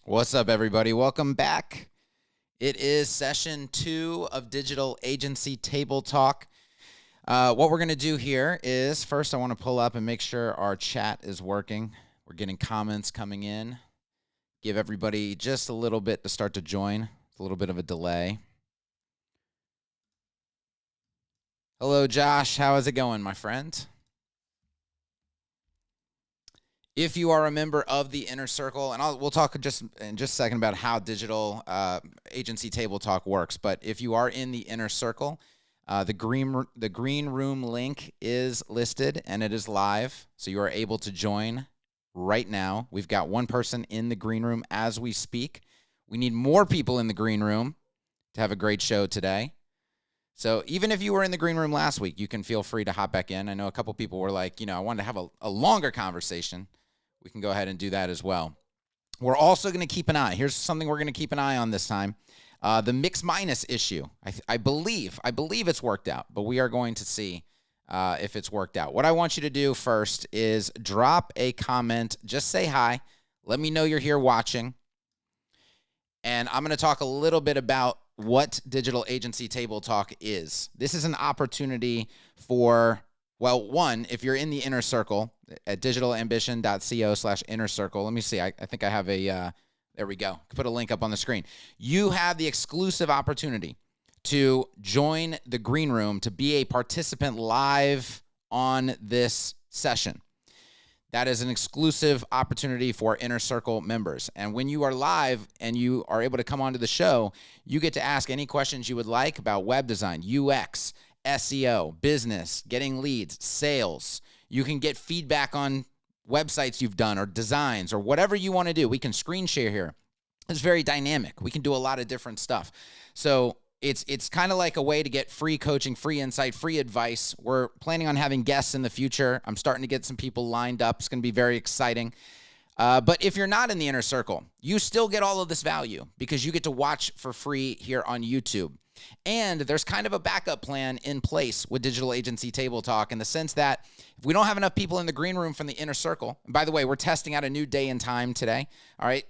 What's up, everybody? Welcome back. It is session 2 of Digital Agency Table Talk. What we're going to do here is, first I want to pull up and make sure our chat is working. We're getting comments coming in. Give everybody just a little bit to start to join. It's a little bit of a delay. Hello, Josh. How is it going, my friend? If you are a member of the Inner Circle, and we'll talk in just a second about how Digital Agency Table Talk works, but if you are in the Inner Circle, the green room link is listed and it is live, so you are able to join right now. We've got one person in the green room as we speak. We need more people in the green room to have a great show today. So even if you were in the green room last week, you can feel free to hop back in. I know a couple people were like, I wanted to have a longer conversation. We can go ahead and do that as well. We're also going to keep an eye. Here's something we're going to keep an eye on this time. The mix minus issue. I believe it's worked out, but we are going to see if it's worked out. What I want you to do first is drop a comment. Just say hi. Let me know you're here watching. And I'm going to talk a little bit about what Digital Agency Table Talk is. This is an opportunity for, well, one, if you're in the Inner Circle at digitalambition.co/inner circle. Let me see. I think I have a, there we go. Put a link up on the screen. You have the exclusive opportunity to join the green room, to be a participant live on this session. That is an exclusive opportunity for Inner Circle members. And when you are live and you are able to come onto the show, you get to ask any questions you would like about web design, UX, SEO, business, getting leads, sales. You can get feedback on websites you've done or designs or whatever you want to do. We can screen share here. It's very dynamic. We can do a lot of different stuff. So it's kind of like a way to get free coaching, free insight, free advice. We're planning on having guests in the future. I'm starting to get some people lined up. It's going to be very exciting. But if you're not in the Inner Circle, you still get all of this value because you get to watch for free here on YouTube. And there's kind of a backup plan in place with Digital Agency Table Talk in the sense that if we don't have enough people in the green room from the Inner Circle, and by the way, we're testing out a new day and time today. All right,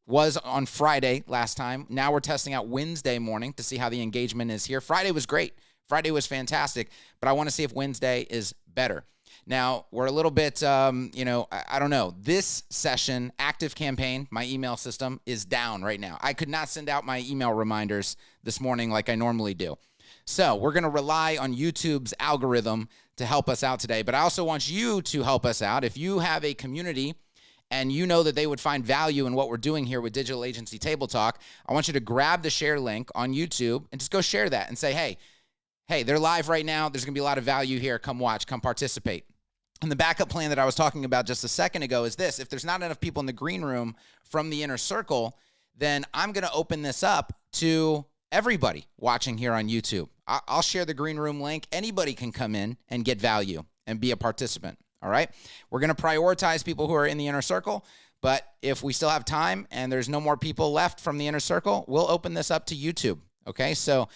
was on Friday last time. Now we're testing out Wednesday morning to see how the engagement is here. Friday was great. Friday was fantastic, but I want to see if Wednesday is better. Now, we're a little bit, I don't know. This session, Active Campaign, my email system, is down right now. I could not send out my email reminders this morning like I normally do. So we're going to rely on YouTube's algorithm to help us out today. But I also want you to help us out. If you have a community and you know that they would find value in what we're doing here with Digital Agency Table Talk, I want you to grab the share link on YouTube and just go share that and say, hey, they're live right now. There's going to be a lot of value here. Come watch, come participate. And the backup plan that I was talking about just a second ago is this. If there's not enough people in the green room from the Inner Circle, then I'm going to open this up to everybody watching here on YouTube. I'll share the green room link. Anybody can come in and get value and be a participant. All right. We're going to prioritize people who are in the Inner Circle, but if we still have time and there's no more people left from the Inner Circle, we'll open this up to YouTube. Okay. So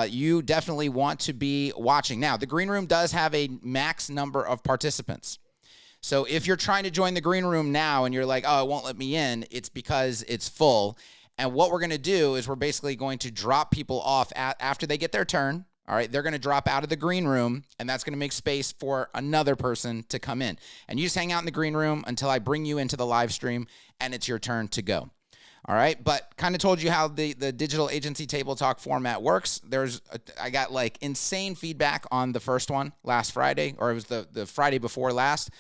you definitely want to be watching. Now, the green room does have a max number of participants. So if you're trying to join the green room now and you're like, oh, it won't let me in, it's because it's full. And what we're going to do is we're basically going to drop people off after they get their turn. All right, they're going to drop out of the green room, and that's going to make space for another person to come in. And you just hang out in the green room until I bring you into the live stream, and it's your turn to go. All right, but kind of told you how the Digital Agency Table Talk format works. I got like insane feedback on the first one last Friday, or it was the Friday before last.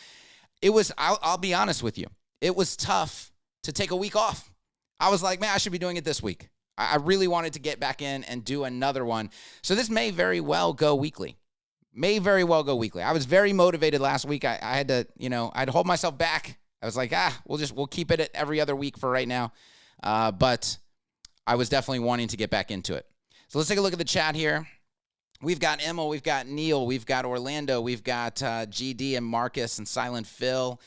It was, I'll be honest with you, it was tough to take a week off. I was like, man, I should be doing it this week. I really wanted to get back in and do another one. So this may very well go weekly. I was very motivated last week. I had to, I'd hold myself back. I was like, we'll keep it at every other week for right now. But I was definitely wanting to get back into it. So let's take a look at the chat here. We've got Emma, we've got Neil, we've got Orlando, we've got GD and Marcus and Silent Phil,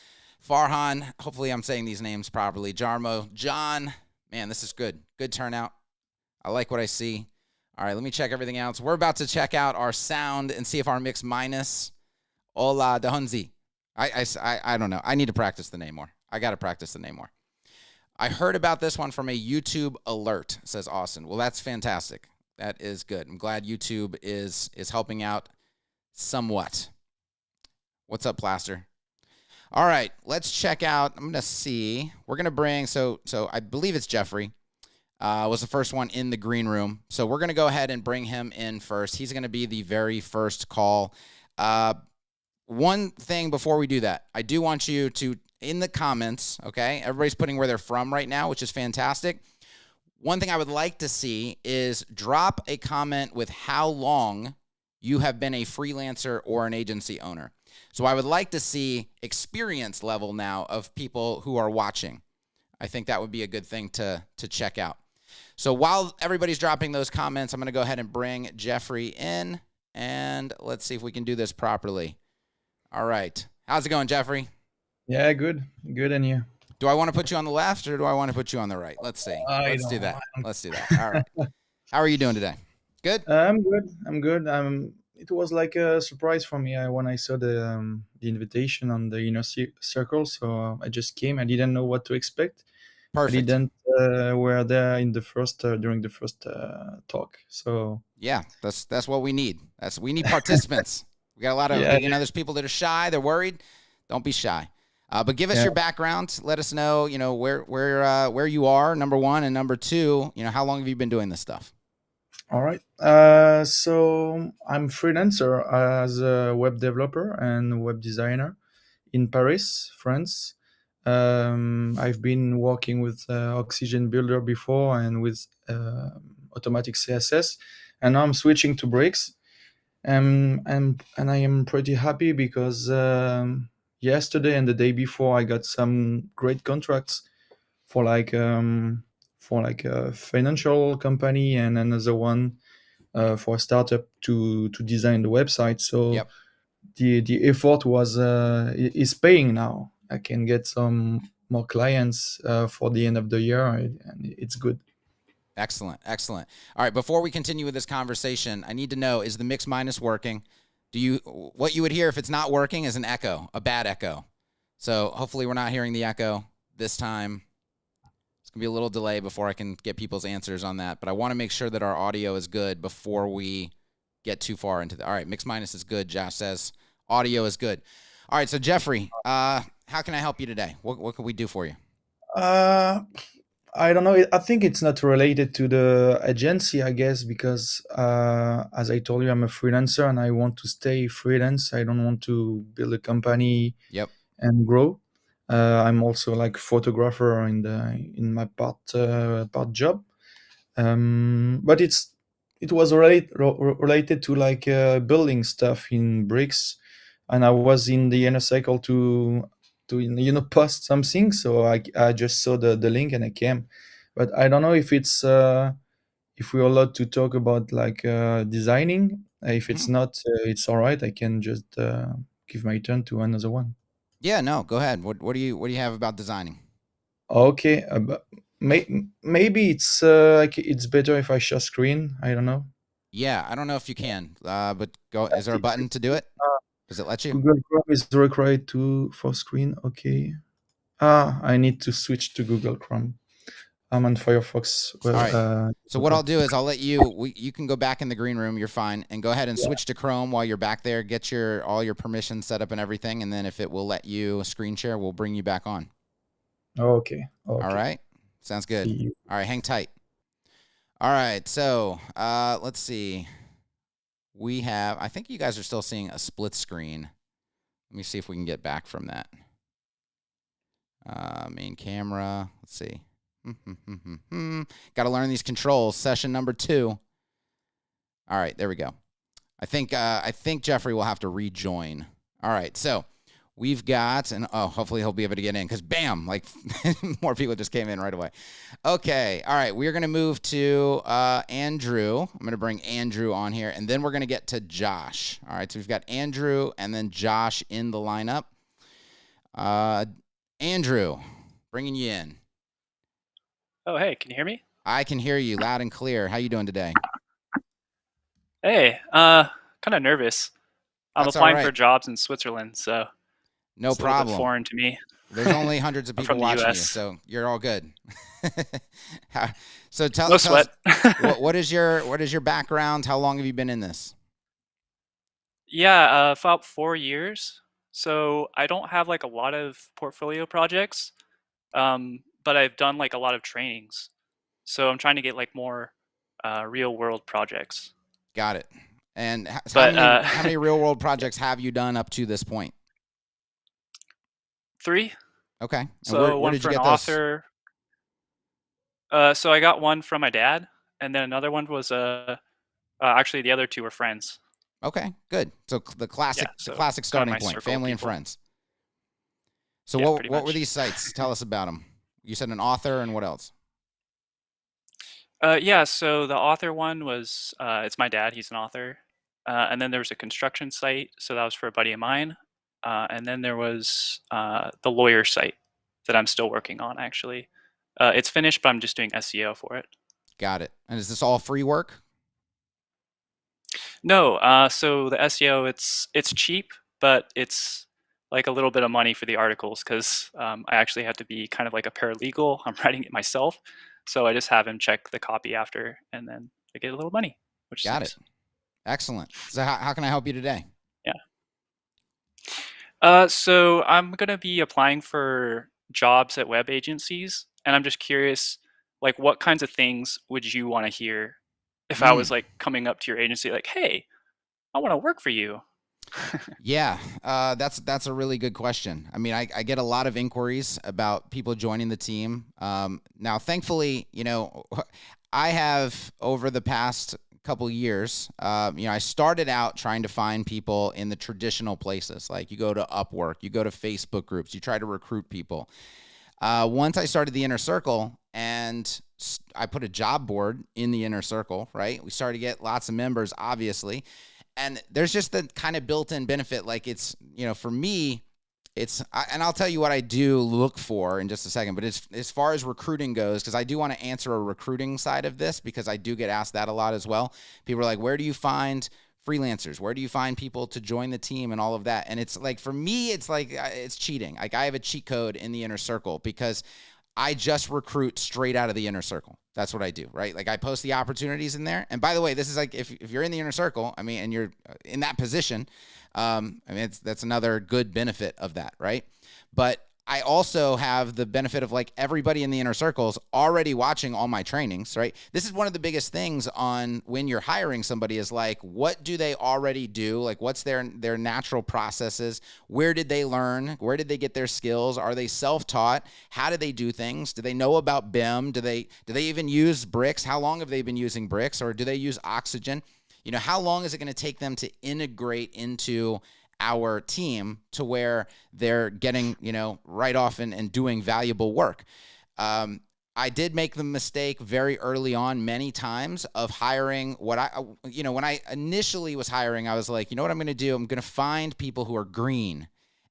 Farhan. Hopefully I'm saying these names properly. Jarmo, John. Man, this is good. Good turnout. I like what I see. All right, let me check everything else. We're about to check out our sound and see if our mix minus. Hola, Dahunzi. I don't know. I need to practice the name more. I got to practice the name more. I heard about this one from a YouTube alert, says Austin. Well, that's fantastic. That is good. I'm glad YouTube is helping out somewhat. What's up, Plaster? All right, let's check out. I'm gonna see. We're gonna bring so I believe it's Jeffrey. Was the first one in the green room. So we're gonna go ahead and bring him in first. He's gonna be the very first call. One thing before we do that, I do want you to, in the comments, okay? Everybody's putting where they're from right now, which is fantastic. One thing I would like to see is drop a comment with how long you have been a freelancer or an agency owner. So I would like to see experience level now of people who are watching. I think that would be a good thing to check out. So while everybody's dropping those comments, I'm going to go ahead and bring Jeffrey in, and let's see if we can do this properly. All right. How's it going, Jeffrey? Yeah, good. Good, and you? Do I want to put you on the left or do I want to put you on the right? Let's see. I Let's do don't that. know. Let's do that. All right. How are you doing today? Good? I'm good. I'm good. It was like a surprise for me when I saw the invitation on the circle. So I just came. I didn't know what to expect. I Perfect. didn't were there in the first during the first talk. So Yeah, that's what we need. We need participants. We got a lot of, yeah, there's people that are shy, they're worried. Don't be shy. But give us yeah. your background. Let us know, where you are, number one, and number two, how long have you been doing this stuff? All right. So I'm freelancer as a web developer and web designer in Paris, France. I've been working with Oxygen Builder before and with Automatic CSS, and now I'm switching to Bricks. And I am pretty happy because yesterday and the day before I got some great contracts for like a financial company and another one for a startup to design the website. So Yep. the effort is paying now. I can get some more clients for the end of the year, and it's good. Excellent. Excellent. All right. Before we continue with this conversation, I need to know, is the mix minus working? What you would hear if it's not working is an echo, a bad echo. So hopefully we're not hearing the echo this time. It's going to be a little delay before I can get people's answers on that, but I want to make sure that our audio is good before we get too far into all right, mix minus is good. Josh says audio is good. All right. So Jeffrey, how can I help you today? What can we do for you? Uh, I don't know. I think it's not related to the agency, I guess, because as I told you, I'm a freelancer and I want to stay freelance. I don't want to build a company Yep. and grow. I'm also like photographer in my part job, but it was related to like building stuff in bricks, and I was in the inner cycle to post something, so I just saw the link and I came, but I don't know if we're allowed to talk about like designing. If it's Mhm. not, it's all right. I can just give my turn to another one. Yeah. No. Go ahead. What do you have about designing? Okay, but maybe like it's better if I share screen. I don't know. Yeah. I don't know if you can, but go. Is there a button to do it? Does it let you? Google Chrome is required to for screen. Okay. I need to switch to Google Chrome. I'm on Firefox. All Well, right. So what developer. I'll do is I'll let you can go back in the green room. You're fine, and go ahead and Yeah. switch to Chrome while you're back there. Get all your permissions set up and everything, and then if it will let you screen share, we'll bring you back on. Okay. All Okay. right. Sounds good. See you. All right. Hang tight. All right. So let's see. I think you guys are still seeing a split screen. Let me see if we can get back from that. Main camera. Let's see. Got to learn these controls. Session number 2. All right, there we go. I think Jeffrey will have to rejoin. All right, so we've got, and hopefully he'll be able to get in because bam, like more people just came in right away. Okay, all right, we're gonna move to Andrew. I'm gonna bring Andrew on here, and then we're gonna get to Josh. All right, so we've got Andrew and then Josh in the lineup. Andrew, bringing you in. Oh, hey, can you hear me? I can hear you loud and clear. How you doing today? Hey, kind of nervous. I'm That's all applying for right. jobs in Switzerland, so No it's a little bit problem. foreign to me. There's only hundreds of I'm people from the watching you, US. so you're all good. So tell No us sweat. what is your background? How long have you been in this? Yeah, about 4 years. So I don't have like a lot of portfolio projects, but I've done like a lot of trainings. So I'm trying to get like more real world projects. Got it. And But how many real world projects have you done up to this point? 3. Okay. And So where one did you for an get those? author. So I got one from my dad, and then another one was actually the other 2 were friends. Okay, good. So the Yeah, so classic kind of starting my point, circle of family and people. friends. So Yeah, pretty what were much. these sites? Tell us about them. You said an author, and what else? Yeah, so the author one was it's my dad, he's an author. And then there was a construction site, so that was for a buddy of mine. And then there was the lawyer site that I'm still working on actually. It's finished, but I'm just doing SEO for it. Got it. And is this all free work? No, so the SEO it's cheap, but it's like a little bit of money for the articles because I actually have to be kind of like a paralegal. I'm writing it myself, so I just have him check the copy after, and then I get a little money, which is Got it. nice. Excellent. So how can I help you today? Yeah. So I'm gonna be applying for jobs at web agencies, and I'm just curious, like, what kinds of things would you want to hear if I was Mm. like coming up to your agency, like, "Hey, I want to work for you." Yeah, that's a really good question. I mean, I get a lot of inquiries about people joining the team. Now, thankfully, I have over the past couple years, I started out trying to find people in the traditional places. Like you go to Upwork, you go to Facebook groups, you try to recruit people. Once I started the Inner Circle and I put a job board in the Inner Circle, right? We started to get lots of members, obviously. And there's just the kind of built-in benefit. Like it's, for me, and I'll tell you what I do look for in just a second, but as far as recruiting goes, because I do want to answer a recruiting side of this because I do get asked that a lot as well. People are like, where do you find freelancers? Where do you find people to join the team and all of that? And it's like, for me, it's like, it's cheating. Like I have a cheat code in the Inner Circle because I just recruit straight out of the Inner Circle. That's what I do, right? Like I post the opportunities in there. And by the way, this is like, if you're in the Inner Circle, I mean, and you're in that position, that's another good benefit of that, right? But I also have the benefit of like everybody in the Inner Circles already watching all my trainings, right? This is one of the biggest things on when you're hiring somebody is like, what do they already do? Like what's their natural processes? Where did they learn? Where did they get their skills? Are they self-taught? How do they do things? Do they know about BIM? Do they even use bricks? How long have they been using bricks? Or do they use Oxygen? How long is it going to take them to integrate into our team to where they're getting, right off and doing valuable work? I did make the mistake very early on many times of hiring when I initially was hiring, I was like, you know what I'm going to do? I'm going to find people who are green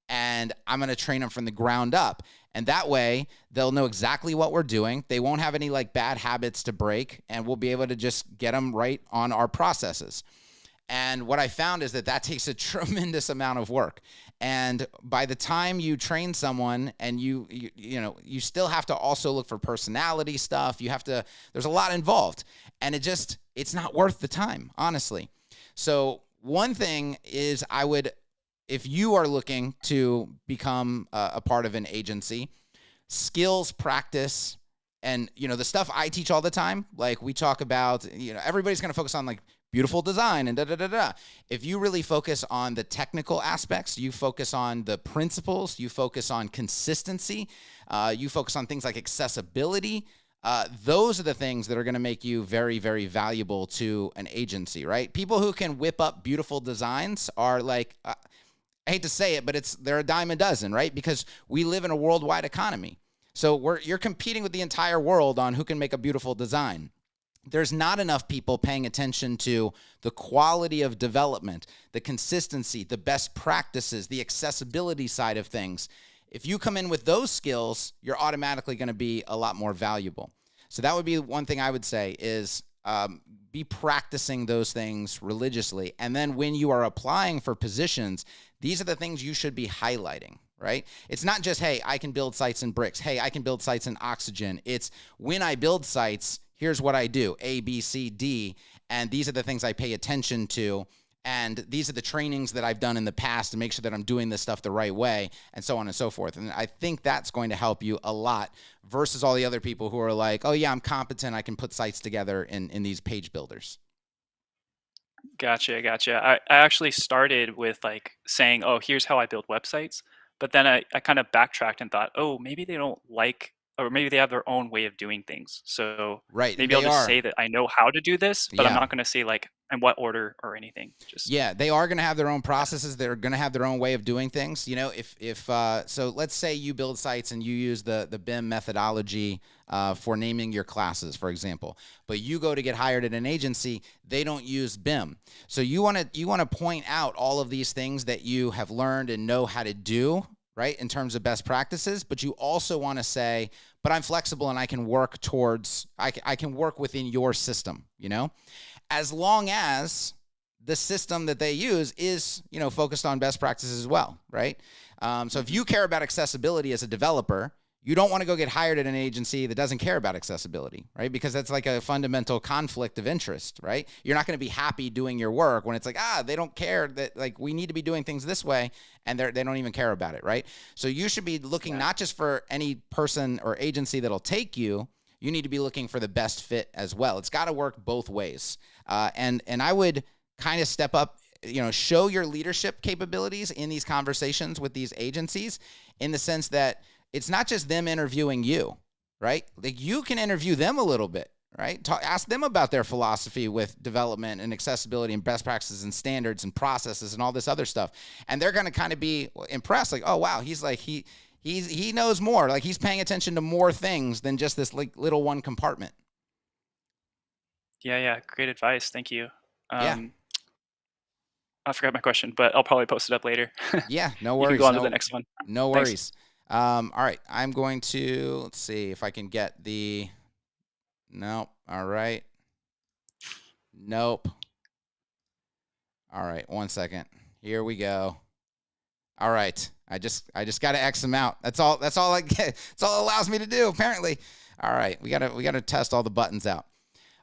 and I'm going to train them from the ground up. And that way they'll know exactly what we're doing. They won't have any like bad habits to break and we'll be able to just get them right on our processes. And what I found is that takes a tremendous amount of work. And by the time you train someone and you still have to also look for personality stuff. There's a lot involved and it's not worth the time, honestly. So one thing is if you are looking to become a part of an agency, skills practice, and the stuff I teach all the time, like we talk about, everybody's going to focus on like beautiful design and da-da-da-da. If you really focus on the technical aspects, you focus on the principles, you focus on consistency, you focus on things like accessibility, those are the things that are going to make you very, very valuable to an agency, right? People who can whip up beautiful designs are like, I hate to say it, but they're a dime a dozen, right? Because we live in a worldwide economy. So you're competing with the entire world on who can make a beautiful design. There's not enough people paying attention to the quality of development, the consistency, the best practices, the accessibility side of things. If you come in with those skills, you're automatically going to be a lot more valuable. So that would be one thing I would say is be practicing those things religiously. And then when you are applying for positions, these are the things you should be highlighting, right? It's not just, hey, I can build sites in bricks. Hey, I can build sites in Oxygen. It's when I build sites, here's what I do, A, B, C, D, and these are the things I pay attention to. And these are the trainings that I've done in the past to make sure that I'm doing this stuff the right way, and so on and so forth. And I think that's going to help you a lot versus all the other people who are like, oh yeah, I'm competent. I can put sites together in these page builders. Gotcha, gotcha. I actually started with like saying, oh, here's how I build websites. But then I kind of backtracked and thought, oh, maybe they don't like, or maybe they have their own way of doing things. So Right. And maybe I'll they just are. say that I know how to do this, but I'm Yeah. not going to say like in what order or anything. Just Yeah, they are going to have their own processes. They're going to have their own way of doing things. You know, so let's say you build sites and you use the BIM methodology for naming your classes, for example, but you go to get hired at an agency, they don't use BIM. So you want to point out all of these things that you have learned and know how to do, right, in terms of best practices, but you also want to say, but I'm flexible and I can work towards, I can work within your system, you know, as long as the system that they use is, you know, focused on best practices as well, right? So if you care about accessibility as a developer, you don't want to go get hired at an agency that doesn't care about accessibility, right? Because that's like a fundamental conflict of interest, right? You're not going to be happy doing your work when it's like, they don't care that, like, we need to be doing things this way, and they don't even care about it, right? So you should be looking not just for any person or agency that'll take you. You need to be looking for the best fit as well. It's got to work both ways. And I would kind of step up, you know, show your leadership capabilities in these conversations with these agencies, in the sense that it's not just them interviewing you, right? Like, you can interview them a little bit, right? Ask them about their philosophy with development and accessibility and best practices and standards and processes and all this other stuff. And they're going to kind of be impressed, like, oh, wow, he's like, he knows more. Like, he's paying attention to more things than just this like little one compartment. yeah, great advice. Thank you. Yeah. I forgot my question, but I'll probably post it up later. Yeah, no You can worries. go on to the next one. No Thanks. worries. All right, I'm going to, let's see if I can get the, nope. All right. Nope. All right, 1 second. Here we go. All right. I just got to X them out. That's all I get. That's all it allows me to do, apparently. All right, we got to test all the buttons out.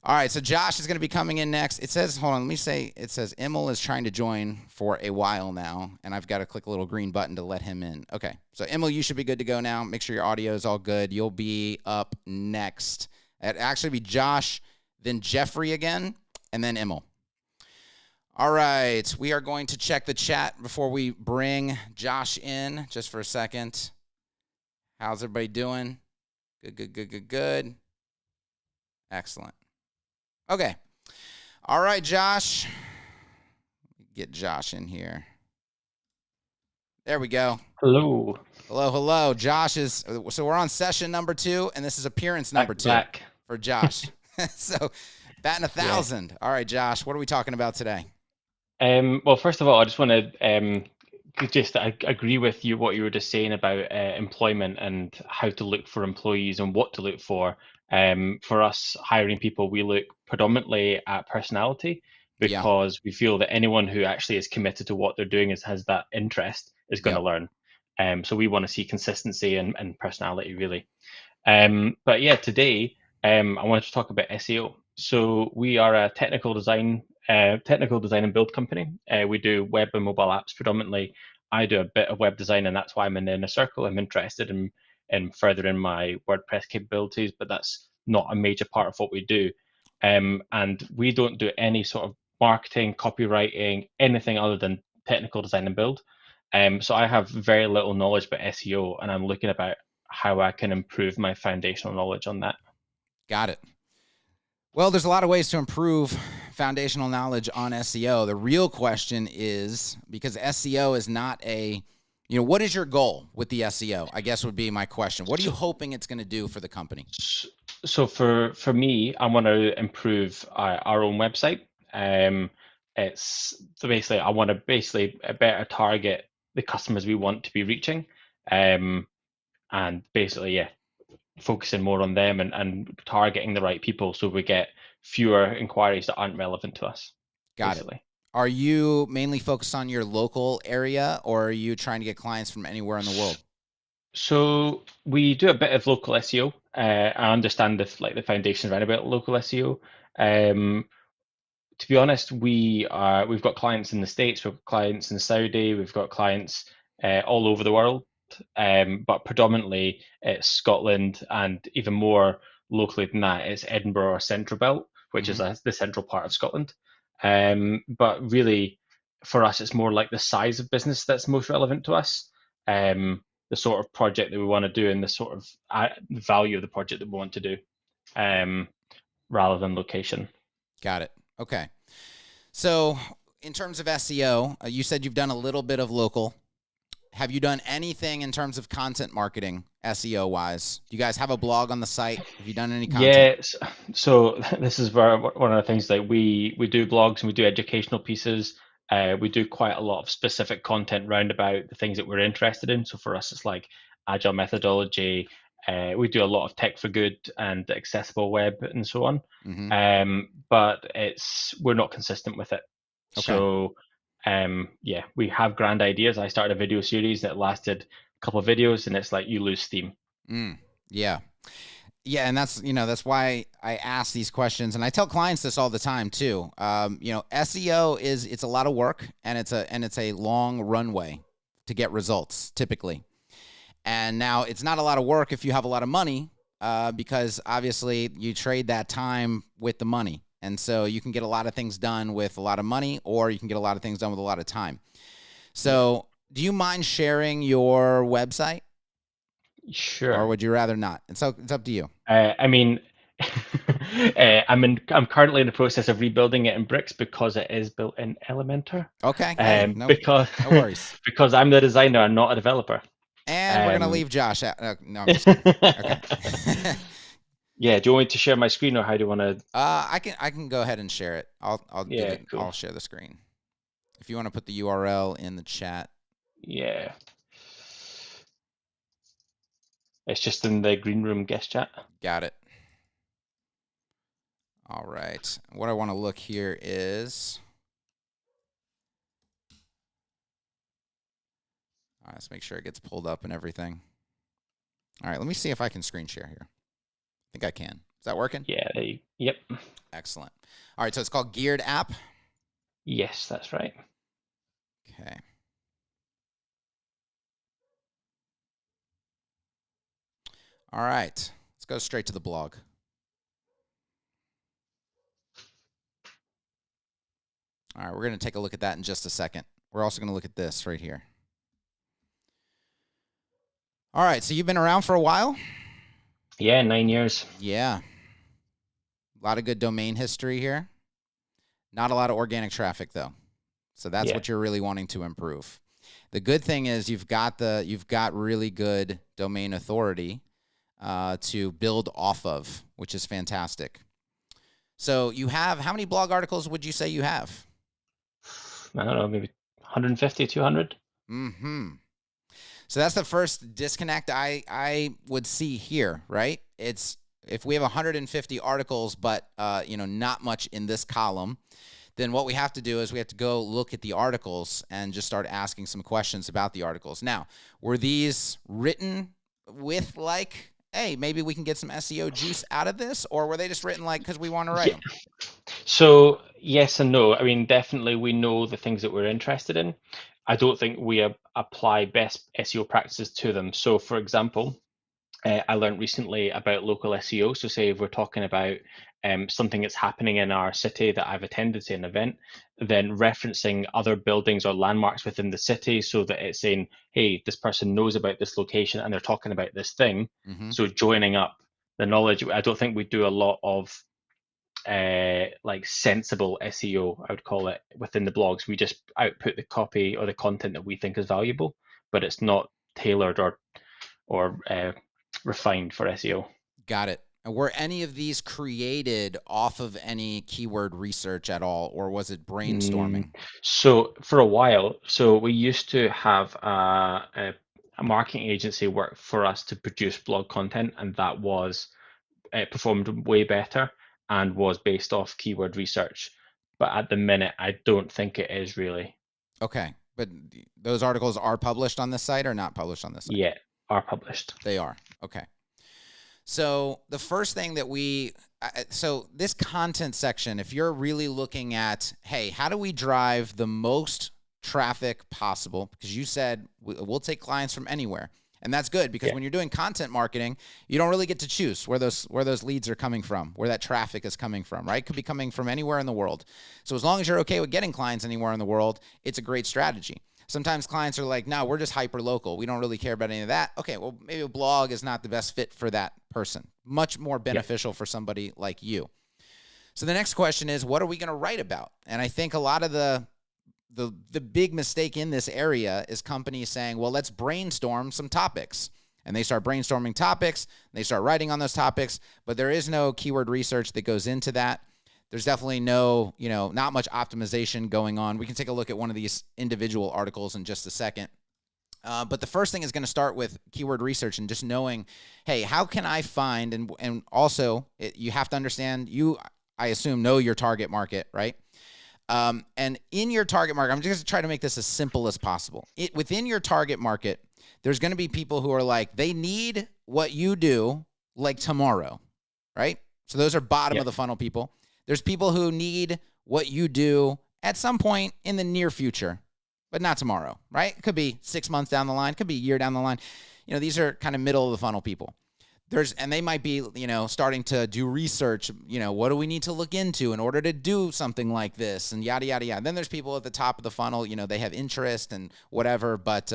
All right, so Josh is going to be coming in next. It says, hold on, let me say, it says Emil is trying to join for a while now, and I've got to click a little green button to let him in. Okay, so Emil, you should be good to go now. Make sure your audio is all good. You'll be up next. It'd actually be Josh, then Jeffrey again, and then Emil. All right, we are going to check the chat before we bring Josh in, just for a second. How's everybody doing? Good. Excellent. Okay. All right, Josh. Get Josh in here. There we go. Hello. Josh is, so we're on session number 2, and this is appearance number 2 for Josh. So batting 1,000. Yeah. All right, Josh, what are we talking about today? Well, first of all, I just want to I agree with you what you were just saying about employment and how to look for employees and what to look for. For us hiring people, we look predominantly at personality, because we feel that anyone who actually is committed to what they're doing, has that interest, is going to learn. So we want to see consistency and personality, really. But yeah, today I wanted to talk about SEO. So we are a technical design and build company. We do web and mobile apps predominantly. I do a bit of web design, and that's why I'm in Inner Circle. I'm interested in furthering my WordPress capabilities, but that's not a major part of what we do. And we don't do any sort of marketing, copywriting, anything other than technical design and build. So I have very little knowledge about SEO, and I'm looking about how I can improve my foundational knowledge on that. Got it. Well, there's a lot of ways to improve foundational knowledge on SEO. The real question is, because SEO is not what is your goal with the SEO? I guess would be my question. What are you hoping it's going to do for the company? So for me, I want to improve our own website. It's so basically, I want to better target the customers we want to be reaching, and basically, focusing more on them and targeting the right people, so we get fewer inquiries that aren't relevant to us. Got it. Are you mainly focused on your local area, or are you trying to get clients from anywhere in the world? So we do a bit of local SEO. I understand the foundations around about local SEO. Um, to be honest, we've got clients in the States, we've got clients in Saudi, we've got clients all over the world, but predominantly it's Scotland, and even more locally than that, it's Edinburgh or Central Belt, which is the central part of Scotland. But really, for us, it's more like the size of business that's most relevant to us, the sort of project that we want to do, and the sort of value of the project that we want to do, rather than location. Got it. Okay. So in terms of SEO, you said you've done a little bit of local. Have you done anything in terms of content marketing, SEO wise? Do you guys have a blog on the site? Have you done any content? Yes. So this is where one of the things that we do blogs and we do educational pieces. We do quite a lot of specific content round about the things that we're interested in. So for us, it's like agile methodology. We do a lot of tech for good and accessible web and so on. But we're not consistent with it. Okay. So yeah, we have grand ideas. I started a video series that lasted a couple of videos, and it's like you lose steam. Yeah. Yeah, and that's why I ask these questions, and I tell clients this all the time too. SEO it's a lot of work, and it's a long runway to get results typically. And now it's not a lot of work if you have a lot of money, because obviously you trade that time with the money, and so you can get a lot of things done with a lot of money, or you can get a lot of things done with a lot of time. So, do you mind sharing your website? Sure. Or would you rather not? It's up to you. I mean, I'm currently in the process of rebuilding it in bricks because it is built in Elementor. Okay. Hey, no worries. Because I'm the designer and not a developer. And we're gonna leave Josh out. No, I'm just kidding. Okay. Yeah. Do you want me to share my screen, or how do you want to? I can go ahead and share it. I'll Cool. I'll share the screen. If you want to put the URL in the chat. Yeah. It's just in the green room guest chat. Got it. All right. What I want to look here is. All right, let's make sure it gets pulled up and everything. All right, let me see if I can screen share here. I think I can. Is that working? Yeah. Yep. Excellent. All right, so it's called Geared App. Yes, that's right. Okay. All right, let's go straight to the blog. All right, we're going to take a look at that in just a second. We're also going to look at this right here. All right, so you've been around for a while? Yeah, 9 years. Yeah. A lot of good domain history here. Not a lot of organic traffic, though. So that's what you're really wanting to improve. The good thing is you've got really good domain authority to build off of, which is fantastic. So you have, how many blog articles would you say you have? I don't know, maybe 150, 200. So that's the first disconnect I would see here, right? It's if we have 150 articles, but not much in this column, then what we have to do is we have to go look at the articles and just start asking some questions about the articles. Now, were these written with like, hey, maybe we can get some SEO juice out of this, or were they just written like because we want to write them? So yes and no. I mean, definitely we know the things that we're interested in. I don't think we apply best SEO practices to them. So for example, I learned recently about local SEO. So say if we're talking about something that's happening in our city that I've attended, say an event, then referencing other buildings or landmarks within the city so that it's saying, hey, this person knows about this location and they're talking about this thing. So joining up the knowledge. I don't think we do a lot of like sensible SEO, I would call it, within the blogs. We just output the copy or the content that we think is valuable, but it's not tailored or refined for SEO. Got it. Were any of these created off of any keyword research at all, or was it brainstorming? So for a while, we used to have a marketing agency work for us to produce blog content, and that was performed way better and was based off keyword research. but at the minute, I don't think it is really. Okay. But those articles are published on this site or not published on this site? Yeah, are published. They are. Okay. So the first thing that so this content section, if you're really looking at, hey, how do we drive the most traffic possible? Because you said we'll take clients from anywhere. And that's good because when you're doing content marketing, you don't really get to choose where those leads are coming from, where that traffic is coming from, right? It could be coming from anywhere in the world. So as long as you're okay with getting clients anywhere in the world, it's a great strategy. Sometimes clients are like, no, we're just hyper local. We don't really care about any of that. Okay, well, maybe a blog is not the best fit for that person. Much more beneficial for somebody like you. So the next question is, what are we going to write about? And I think a lot of the big mistake in this area is companies saying, well, let's brainstorm some topics. And they start brainstorming topics, and they start writing on those topics, but there is no keyword research that goes into that. There's definitely no, not much optimization going on. We can take a look at one of these individual articles in just a second. But the first thing is going to start with keyword research and just knowing, hey, how can I find, and also you have to understand, I assume, know your target market, right? And in your target market, I'm just going to try to make this as simple as possible. Within your target market, there's going to be people who are like, they need what you do like tomorrow, right? So those are bottom of the funnel people. There's people who need what you do at some point in the near future, but not tomorrow, right? It could be 6 months down the line, it could be a year down the line. These are kind of middle of the funnel people. And they might be, starting to do research, what do we need to look into in order to do something like this, and yada, yada, yada. Then there's people at the top of the funnel, they have interest and whatever, but,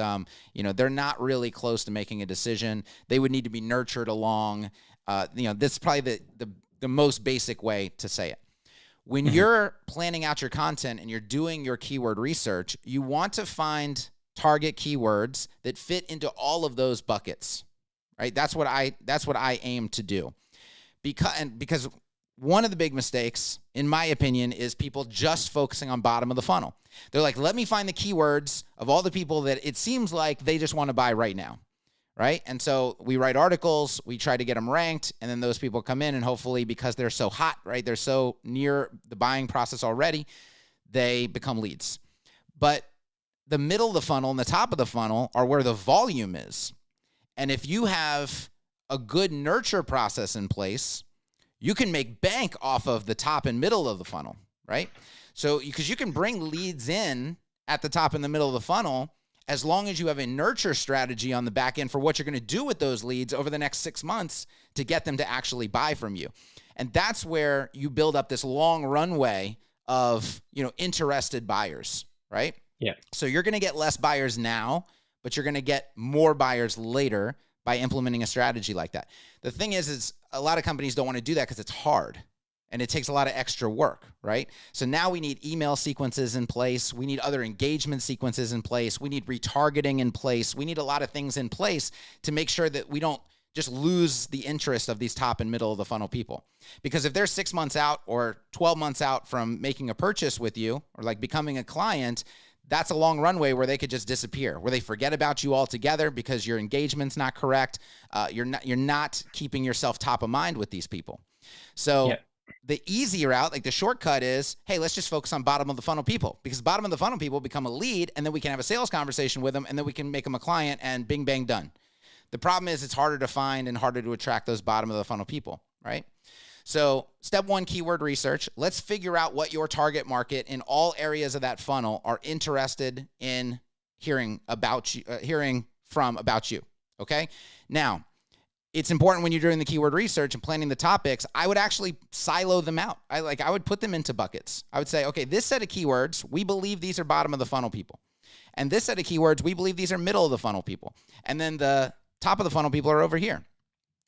they're not really close to making a decision. They would need to be nurtured along. This is probably the most basic way to say it. When you're planning out your content and you're doing your keyword research, you want to find target keywords that fit into all of those buckets. Right? That's what I aim to do. Because one of the big mistakes, in my opinion, is people just focusing on bottom of the funnel. They're like, let me find the keywords of all the people that it seems like they just want to buy right now. Right? And so we write articles, we try to get them ranked, and then those people come in, and hopefully, because they're so hot, right? They're so near the buying process already, they become leads. But the middle of the funnel and the top of the funnel are where the volume is. And if you have a good nurture process in place, you can make bank off of the top and middle of the funnel, right? So because you can bring leads in at the top and the middle of the funnel, as long as you have a nurture strategy on the back end for what you're going to do with those leads over the next 6 months to get them to actually buy from you. And that's where you build up this long runway of, interested buyers, right? Yeah. So you're going to get less buyers now, but you're going to get more buyers later by implementing a strategy like that. The thing is a lot of companies don't want to do that because it's hard and it takes a lot of extra work, right? So now we need email sequences in place. We need other engagement sequences in place. We need retargeting in place. We need a lot of things in place to make sure that we don't just lose the interest of these top and middle of the funnel people. Because if they're 6 months out or 12 months out from making a purchase with you or like becoming a client, that's a long runway where they could just disappear, where they forget about you altogether because your engagement's not correct. You're not keeping yourself top of mind with these people. So the easy route, like the shortcut is, hey, let's just focus on bottom of the funnel people, because bottom of the funnel people become a lead, and then we can have a sales conversation with them, and then we can make them a client, and bing, bang, done. The problem is it's harder to find and harder to attract those bottom of the funnel people, right? So step one, keyword research. Let's figure out what your target market in all areas of that funnel are interested in hearing about you, about you. Okay. Now, it's important when you're doing the keyword research and planning the topics, I would actually silo them out. I would put them into buckets. I would say, okay, this set of keywords, we believe these are bottom of the funnel people. And this set of keywords, we believe these are middle of the funnel people. And then the top of the funnel people are over here.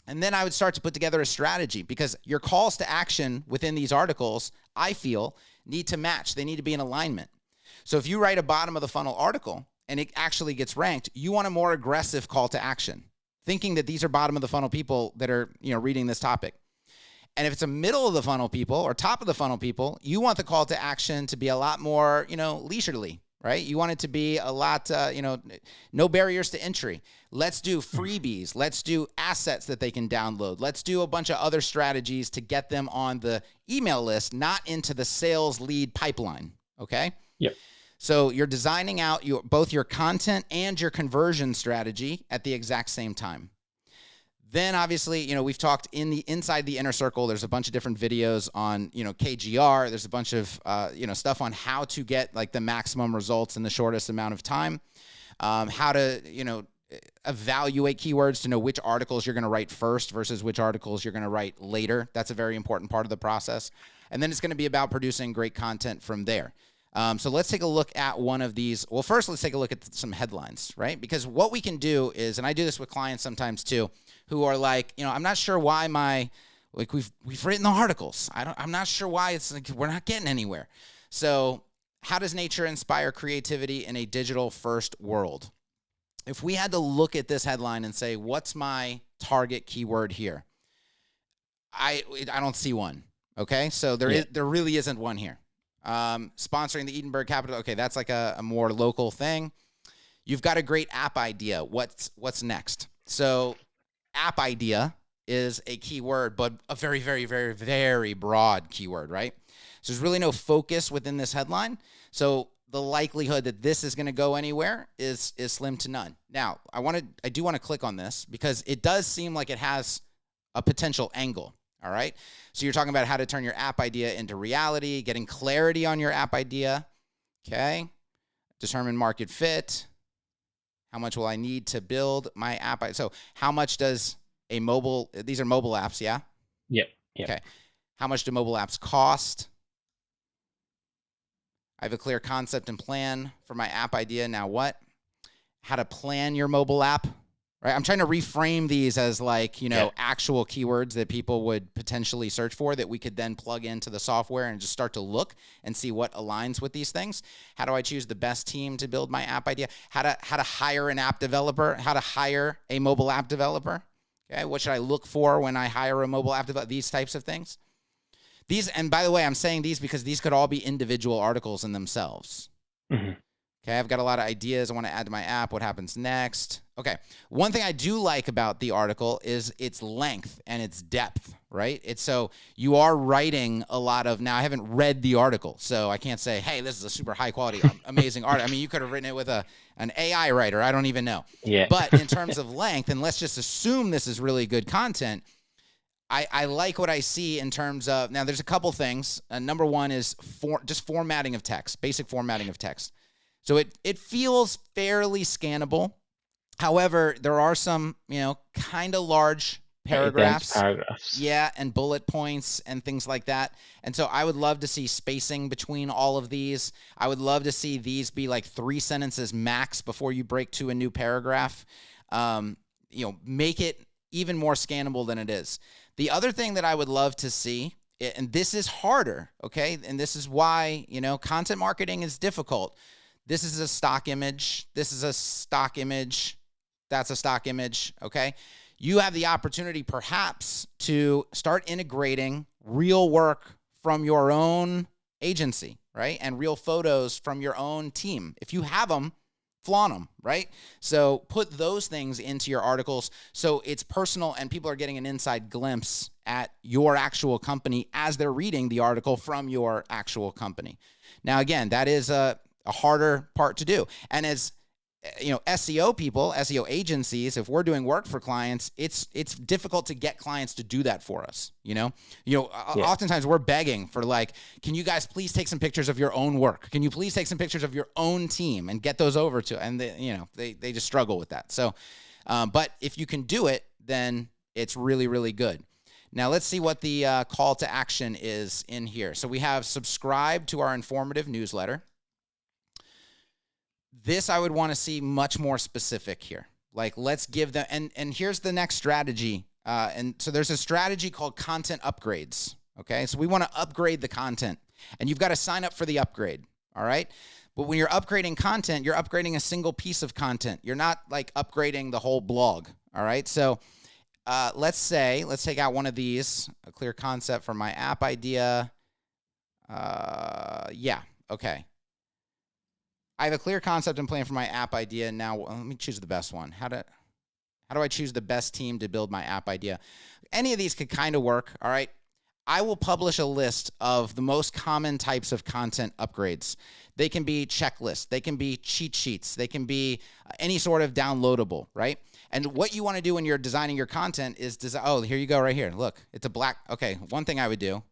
And then I would start to put together a strategy, because your calls to action within these articles, I feel, need to match. They need to be in alignment. So if you write a bottom of the funnel article and it actually gets ranked, you want a more aggressive call to action, thinking that these are bottom of the funnel people that are, reading this topic. And if it's a middle of the funnel people or top of the funnel people, you want the call to action to be a lot more, leisurely, right? You want it to be a lot, no barriers to entry. Let's do freebies. Let's do assets that they can download. Let's do a bunch of other strategies to get them on the email list, not into the sales lead pipeline, okay? Yep. So you're designing out both your content and your conversion strategy at the exact same time. Then obviously, we've talked inside the inner circle, there's a bunch of different videos on, KGR. There's a bunch of, stuff on how to get like the maximum results in the shortest amount of time. How to, evaluate keywords to know which articles you're going to write first versus which articles you're going to write later. That's a very important part of the process. And then it's going to be about producing great content from there. So let's take a look at one of these. Well, first, let's take a look at some headlines, right? Because what we can do is, and I do this with clients sometimes too, who are like, I'm not sure why we've written the articles. I'm not sure why it's like we're not getting anywhere. So how does nature inspire creativity in a digital first world? If we had to look at this headline and say, what's my target keyword here? I don't see one. Okay. So there really isn't one here. Sponsoring the Edinburgh Capital. Okay. That's like a more local thing. You've got a great app idea. What's next? So app idea is a keyword, but a very, very, very, very broad keyword, right? So there's really no focus within this headline. So the likelihood that this is going to go anywhere is slim to none. Now, I do want to click on this because it does seem like it has a potential angle. All right. So you're talking about how to turn your app idea into reality, getting clarity on your app idea. Okay. Determine market fit. How much will I need to build my app? So how much does these are mobile apps, yeah? Yep. Okay. How much do mobile apps cost? I have a clear concept and plan for my app idea. Now what? How to plan your mobile app, right? I'm trying to reframe these as like, actual keywords that people would potentially search for that we could then plug into the software and just start to look and see what aligns with these things. How do I choose the best team to build my app idea? How to hire an app developer? How to hire a mobile app developer? Okay, what should I look for when I hire a mobile app developer? These types of things. And by the way, I'm saying these because these could all be individual articles in themselves. Mm-hmm. Okay, I've got a lot of ideas I want to add to my app. What happens next? Okay, one thing I do like about the article is its length and its depth, right? So you are writing a lot of, now I haven't read the article, so I can't say, hey, this is a super high quality, amazing art. I mean, you could have written it with an AI writer. I don't even know. Yeah. But in terms of length, and let's just assume this is really good content, I like what I see in terms of, now there's a couple things. Number one is just formatting of text, basic formatting of text. So it feels fairly scannable. However, there are some, kind of large paragraphs. Yeah, and bullet points and things like that. And so I would love to see spacing between all of these. I would love to see these be like 3 sentences max before you break to a new paragraph. Make it even more scannable than it is. The other thing that I would love to see, and this is harder, okay? And this is why, content marketing is difficult. This is a stock image. This is a stock image. That's a stock image, okay? You have the opportunity perhaps to start integrating real work from your own agency, right? And real photos from your own team. If you have them, flaunt them, right? So put those things into your articles so it's personal and people are getting an inside glimpse at your actual company as they're reading the article from your actual company. Now, again, that is a harder part to do. And as SEO people, SEO agencies, if we're doing work for clients, it's difficult to get clients to do that for us. Oftentimes we're begging for like, can you guys please take some pictures of your own work? Can you please take some pictures of your own team and get those over to, and they just struggle with that. So, but if you can do it, then it's really, really good. Now let's see what the call to action is in here. So we have subscribe to our informative newsletter. This I would want to see much more specific here. Like, let's give them, and here's the next strategy. And so there's a strategy called content upgrades. Okay, so we want to upgrade the content, and you've got to sign up for the upgrade. All right, but when you're upgrading content, you're upgrading a single piece of content. You're not like upgrading the whole blog. All right, so let's take out one of these, a clear concept for my app idea. Yeah, okay. I have a clear concept and plan for my app idea. Now, let me choose the best one. How do I choose the best team to build my app idea? Any of these could kind of work, all right? I will publish a list of the most common types of content upgrades. They can be checklists. They can be cheat sheets. They can be any sort of downloadable, right? And what you want to do when you're designing your content is oh, here you go right here. Look, it's a black. Okay, one thing I would do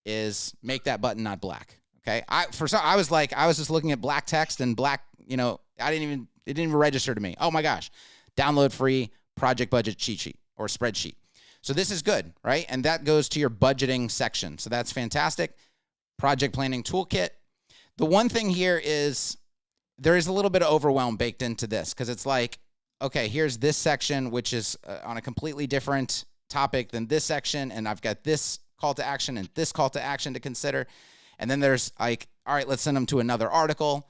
is make that button not black. Okay, I was just looking at black text and black, it didn't even register to me. Oh my gosh, download free project budget cheat sheet or spreadsheet. So this is good, right? And that goes to your budgeting section. So that's fantastic. Project planning toolkit. The one thing here is there is a little bit of overwhelm baked into this because it's like, okay, here's this section, which is on a completely different topic than this section. And I've got this call to action and this call to action to consider. And then there's like, all right, let's send them to another article.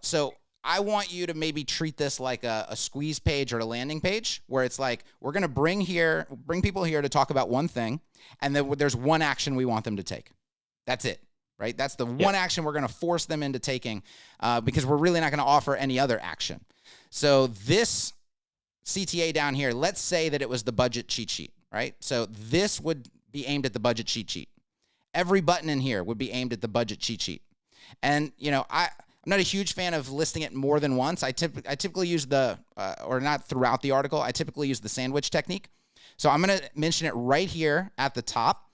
So I want you to maybe treat this like a squeeze page or a landing page where it's like, we're going to bring people here to talk about one thing. And then there's one action we want them to take. That's it, right? That's the one action we're going to force them into taking because we're really not going to offer any other action. So this CTA down here, let's say that it was the budget cheat sheet, right? So this would be aimed at the budget cheat sheet. Every button in here would be aimed at the budget cheat sheet. And, I'm not a huge fan of listing it more than once. I typically use or not throughout the article, I typically use the sandwich technique. So I'm going to mention it right here at the top,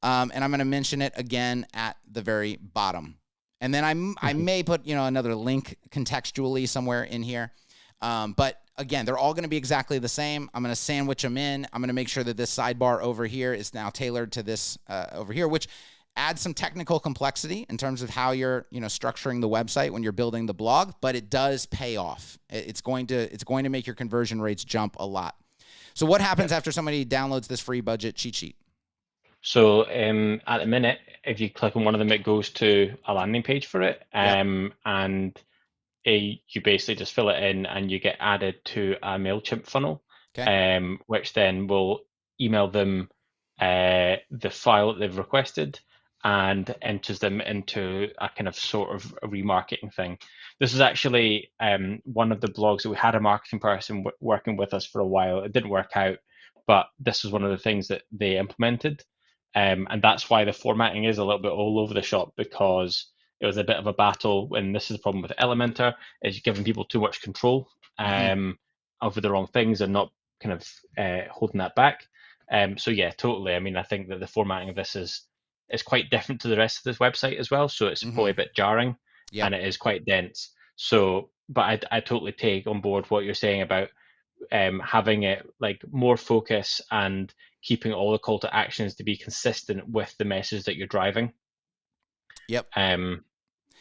and I'm going to mention it again at the very bottom. And then I may put, another link contextually somewhere in here. But again, they're all going to be exactly the same. I'm going to sandwich them in. I'm going to make sure that this sidebar over here is now tailored to this over here, which adds some technical complexity in terms of how you're, structuring the website when you're building the blog, but it does pay off. It's going to make your conversion rates jump a lot. So what happens after somebody downloads this free budget cheat sheet? So at the minute, if you click on one of them, it goes to a landing page for it. And you basically just fill it in and you get added to a Mailchimp funnel, which then will email them the file that they've requested and enters them into a kind of sort of a remarketing thing. This is actually one of the blogs that we had a marketing person working with us for a while. It didn't work out, but this was one of the things that they implemented. And that's why the formatting is a little bit all over the shop, because it was a bit of a battle. And this is the problem with Elementor, is giving people too much control over the wrong things and not kind of holding that back. So yeah, totally. I mean, I think that the formatting of this is quite different to the rest of this website as well. So it's probably a bit jarring and it is quite dense. So, but I totally take on board what you're saying about having it like more focus and keeping all the call to actions to be consistent with the message that you're driving. Yep.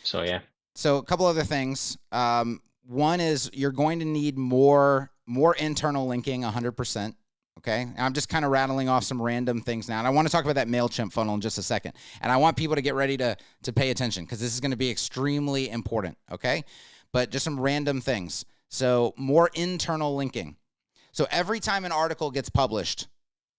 So yeah. So a couple other things. One is you're going to need more internal linking, 100%. Okay. And I'm just kind of rattling off some random things now. And I want to talk about that Mailchimp funnel in just a second. And I want people to get ready to pay attention because this is going to be extremely important. Okay. But just some random things. So more internal linking. So every time an article gets published,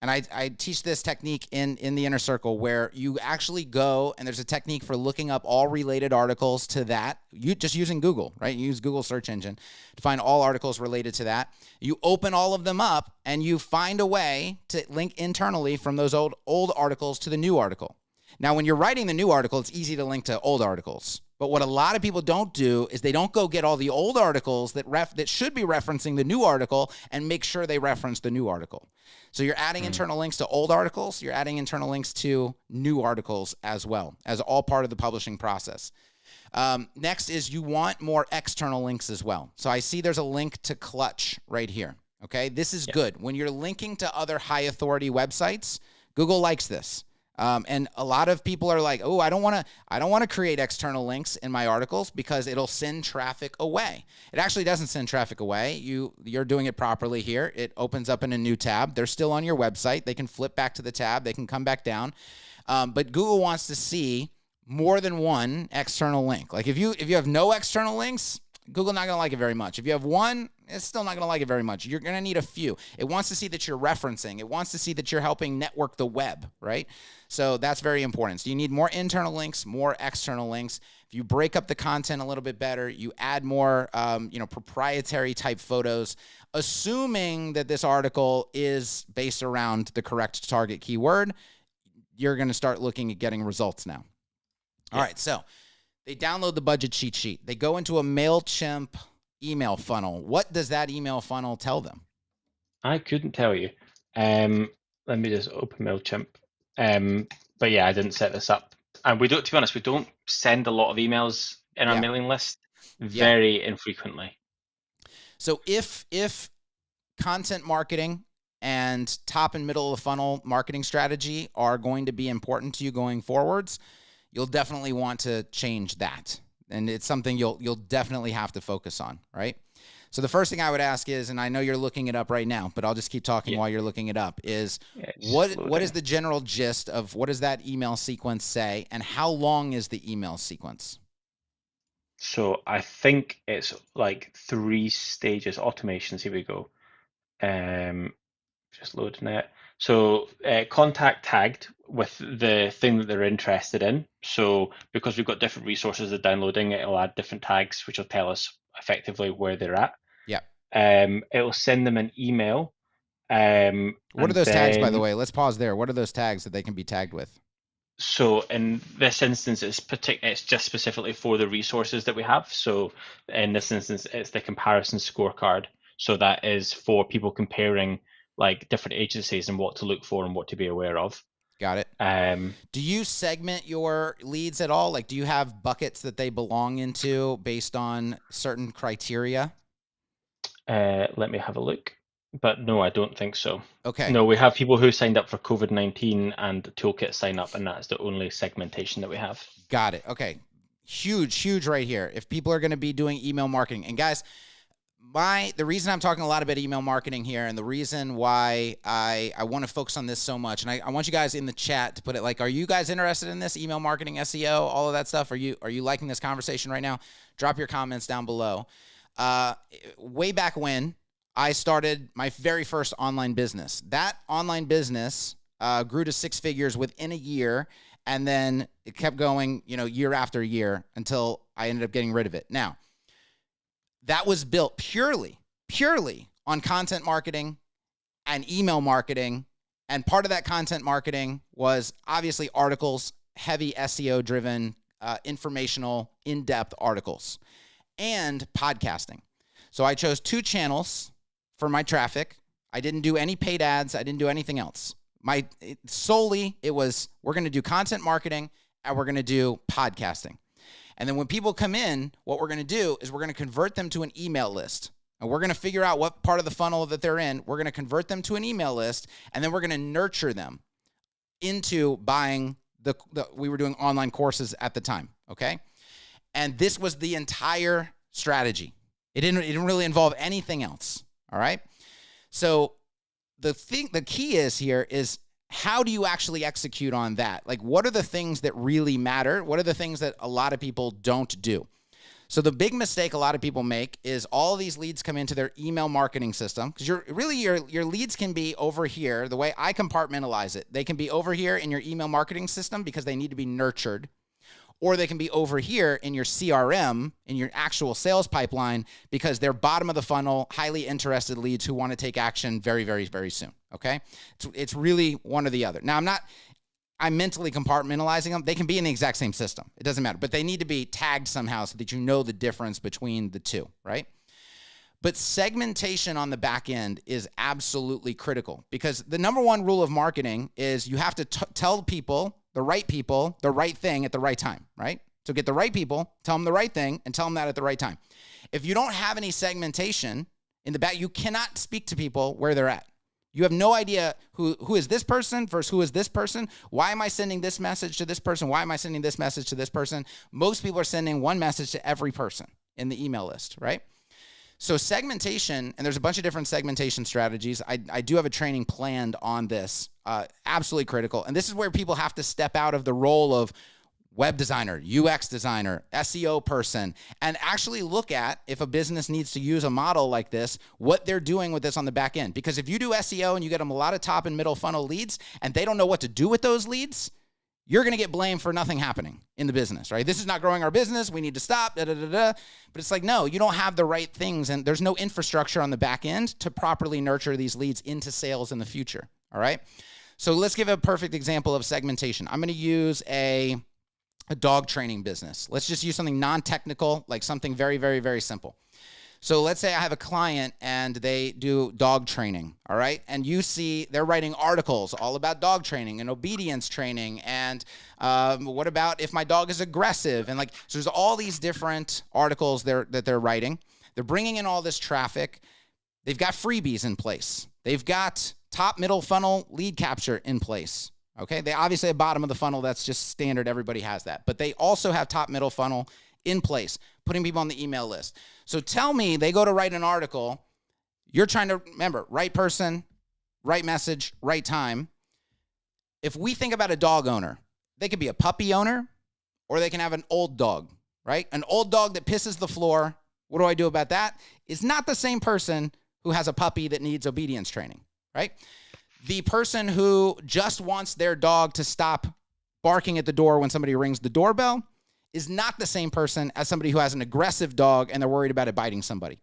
and I teach this technique in the Inner Circle where you actually go, and there's a technique for looking up all related articles to that. You just using Google, right? You use Google search engine to find all articles related to that. You open all of them up and you find a way to link internally from those old articles to the new article. Now, when you're writing the new article, it's easy to link to old articles. But what a lot of people don't do is they don't go get all the old articles that should be referencing the new article and make sure they reference the new article. So you're adding internal links to old articles. You're adding internal links to new articles as well, as all part of the publishing process. Next is you want more external links as well. So I see there's a link to Clutch right here. Okay, this is good. When you're linking to other high authority websites, Google likes this. And a lot of people are like, oh, I don't want to create external links in my articles because it'll send traffic away. It actually doesn't send traffic away. You're doing it properly here. It opens up in a new tab. They're still on your website. They can flip back to the tab. They can come back down. But Google wants to see more than one external link. Like if you have no external links, Google not going to like it very much. If you have one, it's still not going to like it very much. You're going to need a few. It wants to see that you're referencing. It wants to see that you're helping network the web, right? So that's very important. So you need more internal links, more external links. If you break up the content a little bit better, you add more, proprietary type photos, assuming that this article is based around the correct target keyword, you're going to start looking at getting results now. All right, so they download the budget cheat sheet. They go into a Mailchimp email funnel. What does that email funnel tell them? I couldn't tell you. Let me just open Mailchimp. But yeah, I didn't set this up. And we don't, to be honest, we don't send a lot of emails in our mailing list, very infrequently. So if content marketing and top and middle of the funnel marketing strategy are going to be important to you going forwards, you'll definitely want to change that. And it's something you'll definitely have to focus on, right? So the first thing I would ask is, and I know you're looking it up right now, but I'll just keep talking while you're looking it up, is what is the general gist of what does that email sequence say, and how long is the email sequence? So I think it's like 3 stages. Automations, here we go. Just loading it. So contact tagged with the thing that they're interested in. So because we've got different resources they're downloading, it'll add different tags, which will tell us effectively where they're at. Yeah. It'll send them an email. What are those tags, by the way? Let's pause there. What are those tags that they can be tagged with? So in this instance, it's just specifically for the resources that we have. So in this instance, it's the comparison scorecard. So that is for people comparing like different agencies and what to look for and what to be aware of. Got it. Do you segment your leads at all? Like, do you have buckets that they belong into based on certain criteria? Let me have a look. But no, I don't think so. Okay. No, we have people who signed up for COVID-19 and Toolkit sign up, and that's the only segmentation that we have. Got it. Okay. Huge right here. If people are going to be doing email marketing, and guys, the reason I'm talking a lot about email marketing here, and the reason why I want to focus on this so much, and I want you guys in the chat to put it like, are you guys interested in this email marketing, SEO, all of that stuff? Are you liking this conversation right now? Drop your comments down below. Way back when I started my very first online business, that online business grew to 6 figures within a year, and then it kept going, year after year until I ended up getting rid of it. Now, that was built purely on content marketing and email marketing. And part of that content marketing was obviously articles, heavy SEO driven, informational, in-depth articles, and podcasting. So I chose 2 channels for my traffic. I didn't do any paid ads. I didn't do anything else. Solely it was, we're going to do content marketing and we're going to do podcasting. And then when people come in, what we're going to do is we're going to convert them to an email list. And we're going to figure out what part of the funnel that they're in. We're going to convert them to an email list, and then we're going to nurture them into buying we were doing online courses at the time, okay? And this was the entire strategy. It didn't really involve anything else, all right? So the key is how do you actually execute on that? Like, what are the things that really matter? What are the things that a lot of people don't do? So the big mistake a lot of people make is all of these leads come into their email marketing system, because your leads can be over here. The way I compartmentalize it, they can be over here in your email marketing system because they need to be nurtured, or they can be over here in your CRM, in your actual sales pipeline, because they're bottom of the funnel, highly interested leads who want to take action very, very, very soon, okay? It's really one or the other. Now, I'm mentally compartmentalizing them. They can be in the exact same system. It doesn't matter, but they need to be tagged somehow so that you know the difference between the two, right? But segmentation on the back end is absolutely critical, because the number one rule of marketing is you have to tell people, the right thing at the right time, right? So get the right people, tell them the right thing, and tell them that at the right time. If you don't have any segmentation in the back, you cannot speak to people where they're at. You have no idea who is this person versus who is this person. Why am I sending this message to this person? Why am I sending this message to this person? Most people are sending one message to every person in the email list, right? So segmentation, and there's a bunch of different segmentation strategies. I do have a training planned on this, absolutely critical. And this is where people have to step out of the role of web designer, UX designer, SEO person, and actually look at, if a business needs to use a model like this, what they're doing with this on the back end. Because if you do SEO and you get them a lot of top and middle funnel leads and they don't know what to do with those leads, you're going to get blamed for nothing happening in the business, right? This is not growing our business. We need to stop, But it's like, no, you don't have the right things, and there's no infrastructure on the back end to properly nurture these leads into sales in the future, all right? So let's give a perfect example of segmentation. I'm going to use a dog training business. Let's just use something non-technical, like something very, very, very simple. So let's say I have a client and they do dog training, all right? And you see they're writing articles all about dog training and obedience training and what about if my dog is aggressive? And like, so there's all these different articles that they're writing. They're bringing in all this traffic. They've got freebies in place. They've got top middle funnel lead capture in place. Okay, they obviously have bottom of the funnel. That's just standard. Everybody has that. But they also have top middle funnel in place, putting people on the email list. So tell me, they go to write an article. You're trying to remember, right person, right message, right time. If we think about a dog owner, they could be a puppy owner or they can have an old dog, right? An old dog that pisses the floor. What do I do about that? It's not the same person who has a puppy that needs obedience training, right? The person who just wants their dog to stop barking at the door when somebody rings the doorbell is not the same person as somebody who has an aggressive dog and they're worried about it biting somebody.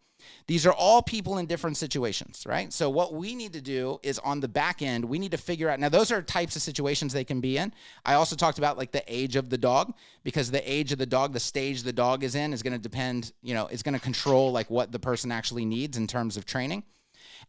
These are all people in different situations, right? So what we need to do is on the back end, we need to figure out, now those are types of situations they can be in. I also talked about like the age of the dog, because the age of the dog, the stage the dog is in is going to depend, it's going to control like what the person actually needs in terms of training.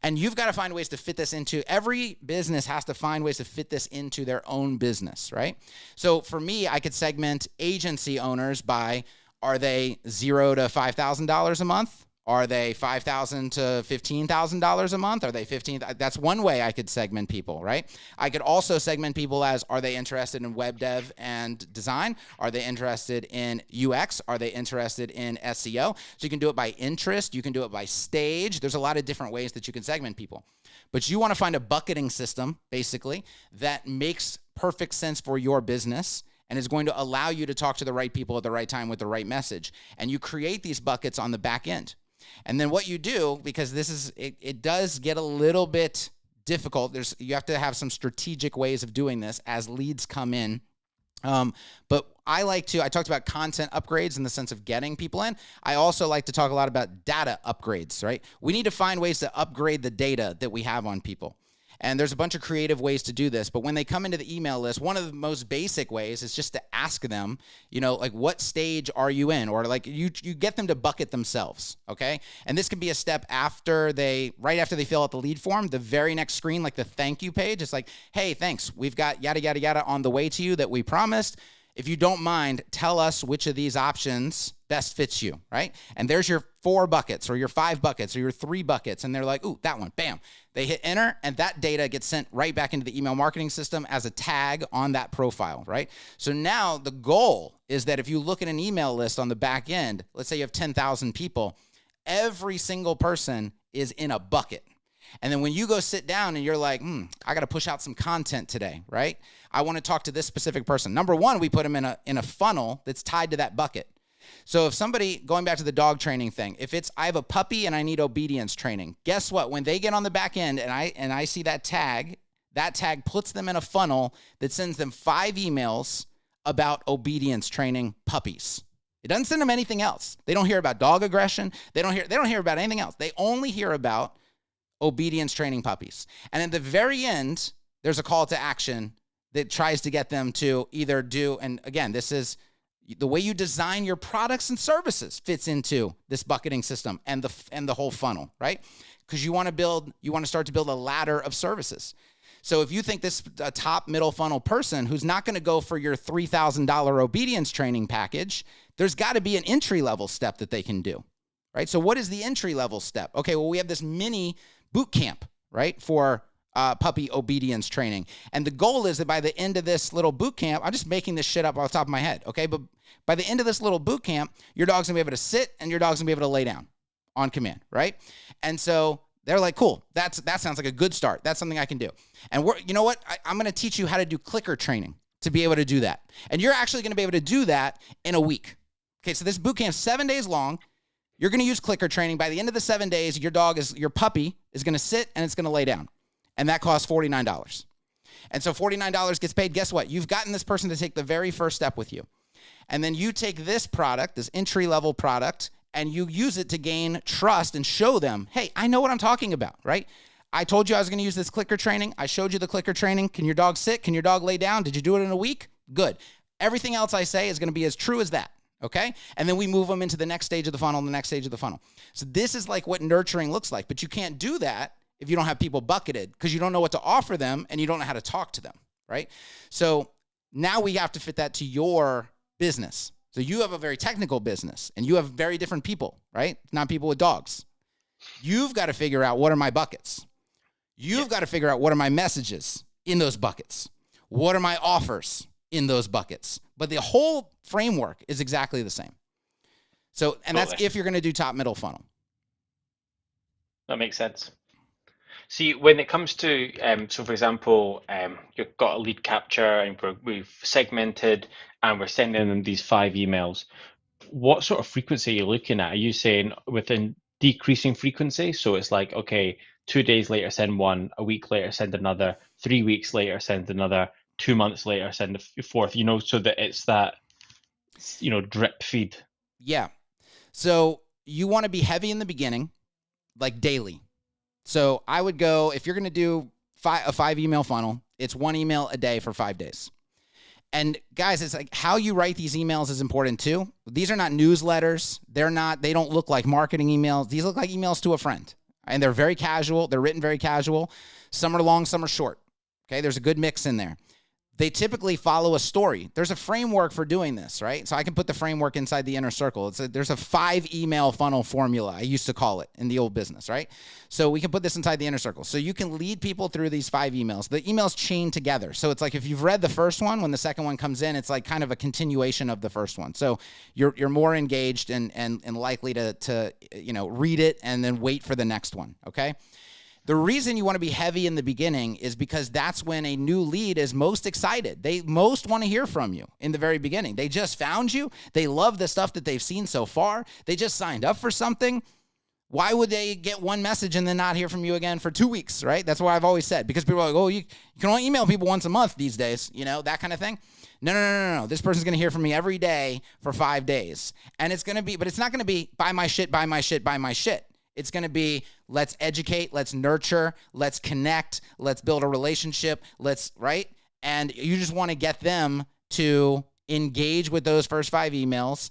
And you've got to find ways to fit this into, every business has to find ways to fit this into their own business, right? So for me, I could segment agency owners by, are they $0 to $5,000 a month? Are they $5,000 to $15,000 a month? Are they $15,000? That's one way I could segment people, right? I could also segment people as, are they interested in web dev and design? Are they interested in UX? Are they interested in SEO? So you can do it by interest. You can do it by stage. There's a lot of different ways that you can segment people. But you want to find a bucketing system, basically, that makes perfect sense for your business and is going to allow you to talk to the right people at the right time with the right message. And you create these buckets on the back end. And then what you do, because this is, it does get a little bit difficult. You have to have some strategic ways of doing this as leads come in. But I talked about content upgrades in the sense of getting people in. I also like to talk a lot about data upgrades, right? We need to find ways to upgrade the data that we have on people. And there's a bunch of creative ways to do this. But when they come into the email list, one of the most basic ways is just to ask them, like, what stage are you in? Or like you get them to bucket themselves, okay? And this can be a step right after they fill out the lead form, the very next screen, like the thank you page. It's like, hey, thanks. We've got yada, yada, yada on the way to you that we promised. If you don't mind, tell us which of these options best fits you, right? And there's your 4 buckets or your 5 buckets or your 3 buckets. And they're like, ooh, that one, bam. They hit enter and that data gets sent right back into the email marketing system as a tag on that profile, right? So now the goal is that if you look at an email list on the back end, let's say you have 10,000 people, every single person is in a bucket. And then when you go sit down and you're like, I got to push out some content today, right? I want to talk to this specific person. Number one, we put them in a funnel that's tied to that bucket. So if somebody, going back to the dog training thing, if it's, I have a puppy and I need obedience training, guess what? When they get on the back end and I see that tag puts them in a funnel that sends them 5 emails about obedience training puppies. It doesn't send them anything else. They don't hear about dog aggression. They don't hear about anything else. They only hear about obedience training puppies. And at the very end, there's a call to action that tries to get them to either do, and again, this is the way you design your products and services fits into this bucketing system and the whole funnel, right? Because you want to start to build a ladder of services. So if you think this a top middle funnel person who's not going to go for your $3,000 obedience training package, there's got to be an entry level step that they can do, right? So what is the entry level step? Okay, well, we have this mini boot camp, right, for puppy obedience training. And the goal is that by the end of this little boot camp, I'm just making this shit up off the top of my head, okay? But by the end of this little boot camp, your dog's gonna be able to sit and your dog's gonna be able to lay down on command, right? And so they're like, cool, that sounds like a good start. That's something I can do. And you know what? I'm gonna teach you how to do clicker training. to be able to do that. And you're actually going to be able to do that in a week. Okay, so this boot camp's 7 days long. You're going to use clicker training. By the end of the 7 days, your puppy is going to sit and it's going to lay down. And that costs $49. And so $49 gets paid. Guess what? You've gotten this person to take the very first step with you. And then you take this product, this entry-level product, and you use it to gain trust and show them, hey, I know what I'm talking about, right? I told you I was going to use this clicker training. I showed you the clicker training. Can your dog sit? Can your dog lay down? Did you do it in a week? Good. Everything else I say is going to be as true as that, okay? And then we move them into the next stage of the funnel, the next stage of the funnel. So this is like what nurturing looks like, but you can't do that if you don't have people bucketed because you don't know what to offer them and you don't know how to talk to them, right? So now we have to fit that to your business. So you have a very technical business and you have very different people, right? Not people with dogs. You've got to figure out what are my buckets. You've got to figure out what are my messages in those buckets. What are my offers in those buckets? But the whole framework is exactly the same. So, and that's if you're going to do top, middle funnel. That makes sense. See, when it comes to, so for example, you've got a lead capture and we've segmented and we're sending them these 5 emails. What sort of frequency are you looking at? Are you saying within decreasing frequency? So it's like, okay, 2 days later, send one, a week later, send another, 3 weeks later, send another, 2 months later, send a fourth, so that it's that, drip feed. Yeah. So you want to be heavy in the beginning, like daily. So I would go, if you're going to do a 5 email funnel, it's 1 email a day for 5 days. And guys, it's like how you write these emails is important too. These are not newsletters. They don't look like marketing emails. These look like emails to a friend. And they're very casual. They're written very casual. Some are long, some are short. Okay, there's a good mix in there. They typically follow a story. There's a framework for doing this, right? So I can put the framework inside the inner circle. There's a 5 email funnel formula, I used to call it in the old business, right? So we can put this inside the inner circle. So you can lead people through these 5 emails. The emails chain together. So it's like if you've read the first one, when the second one comes in, it's like kind of a continuation of the first one. So you're more engaged and likely to read it and then wait for the next one, okay? The reason you want to be heavy in the beginning is because that's when a new lead is most excited. They most want to hear from you in the very beginning. They just found you. They love the stuff that they've seen so far. They just signed up for something. Why would they get one message and then not hear from you again for 2 weeks, right? That's what I've always said. Because people are like, oh, you can only email people once a month these days, that kind of thing. No. This person's going to hear from me every day for 5 days. And it's not going to be buy my shit, buy my shit, buy my shit. It's going to be, let's educate, let's nurture, let's connect, let's build a relationship, right? And you just want to get them to engage with those first 5 emails,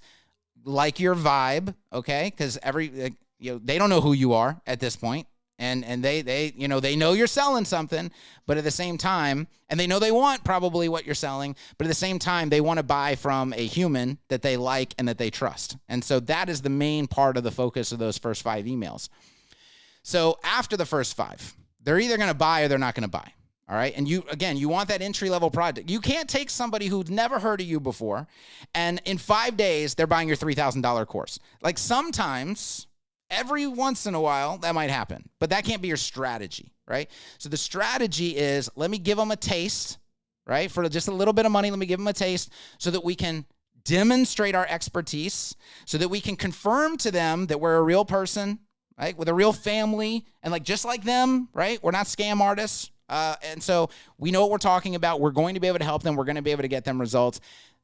like your vibe, okay? Because they don't know who you are at this point. And they know you're selling something, but at the same time, and they know they want probably what you're selling, but at the same time, they want to buy from a human that they like and that they trust. And so that is the main part of the focus of those first 5 emails. So after the first 5, they're either going to buy or they're not going to buy. All right. And you want that entry-level product. You can't take somebody who's never heard of you before, and in 5 days, they're buying your $3,000 course. Like sometimes, every once in a while, that might happen, but that can't be your strategy, right? So the strategy is, let me give them a taste, right? For just a little bit of money, let me give them a taste so that we can demonstrate our expertise, so that we can confirm to them that we're a real person, right? With a real family, and just like them, right? We're not scam artists. And so we know what we're talking about. We're going to be able to help them. We're going to be able to get them results,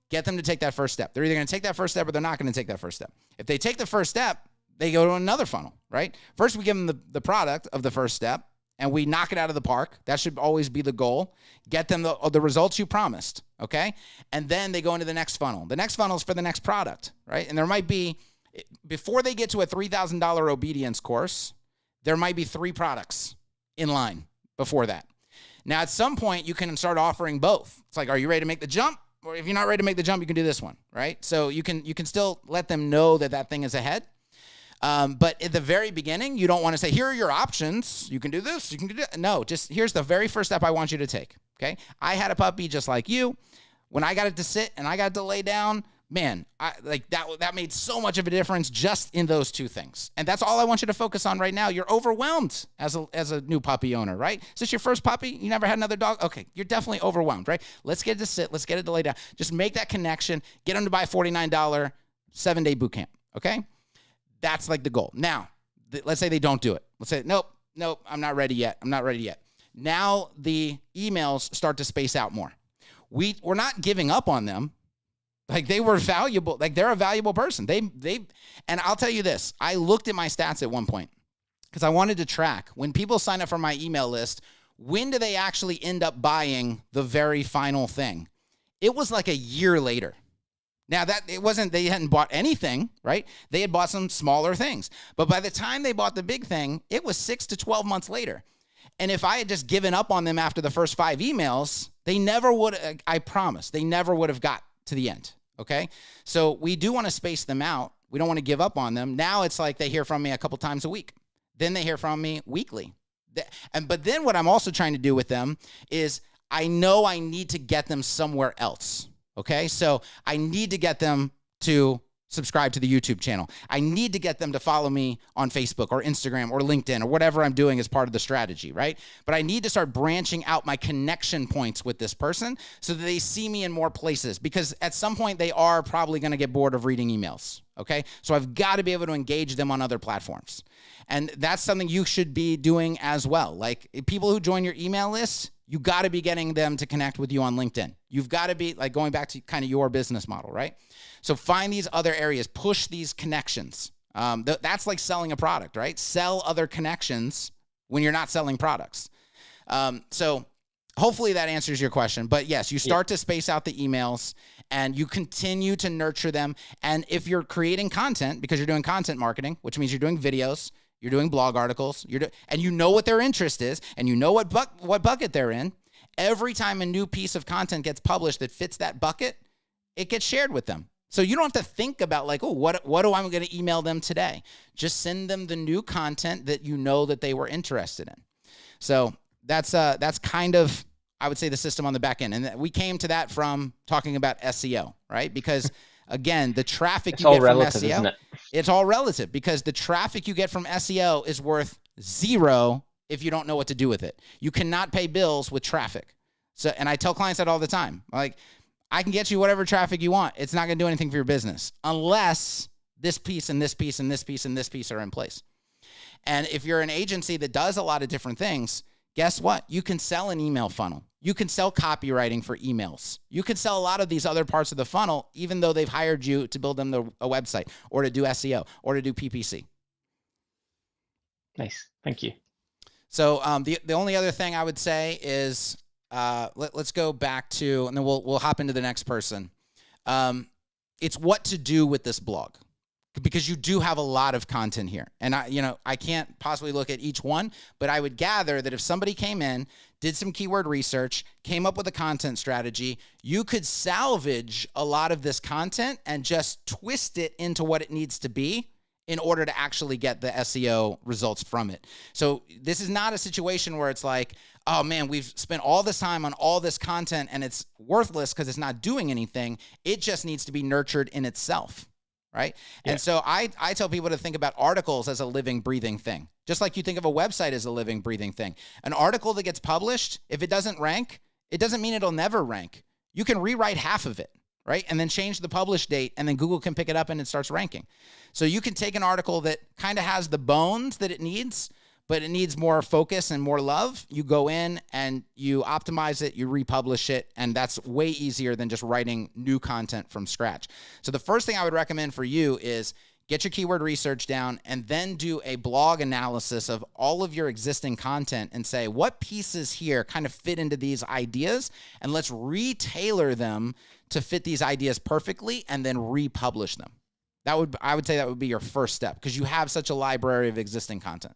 get them to take that first step. They're either going to take that first step or they're not going to take that first step. If they take the first step, they go to another funnel, right? First, we give them the product of the first step, and we knock it out of the park. That should always be the goal. Get them the results you promised, okay? And then they go into the next funnel. The next funnel is for the next product, right? And there might be, before they get to a $3,000 obedience course, there might be 3 products in line before that. Now, at some point, you can start offering both. It's like, are you ready to make the jump? Or if you're not ready to make the jump, you can do this one, right? So you can still let them know that thing is ahead. But at the very beginning, you don't want to say, here are your options. You can do this. You can do that. No, just here's the very first step I want you to take. Okay. I had a puppy just like you. When I got it to sit and I got it to lay down, man, that made so much of a difference just in those two things. And that's all I want you to focus on right now. You're overwhelmed as a new puppy owner, right? Is this your first puppy? You never had another dog? Okay, you're definitely overwhelmed, right? Let's get it to sit. Let's get it to lay down. Just make that connection. Get them to buy $49 7-day boot camp, okay? That's like the goal. Now, let's say they don't do it. Let's say, nope, I'm not ready yet. Now the emails start to space out more. We're not giving up on them. Like, they were valuable. Like, they're a valuable person. And I'll tell you this. I looked at my stats at one point because I wanted to track when people sign up for my email list, when do they actually end up buying the very final thing? It was like a year later. Now, they hadn't bought anything, right? They had bought some smaller things. But by the time they bought the big thing, it was 6 to 12 months later. And if I had just given up on them after the first 5 emails, they never would, I promise, they never would have got to the end, okay? So we do want to space them out. We don't want to give up on them. Now it's like they hear from me a couple times a week. Then they hear from me weekly. But then what I'm also trying to do with them is I know I need to get them somewhere else, okay? So I need to get them to subscribe to the YouTube channel. I need to get them to follow me on Facebook or Instagram or LinkedIn or whatever I'm doing as part of the strategy, right? But I need to start branching out my connection points with this person so that they see me in more places, because at some point they are probably going to get bored of reading emails, okay? So I've got to be able to engage them on other platforms. And that's something you should be doing as well. Like, people who join your email list, you got to be getting them to connect with you on LinkedIn. You've got to be, like, going back to kind of your business model, right? So find these other areas, push these connections. That's like selling a product, right? Sell other connections when you're not selling products. So hopefully that answers your question. But yes, you start to space out the emails and you continue to nurture them. And if you're creating content, because you're doing content marketing, which means you're doing videos, you're doing blog articles, and you know what their interest is, and you know what bucket they're in, every time a new piece of content gets published that fits that bucket, it gets shared with them. So you don't have to think about, like, oh, what do I going to email them today? Just send them the new content that you know that they were interested in. So that's kind of, I would say, the system on the back end. And we came to that from talking about SEO, right? Because again, the traffic you get from SEO, isn't it? It's all relative, because the traffic you get from SEO is worth zero if you don't know what to do with it. You cannot pay bills with traffic. So, and I tell clients that all the time. Like, I can get you whatever traffic you want. It's not going to do anything for your business unless this piece and this piece and this piece and this piece are in place. And if you're an agency that does a lot of different things, guess what? You can sell an email funnel. You can sell copywriting for emails. You can sell a lot of these other parts of the funnel, even though they've hired you to build them a website or to do SEO or to do PPC. Nice. Thank you. So the only other thing I would say is, let's go back to, and then we'll hop into the next person. It's what to do with this blog, because you do have a lot of content here. And I can't possibly look at each one, but I would gather that if somebody came in, did some keyword research, came up with a content strategy, you could salvage a lot of this content and just twist it into what it needs to be in order to actually get the SEO results from it. So this is not a situation where it's like, oh man, we've spent all this time on all this content and it's worthless because it's not doing anything. It just needs to be nurtured in itself, right? Yeah. And so I tell people to think about articles as a living, breathing thing. Just like you think of a website as a living, breathing thing. An article that gets published, if it doesn't rank, it doesn't mean it'll never rank. You can rewrite half of it, right? And then change the publish date, and then Google can pick it up and it starts ranking. So you can take an article that kind of has the bones that it needs, but it needs more focus and more love. You go in and you optimize it, you republish it, and that's way easier than just writing new content from scratch. So the first thing I would recommend for you is get your keyword research down and then do a blog analysis of all of your existing content and say, what pieces here kind of fit into these ideas, and let's retailer them to fit these ideas perfectly and then republish them. I would say that would be your first step, because you have such a library of existing content.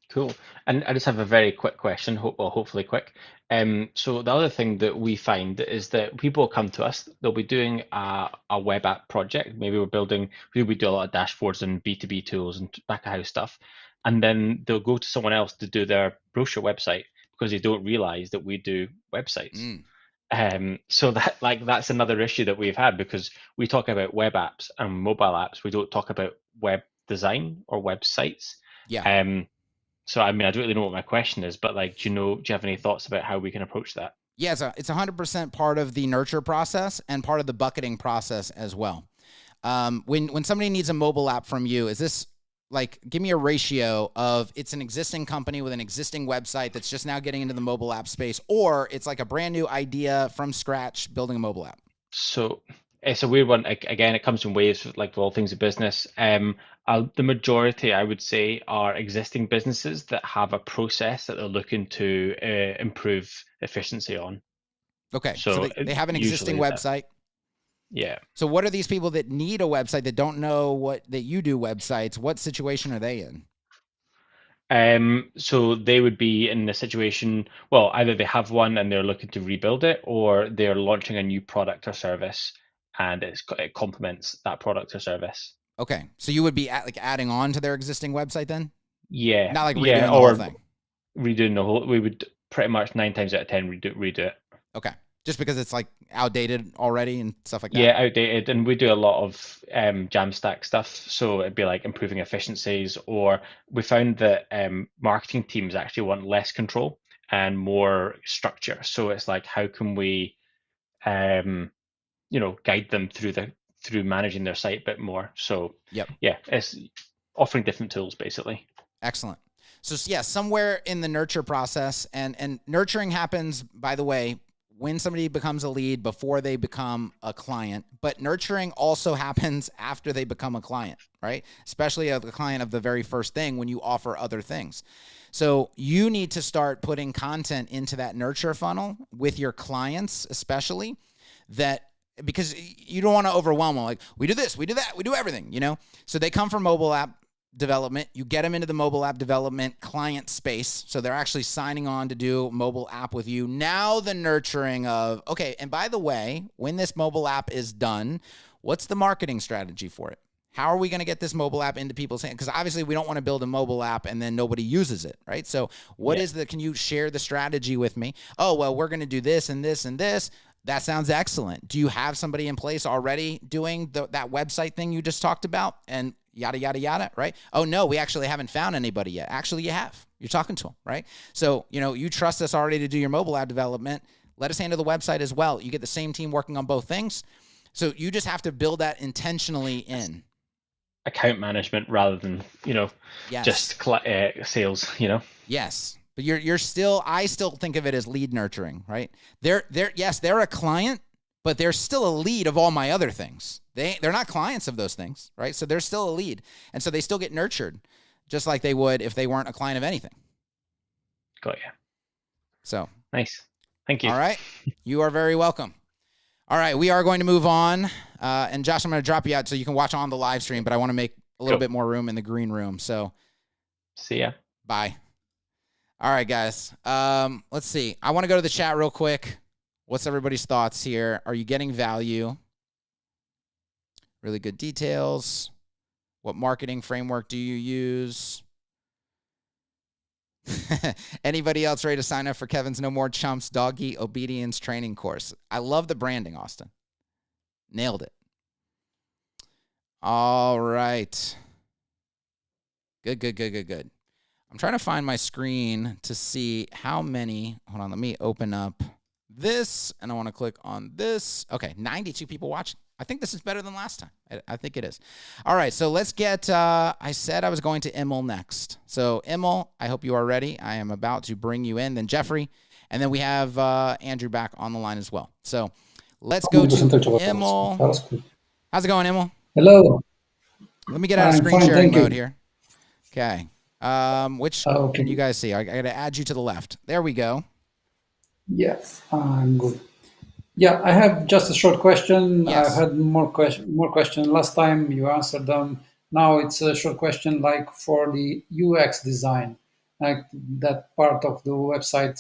Cool. And I just have a very quick question, hopefully quick. So the other thing that we find is that people come to us, they'll be doing a web app project. Maybe we do a lot of dashboards and B2B tools and back of house stuff. And then they'll go to someone else to do their brochure website because they don't realize that we do websites. So that's another issue that we've had, because we talk about web apps and mobile apps. We don't talk about web design or websites. Yeah. So I mean, I don't really know what my question is, but like, do you have any thoughts about how we can approach that? Yeah, it's 100% part of the nurture process and part of the bucketing process as well. When somebody needs a mobile app from you, is this like, give me a ratio of it's an existing company with an existing website that's just now getting into the mobile app space, or it's like a brand new idea from scratch building a mobile app? So it's a weird one. Again, it comes in waves, like all things in business. The majority, I would say, are existing businesses that have a process that they're looking to improve efficiency on. Okay, so So they have an existing usually website. Yeah. So what are these people that need a website that don't know that you do websites? What situation are they in? So they would be in the situation, well, either they have one and they're looking to rebuild it, or they're launching a new product or service and it complements that product or service. Okay, so you would be adding on to their existing website then? Yeah. Not like redoing Yeah, the whole or thing. redoing the whole, we would pretty much 9 times out of 10 redo it. Okay, just because it's like outdated already and stuff like that? Yeah, outdated. And we do a lot of Jamstack stuff. So it'd be like improving efficiencies, or we found that marketing teams actually want less control and more structure. So it's like, how can we, guide them through managing their site a bit more? So Yep. Yeah, it's offering different tools basically. Excellent. So yeah, somewhere in the nurture process, and nurturing happens, by the way, when somebody becomes a lead before they become a client, but nurturing also happens after they become a client, right? Especially a client of the very first thing when you offer other things. So you need to start putting content into that nurture funnel with your clients, especially, because you don't want to overwhelm them. Like, we do this, we do that, we do everything, So they come from mobile app development. You get them into the mobile app development client space. So they're actually signing on to do mobile app with you. Now the nurturing of, okay, and by the way, when this mobile app is done, what's the marketing strategy for it? How are we going to get this mobile app into people's hands? Because obviously we don't want to build a mobile app and then nobody uses it, right? So can you share the strategy with me? Oh, well, we're going to do this and this and this. That sounds excellent. Do you have somebody in place already doing that website thing you just talked about? And yada, yada, yada, right? Oh, no, we actually haven't found anybody yet. Actually, you have. You're talking to them, right? So, you trust us already to do your mobile app development. Let us handle the website as well. You get the same team working on both things. So you just have to build that intentionally in. Account management rather than, Yes. just sales, Yes. But I still think of it as lead nurturing, right? They're a client, but they're still a lead of all my other things. They're not clients of those things, right? So they're still a lead. And so they still get nurtured just like they would if they weren't a client of anything. Got you. So nice. Thank you. All right. You are very welcome. All right. We are going to move on. And Josh, I'm going to drop you out so you can watch on the live stream, but I want to make a little bit more room in the green room. So see ya. Bye. All right, guys. Let's see. I want to go to the chat real quick. What's everybody's thoughts here? Are you getting value? Really good details. What marketing framework do you use? Anybody else ready to sign up for Kevin's No More Chumps Doggy Obedience Training course? I love the branding, Austin. Nailed it. All right. Good. I'm trying to find my screen to see how many. Hold on, let me open up this, and I want to click on this. Okay, 92 people watching. I think this is better than last time. I think it is. All right, so let's get, I said I was going to Emil next. So Emil, I hope you are ready. I am about to bring you in. Then Jeffrey, and then we have Andrew back on the line as well. So let's go to Emil. How's it going, Emil? Hello. Let me get out of screen sharing mode here. Okay. Which can you guys see? I got to add you to the left. There we go. Yes, I'm good. Yeah, I have just a short question. Yes. I had more question last time. You answered them. Now it's a short question, like for the UX design, like that part of the website,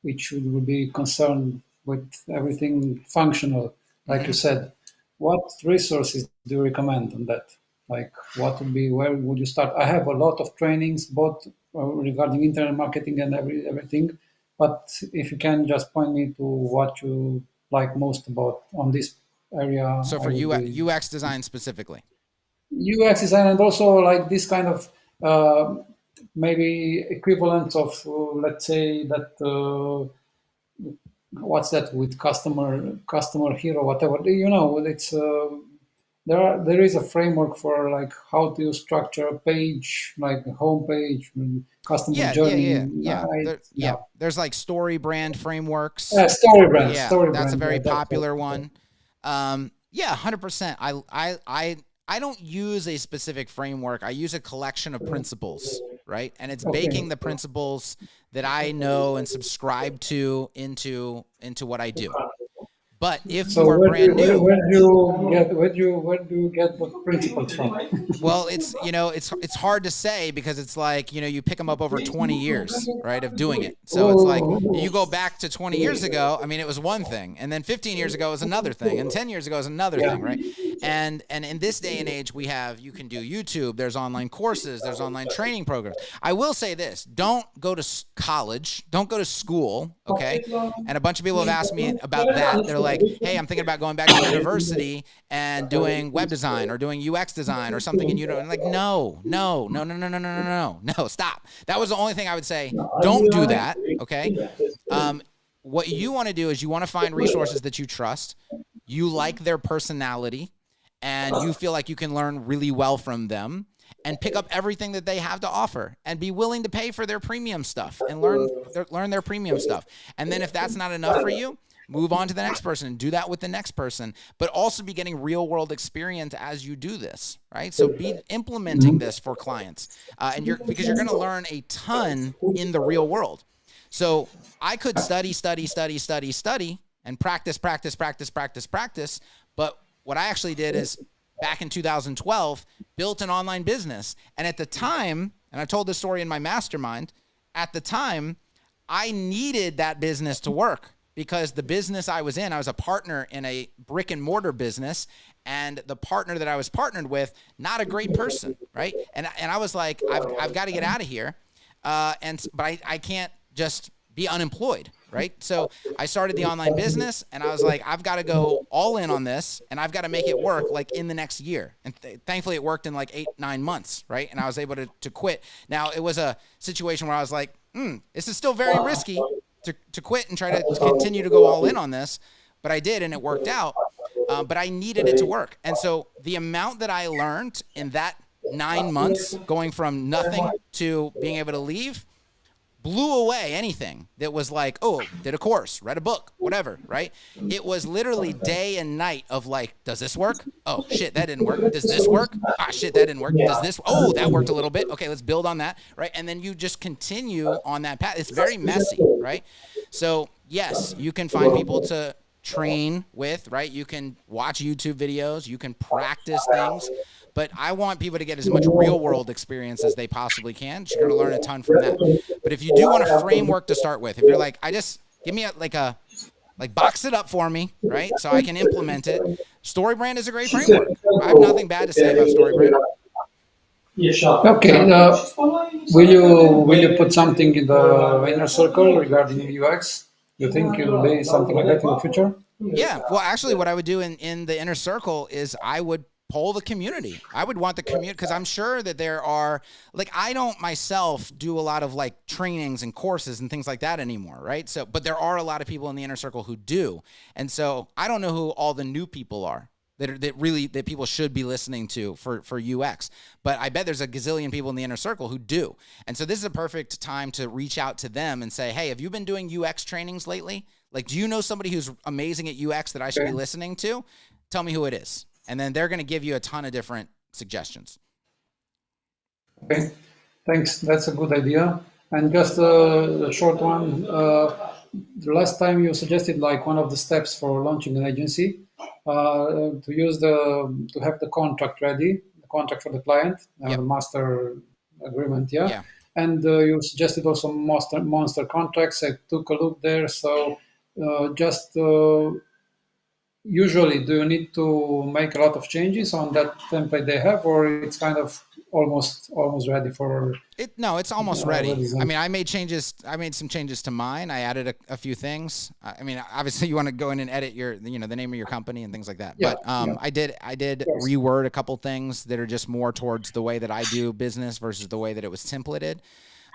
which would be concerned with everything functional, like you said. What resources do you recommend on that? Like, where would you start? I have a lot of trainings, both regarding internet marketing and everything, But if you can just point me to what you like most about on this area, So I for would be UX design specifically. UX design, and also like this kind of maybe equivalent of let's say that what's that with customer hero, whatever, it's there is a framework for like how to structure a page, like a home page, customer journey. Yeah. There's like story brand frameworks. Story brand. Yeah, Story that's a brand. very popular one. Yeah, 100%. I don't use a specific framework. I use a collection of principles, right? And it's baking the principles that I know and subscribe to into what I do. But if you are brand new, where do you get the principles from? well, it's hard to say, because it's like, you pick them up over 20 years, right, of doing it. So it's like you go back to 20 years ago, I mean, it was one thing, and then 15 years ago was another thing, and 10 years ago was another thing, right? And in this day and age, you can do YouTube, there's online courses, there's online training programs. I will say this: don't go to college, don't go to school, okay? And a bunch of people have asked me about that. They're like, hey, I'm thinking about going back to university and doing web design or doing UX design or something, and I'm like, no, stop. That was the only thing I would say. Don't do that, okay? What you want to do is you want to find resources that you trust, you like their personality, and you feel like you can learn really well from them, and pick up everything that they have to offer, and be willing to pay for their premium stuff and learn their premium stuff. And then if that's not enough for you, move on to the next person and do that with the next person, but also be getting real world experience as you do this, right? So be implementing this for clients, because you're going to learn a ton in the real world. So I could study and practice. But what I actually did is, back in 2012, built an online business. And at the time, and I told this story in my mastermind, at the time, I needed that business to work, because the business I was in, I was a partner in a brick and mortar business, and the partner that I was partnered with, not a great person, right? And I was like, I've got to get out of here, but I can't just be unemployed, right? So I started the online business, and I was like, I've got to go all in on this, and I've got to make it work like in the next year. And thankfully it worked in like 8-9 months, right? And I was able to quit. Now, it was a situation where I was like, this is still very risky to quit and try to continue to go all in on this, but I did, and it worked out. But I needed it to work. And so the amount that I learned in that 9 months, going from nothing to being able to leave, blew away anything that was like, oh, did a course, read a book, whatever, right? It was literally day and night of like, does this work? Oh, shit, that didn't work. Does this work? Ah, shit, that didn't work. Does this? Oh, that worked a little bit. Okay, let's build on that, right? And then you just continue on that path. It's very messy, right? So yes, you can find people to train with, right? You can watch YouTube videos, you can practice things, but I want people to get as much real world experience as they possibly can. You're going to learn a ton from that. But if you do want a framework to start with, if you're like, give me box it up for me, right? So I can implement it. StoryBrand is a great framework. I have nothing bad to say about StoryBrand. Okay. Will you put something in the inner circle regarding UX? You think you'll do something like that in the future? Yeah. Well, actually, what I would do in the inner circle is I would poll the community. I would want the community, because I'm sure that there are, like, I don't myself do a lot of like trainings and courses and things like that anymore, right? So, but there are a lot of people in the inner circle who do. And so I don't know who all the new people are that people should be listening to for UX. But I bet there's a gazillion people in the inner circle who do. And so this is a perfect time to reach out to them and say, hey, have you been doing UX trainings lately? Like, do you know somebody who's amazing at UX that I should be listening to? Tell me who it is. And then they're going to give you a ton of different suggestions. Okay, thanks. That's a good idea. And just a short one. The last time you suggested like one of the steps for launching an agency, to have the contract ready, the contract for the client, the master agreement, yeah. And you suggested also monster contracts. I took a look there. So usually, do you need to make a lot of changes on that template they have, or it's kind of almost ready for No, it's almost ready. redesign? I mean, I made some changes to mine. I added a few things. I mean, obviously you want to go in and edit your, the name of your company and things like that. Yeah, But yeah. I did Yes. reword a couple things that are just more towards the way that I do business versus the way that it was templated.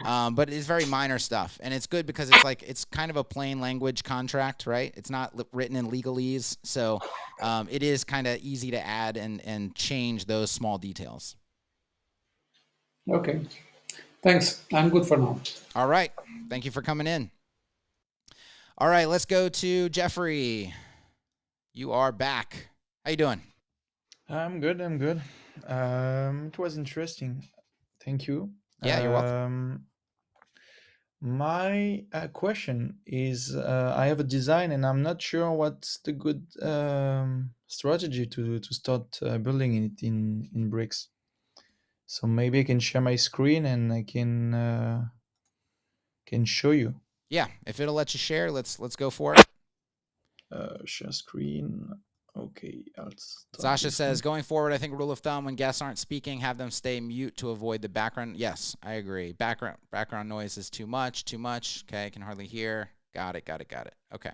But it's very minor stuff, and it's good because it's kind of a plain language contract, right? It's not written in legalese, so it is kind of easy to add and change those small details. Okay. Thanks. I'm good for now. All right. Thank you for coming in. All right, let's go to Jeffrey. You are back. How you doing? I'm good. It was interesting. Thank you. Yeah, you're welcome. My question is, I have a design, and I'm not sure what's the good strategy to start building it in bricks. So maybe I can share my screen and I can show you. Yeah, if it'll let you share, let's go for it. Share screen. Okay, I'll start Sasha this says, one. going forward, I think rule of thumb when guests aren't speaking, have them stay mute to avoid the background. Yes, I agree. Background noise is too much. Okay, I can hardly hear. Got it. Okay.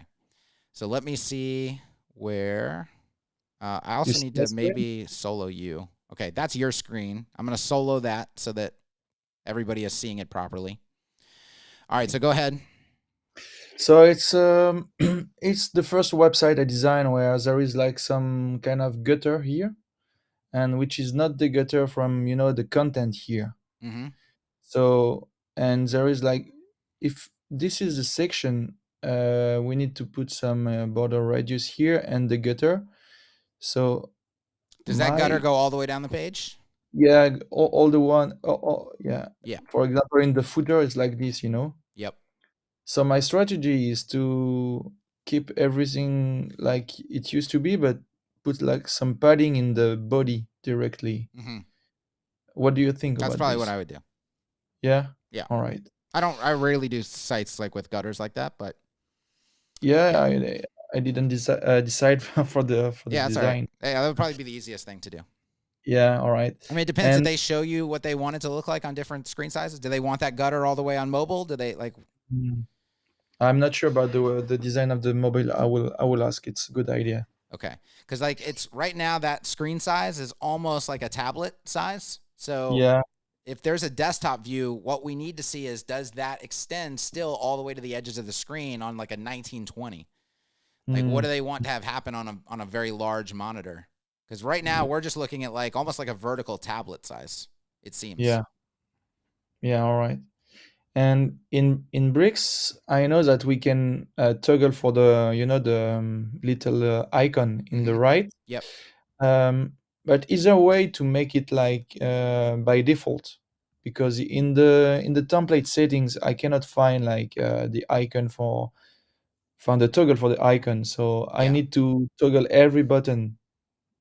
So let me see where. I also see need my to screen? maybe solo you. Okay, that's your screen. I'm going to solo that so that everybody is seeing it properly. All right, so go ahead. So it's it's the first website I designed where there is like some kind of gutter here, and which is not the gutter from the content here. Mm-hmm. So, and there is like, if this is the section, we need to put some border radius here and the gutter. So Does that gutter go all the way down the page? yeah, all the one, yeah. Yeah. For example, in the footer, it's like this. Yep. So my strategy is to keep everything like it used to be, but put like some padding in the body directly. Mm-hmm. What do you think That's about probably this? what I would do. Yeah. Yeah. All right. I rarely do sites like with gutters like that, but yeah, I didn't decide for the yeah, that's all design. right. Yeah, that would probably be the easiest thing to do. Yeah. All right. I mean, it depends. And Did they show you what they want it to look like on different screen sizes? Do they want that gutter all the way on mobile? Do they like? I'm not sure about the design of the mobile. I will ask. It's a good idea. Okay, because like it's right now that screen size is almost like a tablet size. So Yeah. if there's a desktop view, what we need to see is, does that extend still all the way to the edges of the screen on like a 1920? Like, what do they want to have happen on a very large monitor? Because right now we're just looking at like almost like a vertical tablet size, it seems. Yeah. Yeah. All right. And in bricks, I know that we can toggle for the the little icon in the right. Yep. But is there a way to make it like by default? Because in the template settings, I cannot find like the icon find the toggle for the icon. So I Yeah. need to toggle every button.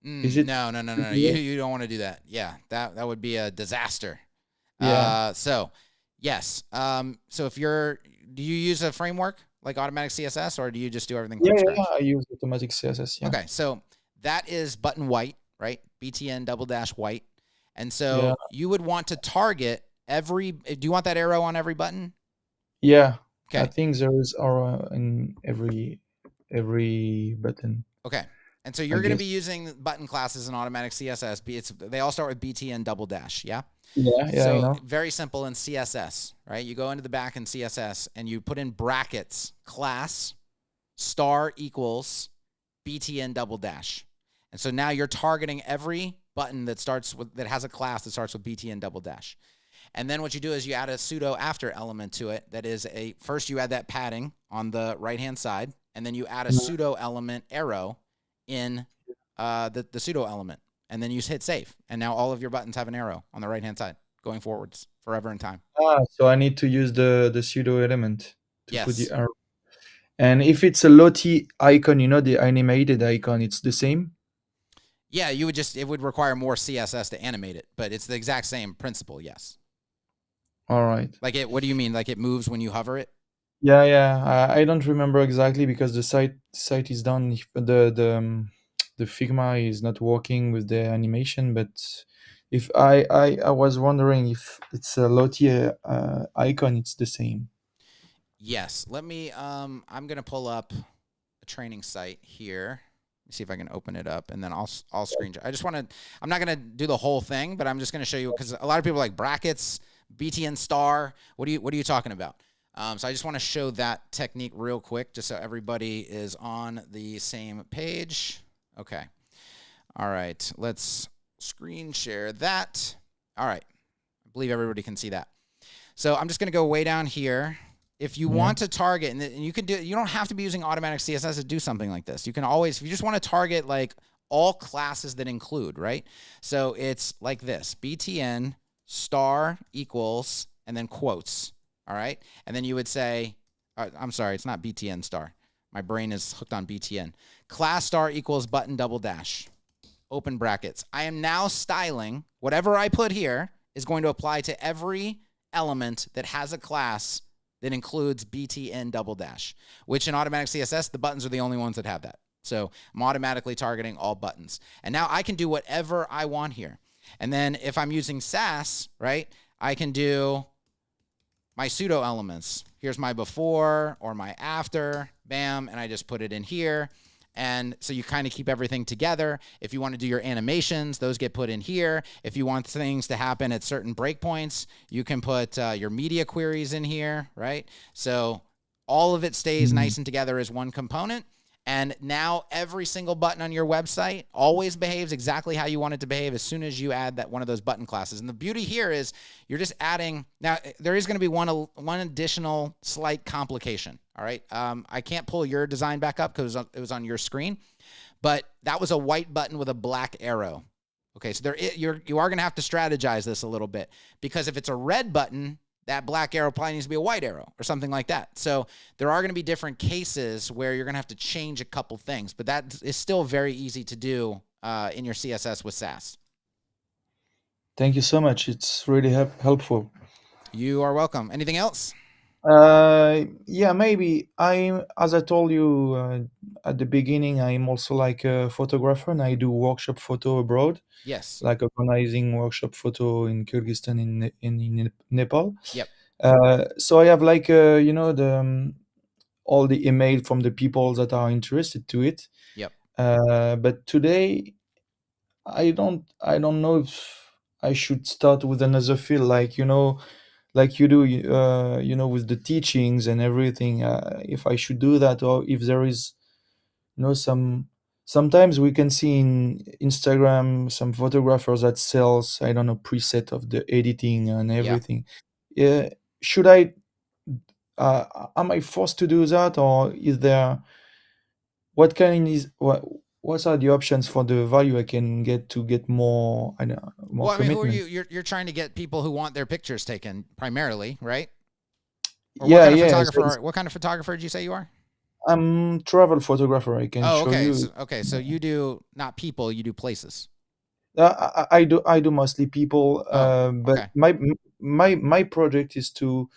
Is it? No. You don't want to do that. Yeah, that would be a disaster. Yeah. So yes. So if do you use a framework like Automatic CSS, or do you just do everything from scratch? Yeah. I use Automatic CSS. Yeah. Okay, so that is button white, right? BTN / white. And so Yeah. you would want to target every. Do you want that arrow on every button? Yeah. Okay. I think there is arrow in every button. Okay. And so you're going to be using button classes in Automatic CSS. They all start with BTN /. Yeah. Yeah. So I know. very simple in CSS, right? You go into the back in CSS and you put in brackets class * equals BTN /. And so now you're targeting every button that has a class that starts with BTN /. And then what you do is you add a pseudo after element to it. That is first you add that padding on the right-hand side, and then you add a pseudo element arrow in the pseudo element, and then you hit save. And now all of your buttons have an arrow on the right-hand side going forwards forever in time. So I need to use the pseudo element to put the Yes. arrow. And if it's a Lottie icon, the animated icon, it's the same? Yeah, it would require more CSS to animate it, but it's the exact same principle, yes. All right. Like what do you mean? Like it moves when you hover it? Yeah. I don't remember exactly because the site is done. The Figma is not working with the animation, but If I was wondering if it's a Lottie icon, it's the same. Yes. Let me. I'm gonna pull up a training site here. Let me see if I can open it up, and then I'll screen. I just want to. I'm not gonna do the whole thing, but I'm just gonna show you because a lot of people are like brackets, BTN star. What are you talking about? So I just want to show that technique real quick, just so everybody is on the same page. Okay. All right. Let's screen share that. All right. I believe everybody can see that. So I'm just going to go way down here. If you want to target, and you can do, you don't have to be using automatic CSS to do something like this. You can always, if you just want to target like all classes that include, right? So it's like this, BTN star equals, and then quotes. All right. And then you would say, I'm sorry, it's not BTN star. My brain is hooked on BTN. Class star equals button double dash, open brackets. I am now styling whatever I put here is going to apply to every element that has a class that includes BTN double dash, which in automatic CSS, the buttons are the only ones that have that. So I'm automatically targeting all buttons. And now I can do whatever I want here. And then if I'm using Sass, right, I can do my pseudo elements. Here's my before or my after, bam, and I just put it in here. And so you kind of keep everything together. If you want to do your animations, those get put in here. If you want things to happen at certain breakpoints, you can put your media queries in here, right? So all of it stays nice and together as one component. And now every single button on your website always behaves exactly how you want it to behave as soon as you add that one of those button classes. And the beauty here is you're just adding, now there is going to be one additional slight complication. All right. I can't pull your design back up because it was on your screen, but that was a white button with a black arrow. Okay. So you are going to have to strategize this a little bit, because if it's a red button, that black arrow probably needs to be a white arrow or something like that. So there are going to be different cases where you're going to have to change a couple things, but that is still very easy to do in your CSS with Sass. Thank you so much. It's really helpful. You are welcome. Anything else? Yeah, maybe as I told you at the beginning, I'm also like a photographer, and I do workshop photo abroad. Yes. Like organizing workshop photo in Kyrgyzstan, in Nepal. Yep. So I have like the all the email from the people that are interested to it. Yep. But today I don't know if I should start with another field, like like you do, with the teachings and everything. If I should do that, or if there is sometimes we can see in Instagram some photographers that sells, I don't know, preset of the editing and everything. Yeah, should I am I forced to do that, or is there what are the options for the value I can get to get more, I know, more Well, I mean, who are commitment? you? You're trying to get people who want their pictures taken primarily, right? Or what Yeah, kind of yeah. photographer? What kind of photographer did you say you are? I'm travel photographer. I can Oh, show okay. you. So you do not people, you do places. I do mostly people, Oh, but okay. my project is to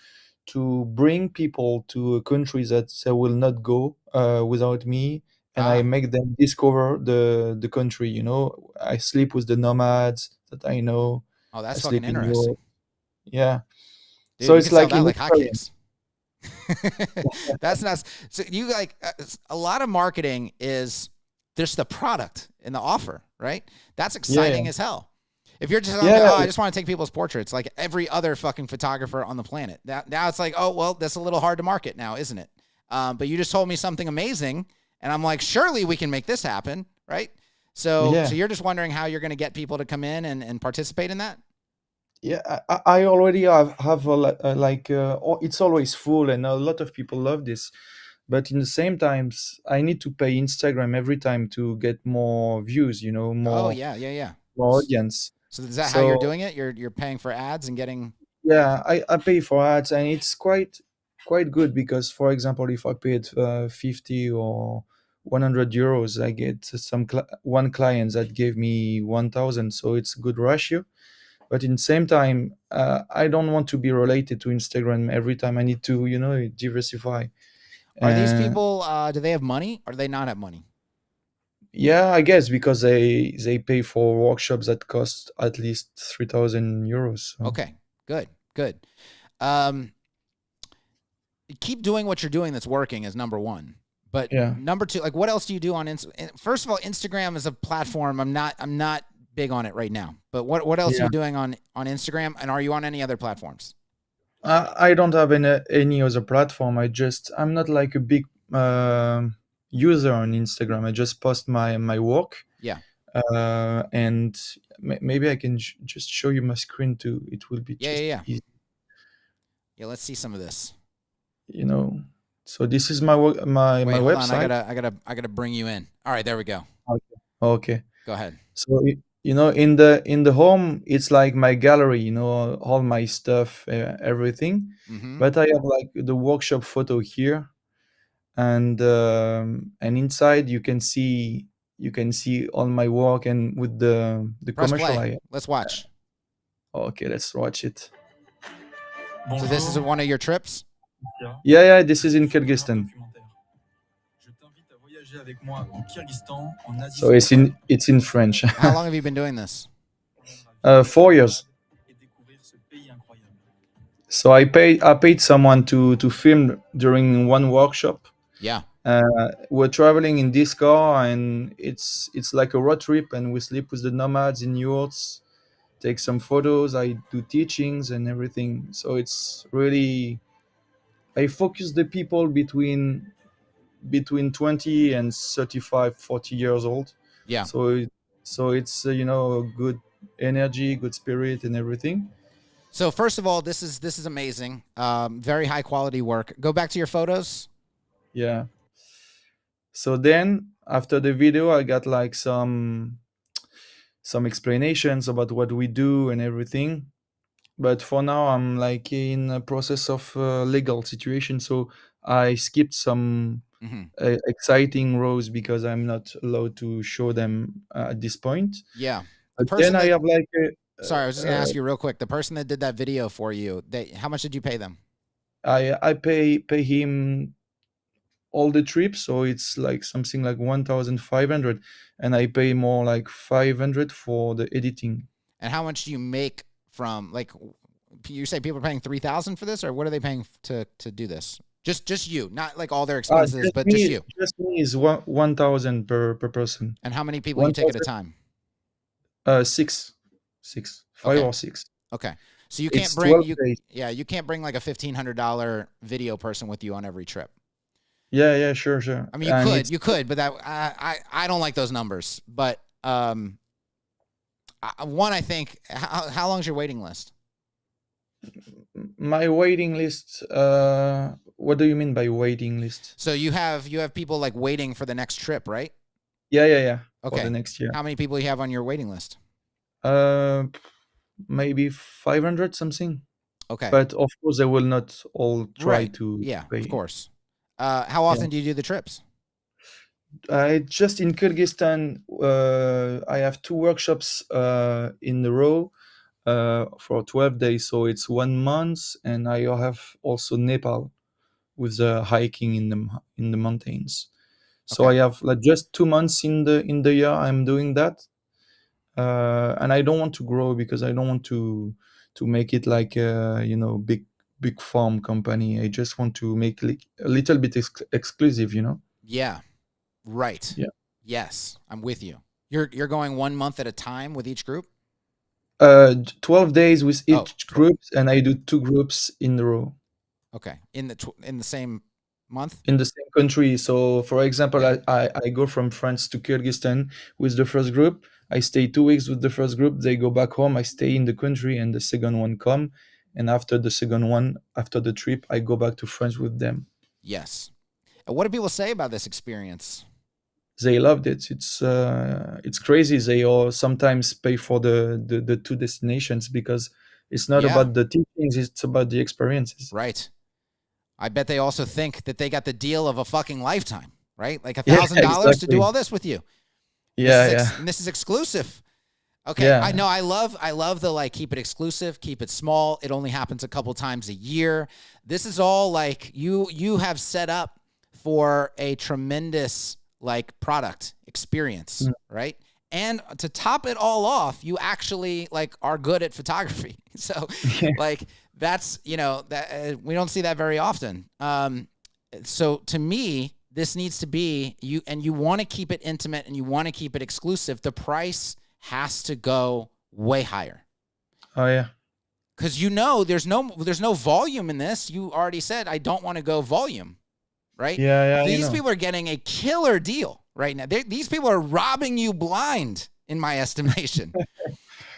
bring people to a country that they will not go without me, and I Ah, make them discover the country. I sleep with the nomads that I know. oh, I that's fucking sleep in interesting, Europe. Yeah, dude. so You it's could sell like that an like experience. hotcakes. That's so you like a lot of marketing is just the product and the offer, right? That's Yeah, exciting as hell. If you're just like, yeah, oh, I just want to take people's portraits, like every other fucking photographer on the planet. Now it's like, oh, well, that's a little hard to market now, isn't it? But you just told me something amazing, and I'm like, surely we can make this happen, right? So yeah. you're just wondering how you're going to get people to come in and participate in that? Yeah, I already have it's always full, and a lot of people love this. But in the same times, I need to pay Instagram every time to get more views, Oh more yeah, yeah, yeah. more audience. So is that how you're So doing it? You're paying for ads and getting. yeah, I pay for ads, and it's quite good, because, for example, if I paid 50 or 100 euros, I get one client that gave me 1,000, so it's a good ratio. But in the same time, I don't want to be related to Instagram every time. I need to diversify. Are these uh, people? Do they have money or do they not have money? Yeah, I guess because they pay for workshops that cost at least 3,000 euros. So. Okay, good. Um, keep doing what you're doing that's working is number one. But Yeah. number two, like what else do you do on Instagram? First of all, Instagram is a platform. I'm not big on it right now. But what else are Yeah. you doing on Instagram? And are you on any other platforms? I don't have any other platform. I'm not like a big user on Instagram. I just post my work. Yeah. And maybe I can just show you my screen too. It will be just easy. Yeah, let's see some of this. You know, so this is my my website. On, I gotta bring you in. All right, there we go. Okay. Go ahead. So you know, in the home, it's like my gallery. You know, all my stuff, everything. Mm-hmm. But I have like the workshop photo here, and inside you can see all my work and with the Press commercial. play. Let's watch. Okay, let's watch it. So this is one of your trips? Yeah, this is in Kyrgyzstan. So it's in French. How long have you been doing this? 4 years. So I paid someone to film during one workshop. Yeah. We're traveling in this car, and it's like a road trip, and we sleep with the nomads in yurts, take some photos, I do teachings and everything. So it's really, I focus the people between 20 and 35, 40 years old. Yeah. So it's you know, good energy, good spirit and everything. So first of all, this is amazing. Very high quality work. Go back to your photos. Yeah. So then after the video, I got like some explanations about what we do and everything. But for now, I'm like in a process of legal situation. So I skipped some exciting rows because I'm not allowed to show them at this point. Yeah. But then I have like sorry, I was just gonna ask you real quick. The person that did that video for you, how much did you pay them? I pay him all the trips, so it's like something like 1,500, and I pay more like 500 for the editing. And how much do you make from, like, you say people are paying 3,000 for this, or what are they paying to do this? Just you, not like all their expenses, but just you. Just me is 1,000 per person. And how many people you take at a time? 6, 5 or 6. Okay, so you can't bring you can't bring like a $1,500 video person with you on every trip. Yeah, sure. I mean, you could, but that I don't like those numbers. But one, I think, how long's your waiting list? My waiting list. What do you mean by waiting list? So you have people like waiting for the next trip, right? Yeah. Okay. For the next year. How many people you have on your waiting list? Maybe 500 something. Okay. But of course, they will not all try to. Yeah, pay. Of course. How often do you do the trips? Just in Kyrgyzstan, I have 2 workshops in a row for 12 days. So it's 1 month, and I have also Nepal with the hiking in the mountains. So I have like just 2 months in the year I'm doing that, and I don't want to grow because I don't want to make it like you know, big farm company. I just want to make like a little bit exclusive, you know. Yeah. Right. Yeah. Yes, I'm with you. You're going 1 month at a time with each group? 12 days with each group, and I do 2 groups in a row. Okay. In the same month? In the same country. So for example, I go from France to Kyrgyzstan with the first group. I stay 2 weeks with the first group. They go back home. I stay in the country, and the second one come. And after the second one, after the trip, I go back to France with them. Yes. And what do people say about this experience? They loved it. It's crazy. They all sometimes pay for the 2 destinations because it's not about the teachings. It's about the experiences. Right. I bet they also think that they got the deal of a fucking lifetime, right? Like $1,000 to do all this with you. Yeah. And this is exclusive. Okay. Yeah. I know. I love the, like, keep it exclusive, keep it small. It only happens a couple times a year. This is all like you have set up for a tremendous like product experience, right? And to top it all off, you actually like are good at photography. So like that's, you know, that we don't see that very often. So to me, this needs to be you, and you want to keep it intimate and you want to keep it exclusive. The price has to go way higher. Oh yeah. Because you know there's no volume in this. You already said I don't want to go volume, right? Yeah. These people are getting a killer deal right now. These people are robbing you blind, in my estimation,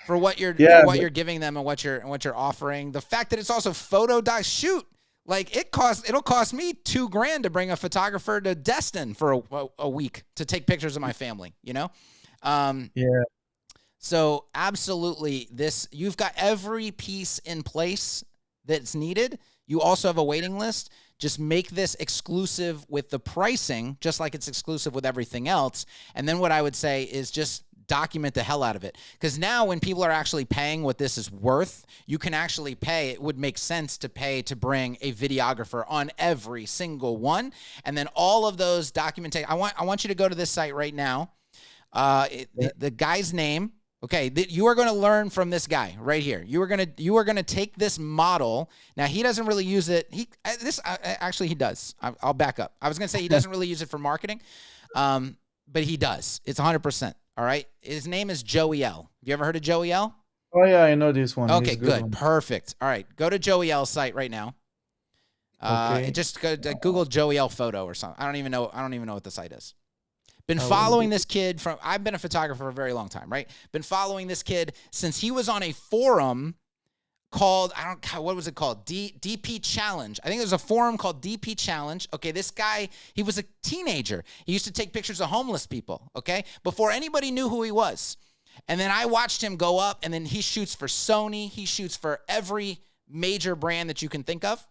for what you're you're giving them and what you're offering. The fact that it's also photo shoot, like it'll cost me $2,000 to bring a photographer to Destin for a week to take pictures of my family. You know, Yeah. So absolutely, you've got every piece in place that's needed. You also have a waiting list. Just make this exclusive with the pricing, just like it's exclusive with everything else. And then what I would say is just document the hell out of it. Because now when people are actually paying what this is worth, you can actually pay. It would make sense to pay to bring a videographer on every single one. And then all of those documentation. I want you to go to this site right now. The guy's name. Okay, you are going to learn from this guy right here. You are going to take this model. Now he doesn't really use it. Actually he does. I'll back up. I was going to say he doesn't really use it for marketing, but he does. It's 100%. All right. His name is Joey L. Have you ever heard of Joey L? Oh yeah, I know this one. Okay, good, perfect. All right, go to Joey L's site right now. Okay. Just go to Google Joey L photo or something. I don't even know what the site is. Been following this kid I've been a photographer for a very long time, right? Been following this kid since he was on a forum called, what was it called? DP Challenge. I think there's a forum called DP Challenge. Okay, this guy, he was a teenager. He used to take pictures of homeless people, okay? Before anybody knew who he was. And then I watched him go up, and then he shoots for Sony. He shoots for every major brand that you can think of.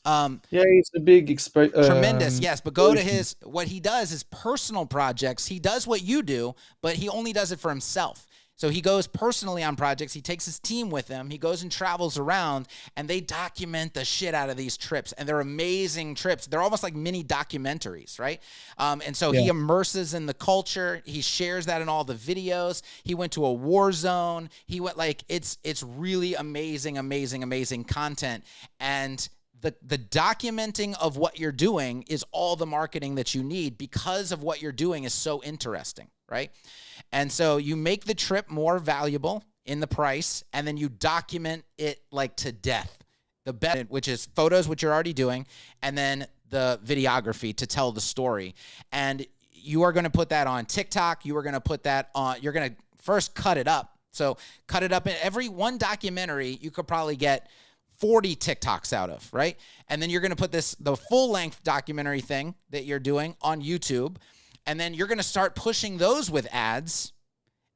Yeah, it's a big tremendous, yes. But go to what he does is personal projects. He does what you do, but he only does it for himself. So he goes personally on projects. He takes his team with him. He goes and travels around, and they document the shit out of these trips. And they're amazing trips. They're almost like mini documentaries, right? And so he immerses in the culture. He shares that in all the videos. He went to a war zone. He went it's really amazing, amazing, amazing content. And the documenting of what you're doing is all the marketing that you need because of what you're doing is so interesting, right? And so you make the trip more valuable in the price, and then you document it like to death. The best, which is photos, which you're already doing, and then the videography to tell the story. And you are going to put that on TikTok. You are going to put that on, you're going to first cut it up. So cut it up in every one documentary, you could probably get 40 TikToks out of, right? And then you're going to put the full-length documentary thing that you're doing on YouTube, and then you're going to start pushing those with ads,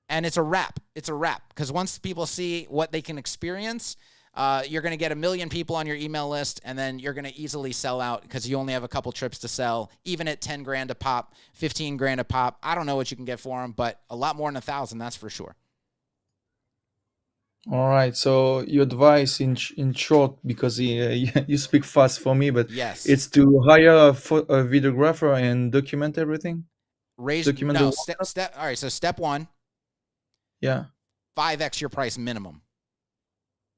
and it's a wrap. It's a wrap, because once people see what they can experience, you're going to get 1 million people on your email list, and then you're going to easily sell out because you only have a couple trips to sell, even at $10,000 a pop, $15,000 a pop. I don't know what you can get for them, but a lot more than 1,000, that's for sure. All right. So your advice in short, because you speak fast for me, but yes, it's to hire a videographer and document everything. All right. So step one. Yeah. 5x your price minimum.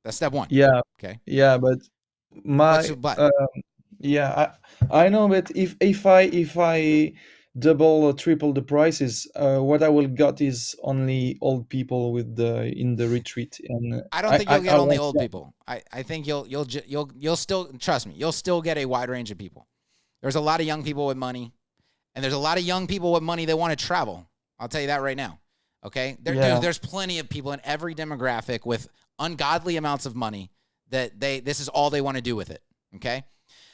That's step one. Yeah. Okay. Yeah, but I know, but if I double or triple the prices, what I will get is only old people in the retreat, and I don't think you'll get only old people. I think you'll still, trust me, you'll still get a wide range of people. There's a lot of young people with money, and there's a lot of young people with money that want to travel. I'll tell you that right now. Okay, there's plenty of people in every demographic with ungodly amounts of money that this is all they want to do with it. Okay,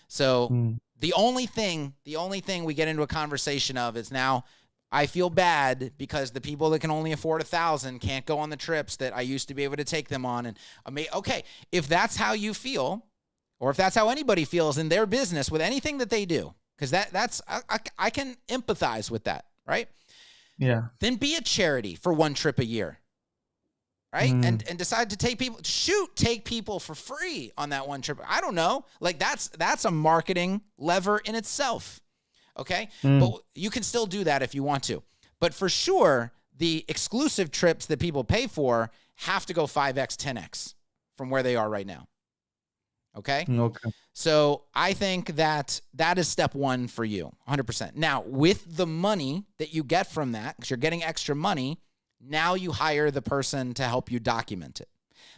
so. The only thing we get into a conversation of is now I feel bad because the people that can only afford 1,000 can't go on the trips that I used to be able to take them on. And okay, if that's how you feel, or if that's how anybody feels in their business with anything that they do, because I can empathize with that, right? Yeah. Then be a charity for one trip a year. Right? And decide to take people for free on that one trip. I don't know. Like that's a marketing lever in itself. Okay. But you can still do that if you want to. But for sure, the exclusive trips that people pay for have to go 5x, 10x from where they are right now. Okay. Okay. So I think that is step one for you, 100%. Now, with the money that you get from that, because you're getting extra money, now you hire the person to help you document it.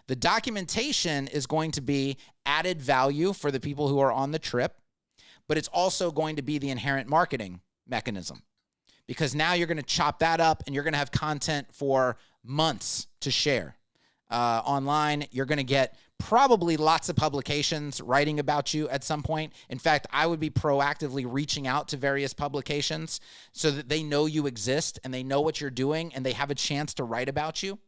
The documentation is going to be added value for the people who are on the trip, but it's also going to be the inherent marketing mechanism, because now you're going to chop that up and you're going to have content for months to share. Online, you're going to get probably lots of publications writing about you at some point. In fact, I would be proactively reaching out to various publications so that they know you exist and they know what you're doing and they have a chance to write about you.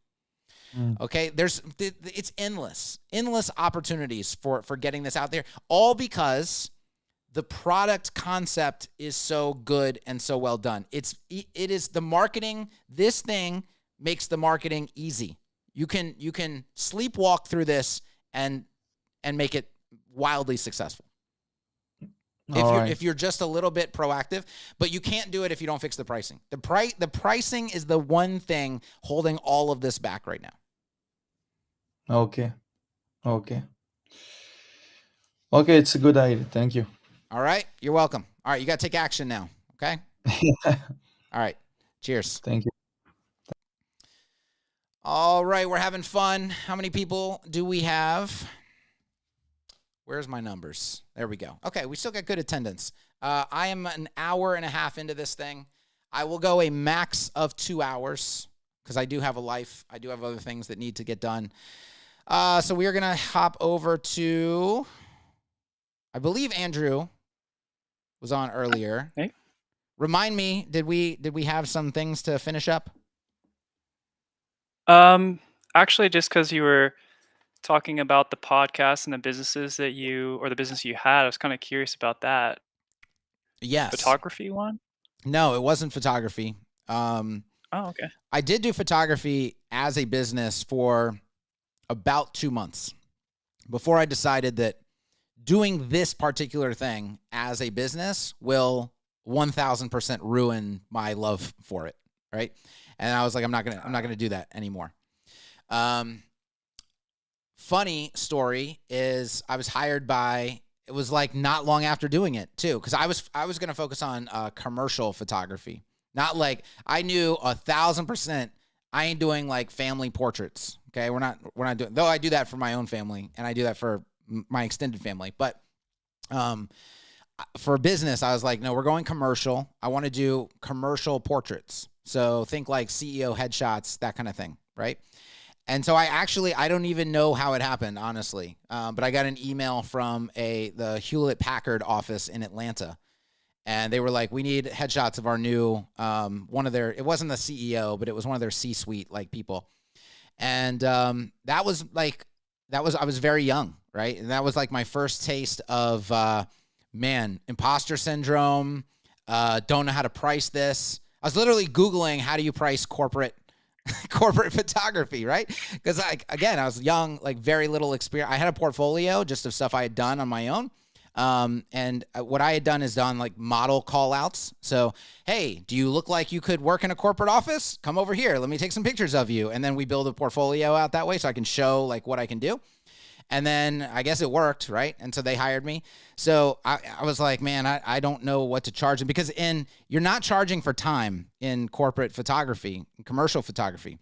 Okay, it's endless opportunities for getting this out there, all because the product concept is so good and so well done. It is the marketing. This thing makes the marketing easy. You can sleepwalk through this and make it wildly successful. If you're just a little bit proactive, but you can't do it if you don't fix the pricing. The pricing is the one thing holding all of this back right now. Okay. It's a good idea. Thank you. All right. You're welcome. All right. You got to take action now. Okay. All right. Cheers. Thank you. All right. We're having fun. How many people do we have? Where's my numbers? There we go. Okay. We still got good attendance. I am an hour and a half into this thing. I will go a max of 2 hours because I do have a life. I do have other things that need to get done. So we are going to hop over to, I believe Andrew was on earlier. Hey. Remind me, did we have some things to finish up? Actually, just because you were talking about the podcast and the businesses that the business you had, I was kind of curious about that. Yes. Photography one? No, it wasn't photography. Oh, okay. I did do photography as a business for about 2 months before I decided that doing this particular thing as a business will 1000% ruin my love for it. Right. And I was like, I'm not going to do that anymore. Funny story is I was hired by, it was like not long after doing it too. Cause I was going to focus on commercial photography. Not like, I knew 1000% I ain't doing like family portraits. Okay. We're not doing, though I do that for my own family and I do that for my extended family. But for business, I was like, no, we're going commercial. I want to do commercial portraits. So think like CEO headshots, that kind of thing. Right. And so I don't even know how it happened, honestly. But I got an email from the Hewlett Packard office in Atlanta. And they were like, we need headshots of our new, it wasn't the CEO, but it was one of their C-suite like people. And I was very young, right? And that was like my first taste of, imposter syndrome, don't know how to price this. I was literally Googling, how do you price corporate photography, right? Because I was young, like very little experience. I had a portfolio just of stuff I had done on my own. And what I had done is done like model call outs. So, hey, do you look like you could work in a corporate office? Come over here. Let me take some pictures of you. And then we build a portfolio out that way so I can show like what I can do. And then I guess it worked, right? And so they hired me. So I was like, man, I don't know what to charge them, because you're not charging for time in corporate photography, commercial photography.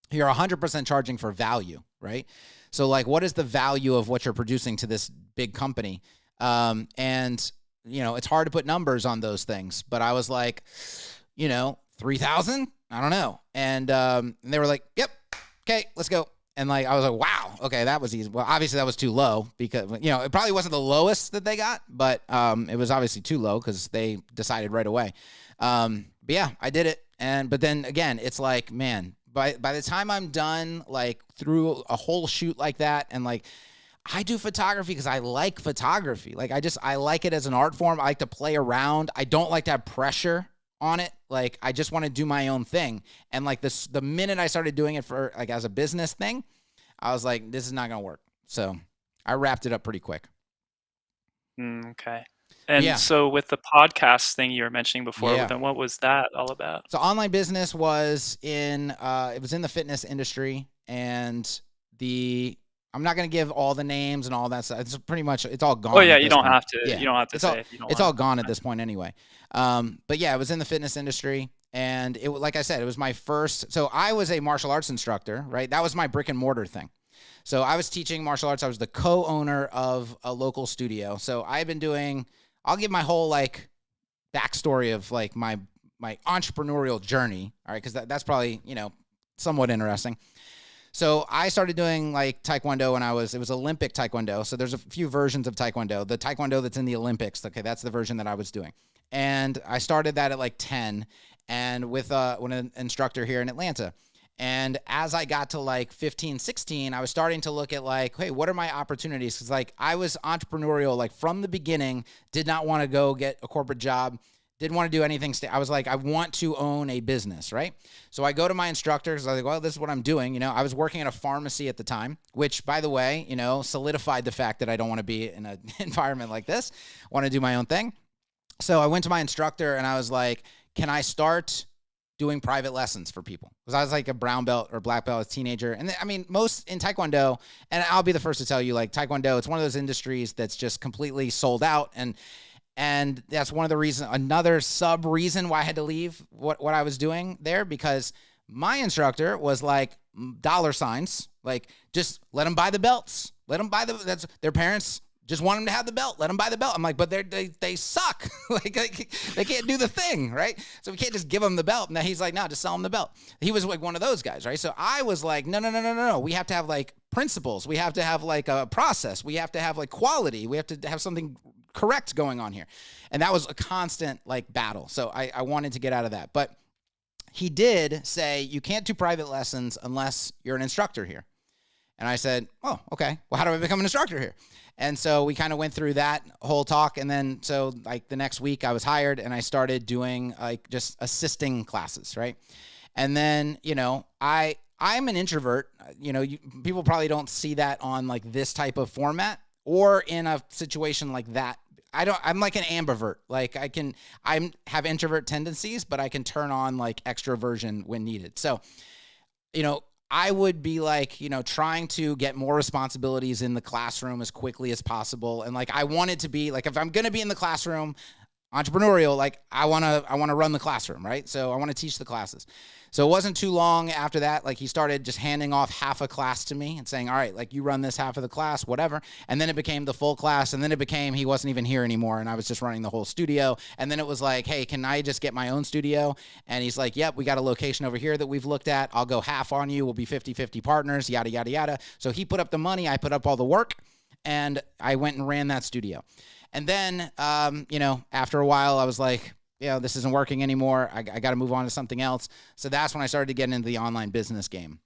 You're 100% charging for value, right? So like, what is the value of what you're producing to this big company? And it's hard to put numbers on those things, but I was like, 3,000, I don't know. And they were like, yep. Okay, let's go. And like, I was like, wow, okay, that was easy. Well, obviously that was too low because, it probably wasn't the lowest that they got, but it was obviously too low because they decided right away. But yeah, I did it. But then again, it's like, man, by the time I'm done, like through a whole shoot like that, and like, I do photography because I like photography. Like I like it as an art form. I like to play around. I don't like to have pressure on it. Like I just want to do my own thing. And like the minute I started doing it for like as a business thing, I was like, this is not going to work. So I wrapped it up pretty quick. Okay. And Yeah. so with the podcast thing you were mentioning before, Yeah. then what was that all about? So online business was in it was in the fitness industry, and I'm not going to give all the names and all that stuff. It's pretty much it's all gone. Oh yeah, at you this don't point. have to. Yeah, You don't have to it's say all if you don't it's want. all gone at this point anyway. But yeah, it was in the fitness industry, and it like I said, it was my first. So I was a martial arts instructor, right? That was my brick and mortar thing. So I was teaching martial arts. I was the co-owner of a local studio. So I've been doing. I'll give my whole like backstory of like my entrepreneurial journey. All right, because that's probably somewhat interesting. So I started doing like Taekwondo when it was Olympic Taekwondo. So there's a few versions of Taekwondo. The Taekwondo that's in the Olympics, okay, that's the version that I was doing. And I started that at like 10 and with an instructor here in Atlanta. And as I got to like 15, 16, I was starting to look at like, hey, what are my opportunities? Because like I was entrepreneurial, like from the beginning, did not want to go get a corporate job, didn't want to do anything. I was like, I want to own a business, right? So I go to my instructor because I was like, well, this is what I'm doing. I was working at a pharmacy at the time, which by the way, solidified the fact that I don't want to be in an environment like this. I want to do my own thing. So I went to my instructor and I was like, can I start doing private lessons for people? Because I was like a brown belt or black belt as a teenager. And I mean, most in Taekwondo, and I'll be the first to tell you, like Taekwondo, it's one of those industries that's just completely sold out. And that's one of the reasons, another sub reason why I had to leave what I was doing there, because my instructor was like dollar signs, like just let them buy the belts, let them buy that's their parents just want them to have the belt. Let them buy the belt. I'm like, but they suck. Like they can't do the thing, right? So we can't just give them the belt. And then he's like, no, just sell them the belt. He was like one of those guys, right? So I was like, no. We have to have like principles. We have to have like a process. We have to have like quality. We have to have something correct going on here. And that was a constant like battle. So I wanted to get out of that. But he did say, you can't do private lessons unless you're an instructor here. And I said, oh, okay. Well, how do I become an instructor here? And so we kind of went through that whole talk. And then so like the next week I was hired and I started doing like just assisting classes, right? And then, I'm an introvert. People probably don't see that on like this type of format or in a situation like that. I'm like an ambivert. Like I have introvert tendencies, but I can turn on like extroversion when needed. So, I would be like, trying to get more responsibilities in the classroom as quickly as possible. And like, I wanted to be like, if I'm going to be in the classroom, entrepreneurial, like I want to run the classroom, right? So I want to teach the classes. So it wasn't too long after that, like he started just handing off half a class to me and saying, all right, like you run this half of the class, whatever. And then it became the full class. And then it became, he wasn't even here anymore. And I was just running the whole studio. And then it was like, hey, can I just get my own studio? And he's like, yep, we got a location over here that we've looked at. I'll go half on you. We'll be 50-50 partners, yada, yada, yada. So he put up the money. I put up all the work and I went and ran that studio. And then, after a while I was like, this isn't working anymore. I got to move on to something else. So that's when I started to get into the online business game.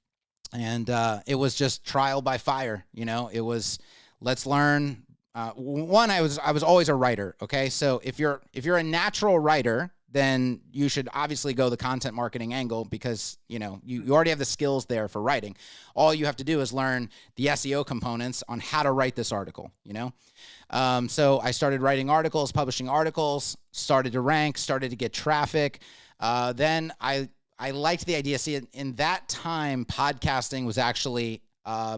And it was just trial by fire. It was, let's learn. One, I was always a writer. Okay. So if you're a natural writer, then you should obviously go the content marketing angle because, you already have the skills there for writing. All you have to do is learn the SEO components on how to write this article, So I started writing articles, publishing articles, started to rank, started to get traffic. Then I liked the idea. See, in that time, podcasting was actually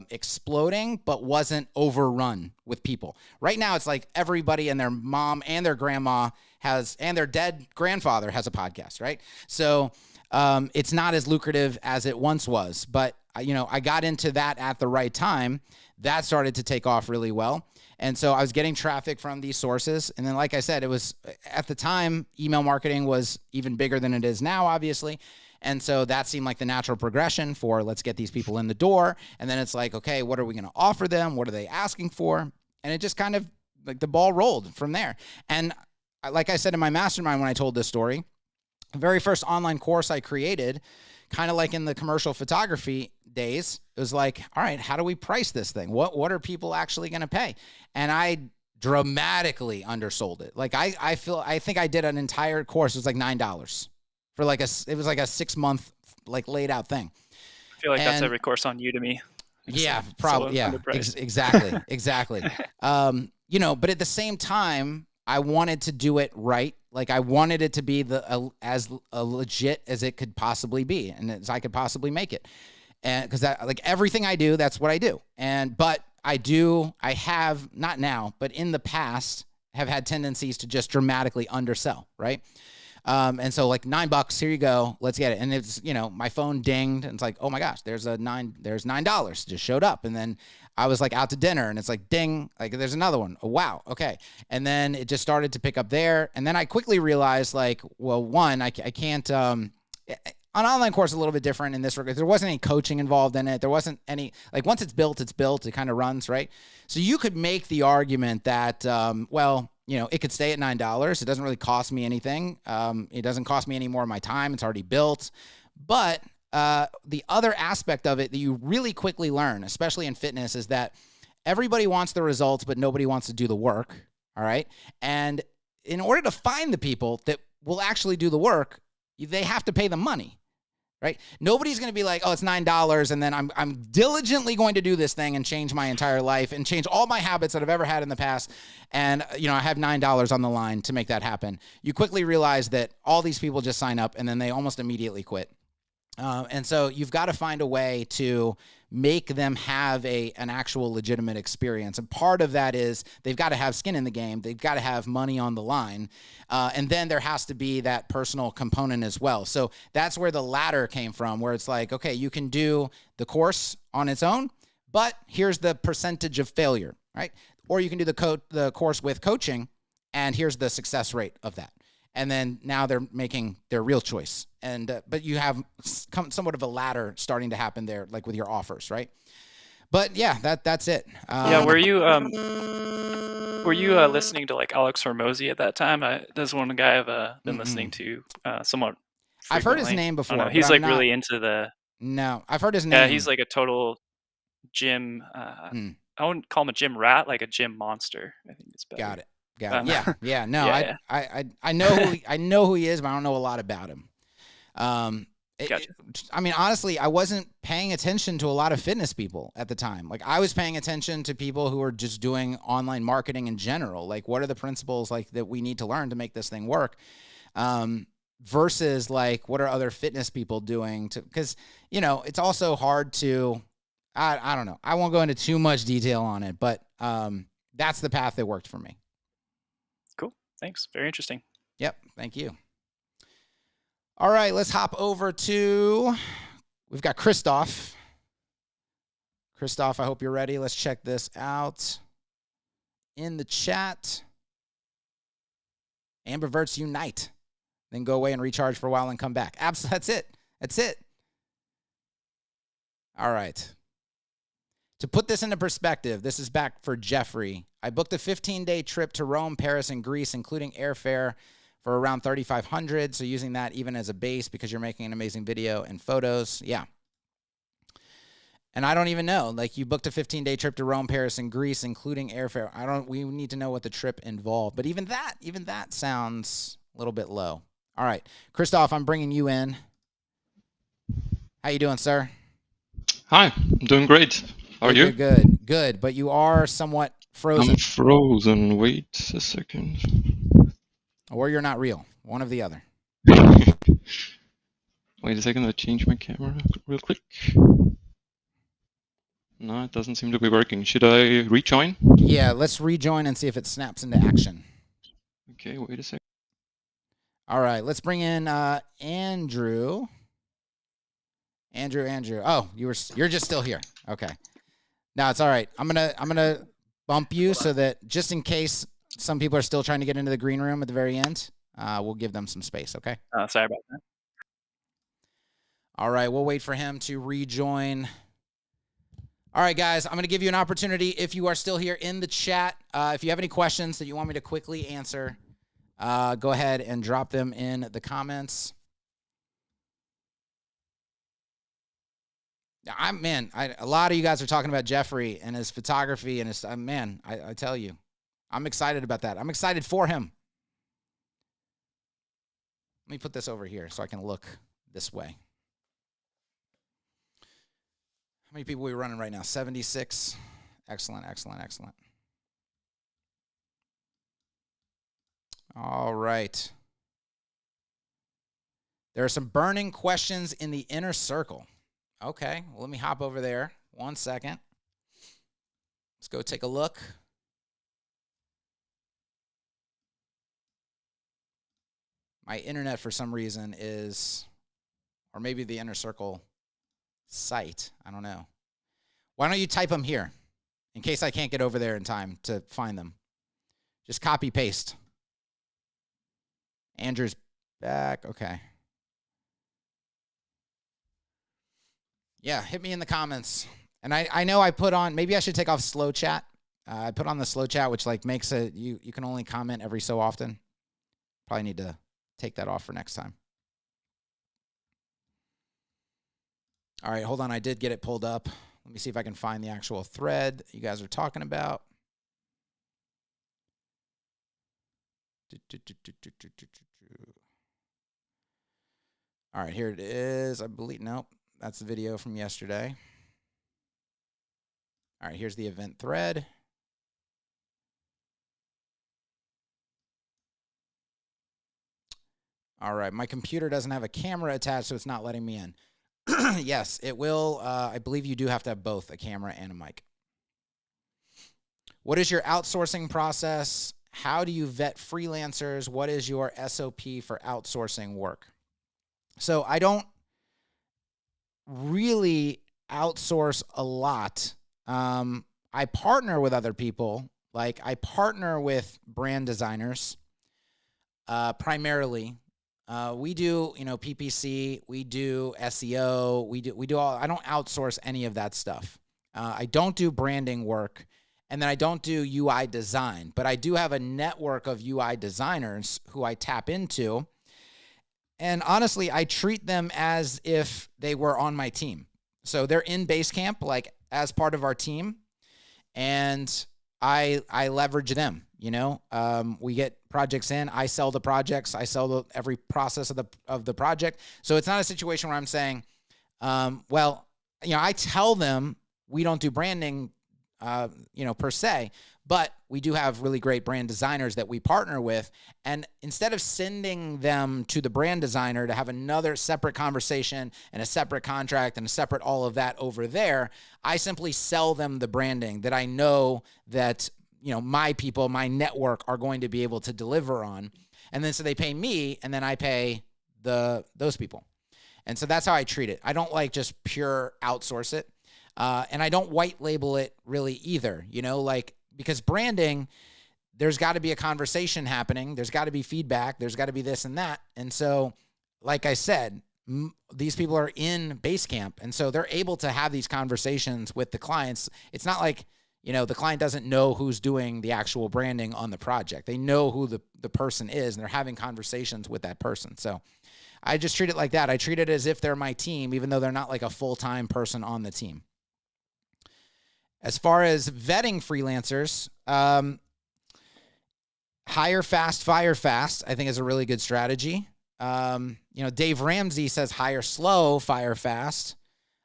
exploding, but wasn't overrun with people. Right now, it's like everybody and their mom and their grandma and their dead grandfather has a podcast, right? So it's not as lucrative as it once was. But, I got into that at the right time. That started to take off really well. And so I was getting traffic from these sources. And then, like I said, it was at the time, email marketing was even bigger than it is now, obviously. And so that seemed like the natural progression for let's get these people in the door. And then it's like, okay, what are we going to offer them? What are they asking for? And it just kind of like the ball rolled from there. And like I said in my mastermind, when I told this story, the very first online course I created, kind of like in the commercial photography days, it was like, all right, how do we price this thing? What are people actually going to pay? And I dramatically undersold it. Like I think I did an entire course. It was like $9 for it was like a 6-month like laid out thing. I feel like that's every course on Udemy. Yeah, probably. Yeah, exactly. But at the same time, I wanted to do it right. Like I wanted it to be as legit as it could possibly be, and as I could possibly make it. And because like everything I do, that's what I do. But I have, not now, but in the past, have had tendencies to just dramatically undersell, right? And so like $9, here you go, let's get it. And it's, my phone dinged and it's like, oh my gosh, there's $9 just showed up. And then I was like out to dinner and it's like, ding, like there's another one. Oh, wow. Okay. And then it just started to pick up there. And then I quickly realized like, well, one, I can't, an online course is a little bit different in this regard. There wasn't any coaching involved in it. There wasn't any, like once it's built, it kind of runs, right? So you could make the argument that, it could stay at $9. It doesn't really cost me anything. It doesn't cost me any more of my time. It's already built. But the other aspect of it that you really quickly learn, especially in fitness, is that everybody wants the results, but nobody wants to do the work, all right? And in order to find the people that will actually do the work, they have to pay them money. Right? Nobody's going to be like, oh, it's $9 and then I'm diligently going to do this thing and change my entire life and change all my habits that I've ever had in the past. And, I have $9 on the line to make that happen. You quickly realize that all these people just sign up and then they almost immediately quit. And so you've got to find a way to make them have an actual legitimate experience. And part of that is they've got to have skin in the game. They've got to have money on the line. And then there has to be that personal component as well. So that's where the ladder came from, where it's like, okay, you can do the course on its own, but here's the percentage of failure, right? Or you can do the course with coaching, and here's the success rate of that. And then now they're making their real choice. And but you have somewhat of a ladder starting to happen there, like with your offers, right? But yeah, that's it. Were you listening to like Alex Hormozy at that time? That's one guy I've been listening to somewhat frequently. I've heard his name before. He's like really into the. No, I've heard his name. Yeah, he's like a total gym. I wouldn't call him a gym rat, like a gym monster. I think it's better. Got it. Yeah. No, I know who he is, but I don't know a lot about him. Gotcha. Honestly, I wasn't paying attention to a lot of fitness people at the time. Like I was paying attention to people who are just doing online marketing in general. Like what are the principles like that we need to learn to make this thing work? Versus like, what are other fitness people doing because it's also hard to, I don't know. I won't go into too much detail on it, but, that's the path that worked for me. Cool. Thanks. Very interesting. Yep. Thank you. All right, let's hop over to, we've got Christoph. Christoph, I hope you're ready. Let's check this out in the chat. Ambiverts unite. Then go away and recharge for a while and come back. That's it. All right. To put this into perspective, this is back for Jeffrey. I booked a 15-day trip to Rome, Paris, and Greece, including airfare, for around $3,500. So using that even as a base because you're making an amazing video and photos. Yeah. And I don't even know. Like you booked a 15-day trip to Rome, Paris, and Greece, including airfare. We need to know what the trip involved. But even that sounds a little bit low. All right. Christoph, I'm bringing you in. How you doing, sir? Hi, I'm doing great. How are you? Good. But you are somewhat frozen. I'm frozen. Wait a second. Or you're not real. One of the other. Wait a second, I change my camera real quick. No, it doesn't seem to be working. Should I rejoin? Yeah, let's rejoin and see if it snaps into action. Okay, wait a second. All right, let's bring in Andrew. Andrew. Oh, you're just still here. Okay. No, it's all right. I'm gonna bump you so that just in case some people are still trying to get into the green room at the very end, we'll give them some space, okay? Sorry about that. All right, we'll wait for him to rejoin. All right, guys, I'm going to give you an opportunity if you are still here in the chat. If you have any questions that you want me to quickly answer, go ahead and drop them in the comments. A lot of you guys are talking about Jeffrey and his photography and his, I tell you. I'm excited about that. I'm excited for him. Let me put this over here so I can look this way. How many people are we running right now? 76. Excellent. All right. There are some burning questions in the inner circle. Okay, well, let me hop over there. 1 second. Let's go take a look. My internet, for some reason, is, or maybe the inner circle site. I don't know. Why don't you type them here in case I can't get over there in time to find them? Just copy paste. Andrew's back. Okay. Yeah, hit me in the comments. And I know I put on, maybe I should take off slow chat. I put on the slow chat, which like makes it, you can only comment every so often. Probably need to take that off for next time. All right, hold on. I did get it pulled up. Let me see if I can find the actual thread that you guys are talking about. All right, here it is. I believe, nope, that's the video from yesterday. All right, here's the event thread. All right, my computer doesn't have a camera attached, so it's not letting me in. Yes, it will. I believe you do have to have both a camera and a mic. What is your outsourcing process? How do you vet freelancers? What is your SOP for outsourcing work? So I don't really outsource a lot. I partner with other people. Like I partner with brand designers primarily. We do, PPC, we do SEO, we do all, I don't outsource any of that stuff. I don't do branding work, and then I don't do UI design, but I do have a network of UI designers who I tap into. And honestly, I treat them as if they were on my team. So they're in Basecamp, like as part of our team, and I leverage them. We get projects in, I sell the projects, I sell every process of the project. So it's not a situation where I'm saying, I tell them we don't do branding, per se, but we do have really great brand designers that we partner with. And instead of sending them to the brand designer to have another separate conversation and a separate contract and a separate all of that over there, I simply sell them the branding that I know that my people, my network are going to be able to deliver on. And then so they pay me, and then I pay those people. And so that's how I treat it. I don't like just pure outsource it. And I don't white label it really either, because branding, there's got to be a conversation happening. There's got to be feedback. There's got to be this and that. And so, like I said, these people are in Basecamp. And so they're able to have these conversations with the clients. It's not like, the client doesn't know who's doing the actual branding on the project. They know who the person is, and they're having conversations with that person. So I just treat it like that. I treat it as if they're my team, even though they're not like a full-time person on the team. As far as vetting freelancers, hire fast, fire fast, I think is a really good strategy. Dave Ramsey says hire slow, fire fast.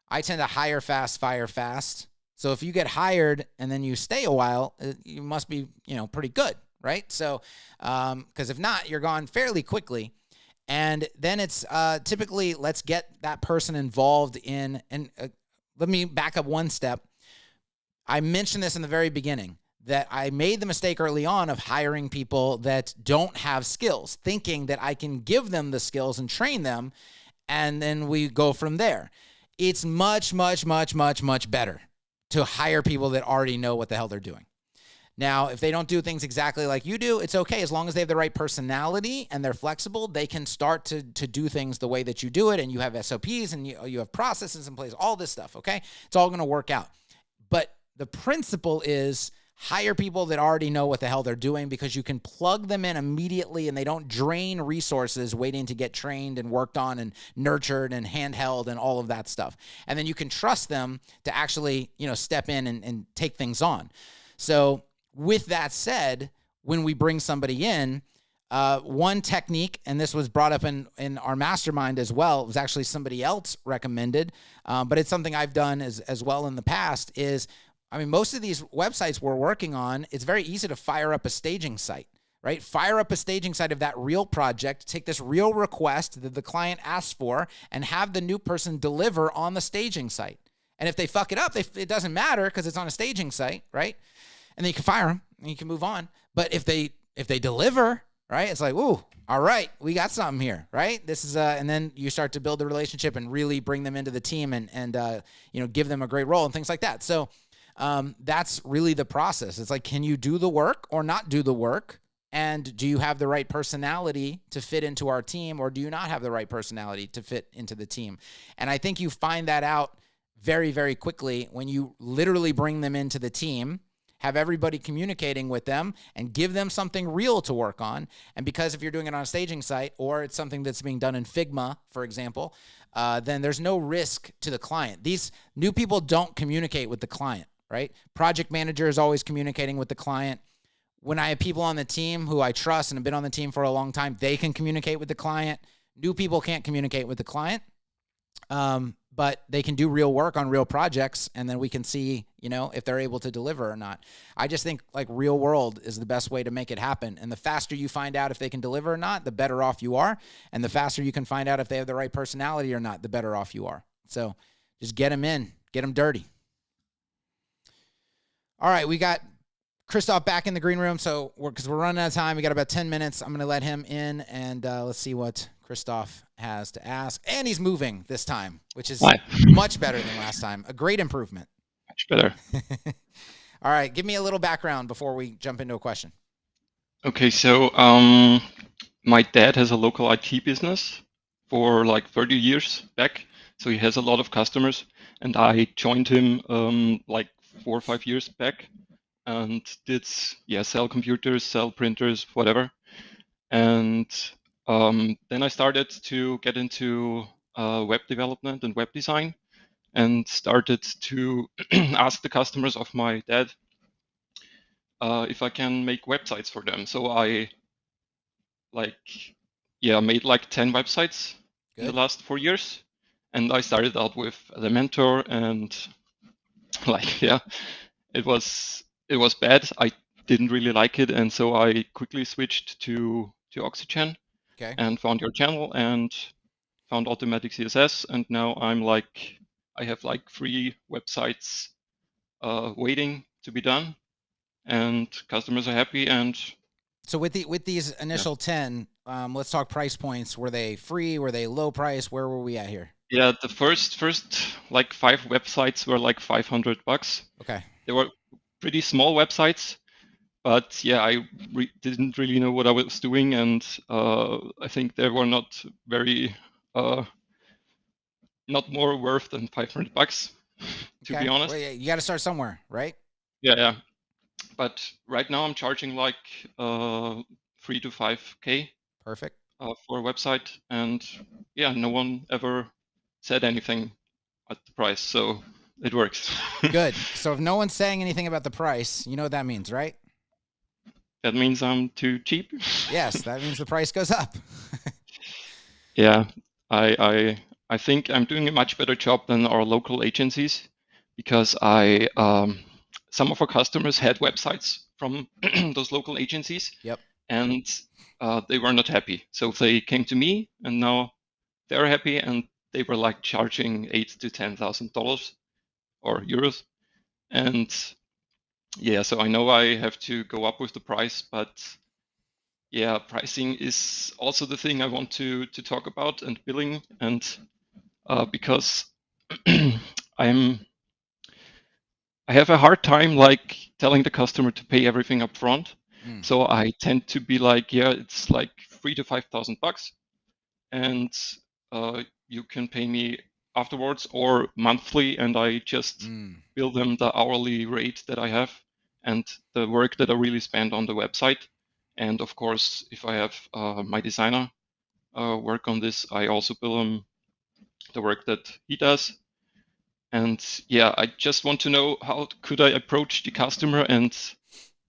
I tend to hire fast, fire fast. So if you get hired and then you stay a while, you must be, pretty good, right? So, because if not, you're gone fairly quickly. And then it's typically, let's get that person involved in, and let me back up one step. I mentioned this in the very beginning, that I made the mistake early on of hiring people that don't have skills, thinking that I can give them the skills and train them, and then we go from there. It's much, much, much, much, much better to hire people that already know what the hell they're doing. Now, if they don't do things exactly like you do, it's okay. As long as they have the right personality and they're flexible, they can start to do things the way that you do it, and you have SOPs and you have processes in place, all this stuff, okay? It's all going to work out. But the principle is hire people that already know what the hell they're doing, because you can plug them in immediately and they don't drain resources waiting to get trained and worked on and nurtured and handheld and all of that stuff. And then you can trust them to actually, step in and take things on. So with that said, when we bring somebody in, one technique, and this was brought up in our mastermind as well, it was actually somebody else recommended, but it's something I've done as well in the past, is most of these websites we're working on, it's very easy to fire up a staging site, right? Fire up a staging site of that real project, take this real request that the client asks for, and have the new person deliver on the staging site. And if they fuck it up, it doesn't matter because it's on a staging site, right? And then you can fire them and you can move on. But if they deliver, right, it's like, ooh, all right, we got something here, right? This is and then you start to build a relationship and really bring them into the team and give them a great role and things like that. So that's really the process. It's like, can you do the work or not do the work? And do you have the right personality to fit into our team, or do you not have the right personality to fit into the team? And I think you find that out very, very quickly when you literally bring them into the team, have everybody communicating with them, and give them something real to work on. And because if you're doing it on a staging site or it's something that's being done in Figma, for example, then there's no risk to the client. These new people don't communicate with the client, right? Project manager is always communicating with the client. When I have people on the team who I trust and have been on the team for a long time, they can communicate with the client. New people can't communicate with the client, but they can do real work on real projects, and then we can see, if they're able to deliver or not. I just think like real world is the best way to make it happen. And the faster you find out if they can deliver or not, the better off you are. And the faster you can find out if they have the right personality or not, the better off you are. So just get them in, get them dirty. All right, we got Christoph back in the green room, so because we're running out of time, we got about 10 minutes. I'm going to let him in, and let's see what Christoph has to ask. And he's moving this time, which is much better than last time. A great improvement. Much better. All right, give me a little background before we jump into a question. Okay, so my dad has a local IT business for like 30 years back, so he has a lot of customers, and I joined him like 4 or 5 years back. And did sell computers, sell printers, whatever. And then I started to get into web development and web design, and started to ask the customers of my dad if I can make websites for them. So I made like 10 websites in the last 4 years. And I started out with Elementor, and it was bad. I didn't really like it, and so I quickly switched to Oxygen, and found your channel and found Automatic.css, and now I have like 3 websites waiting to be done, and customers are happy. And so with these initial 10, let's talk price points. Were they free? Were they low price? Where were we at here? Yeah, the first like 5 websites were like $500. Okay. They were pretty small websites, but yeah, I didn't really know what I was doing, and I think they were not very not more worth than $500, to be honest. Well, yeah, you got to start somewhere, right? Yeah. But right now I'm charging like 3 to 5K. Perfect. For a website, and yeah, no one ever said anything at the price, so it works. Good. So if no one's saying anything about the price, you know what that means, right? That means I'm too cheap. Yes, that means the price goes up. Yeah, I think I'm doing a much better job than our local agencies, because some of our customers had websites from those local agencies. Yep. And they were not happy, so they came to me, and now they're happy, and they were like charging $8,000 to $10,000 or euros. And yeah, so I know I have to go up with the price, but yeah, pricing is also the thing I want to talk about, and billing, and because I have a hard time like telling the customer to pay everything up front. So I tend to be like, yeah, it's like $3,000 to $5,000, and you can pay me afterwards or monthly, and I just bill them the hourly rate that I have and the work that I really spend on the website. And of course, if I have my designer work on this, I also bill him the work that he does. And yeah, I just want to know, how could I approach the customer and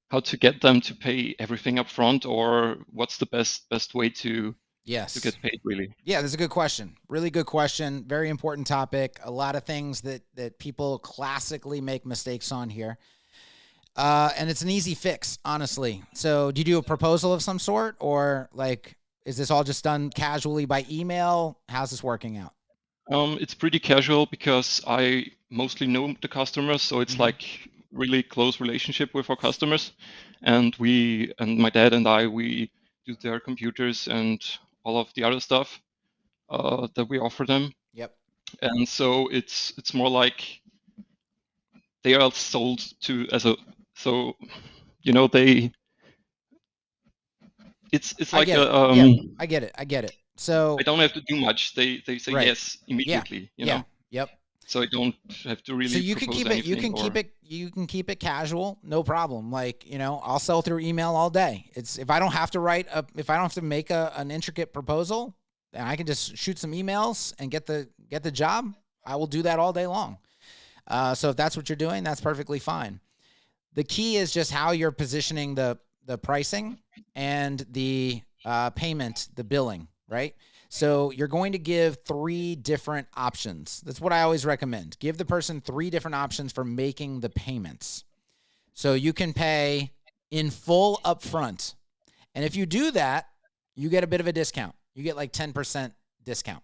how to get them to pay everything up front, or what's the best way to get paid, really? Yeah, that's a good question. Really good question. Very important topic. A lot of things that people classically make mistakes on here. And it's an easy fix, honestly. So do you do a proposal of some sort, or like, is this all just done casually by email? How's this working out? It's pretty casual because I mostly know the customers, so it's like really close relationship with our customers, and my dad and I, we do their computers and all of the other stuff that we offer them. Yep. And so it's more like they are sold to so it's like I get it. So I don't have to do much. They say Right. yes immediately. You know. Yep. So I don't have to really. So you can propose keep it. You anything can keep it casual, no problem. Like, I'll sell through email all day. It's if I don't have to make an intricate proposal, then I can just shoot some emails and get the job. I will do that all day long. So if that's what you're doing, that's perfectly fine. The key is just how you're positioning the pricing and the payment, the billing, right? So you're going to give 3 different options. That's what I always recommend. Give the person 3 different options for making the payments. So you can pay in full upfront. And if you do that, you get a bit of a discount. You get like 10% discount.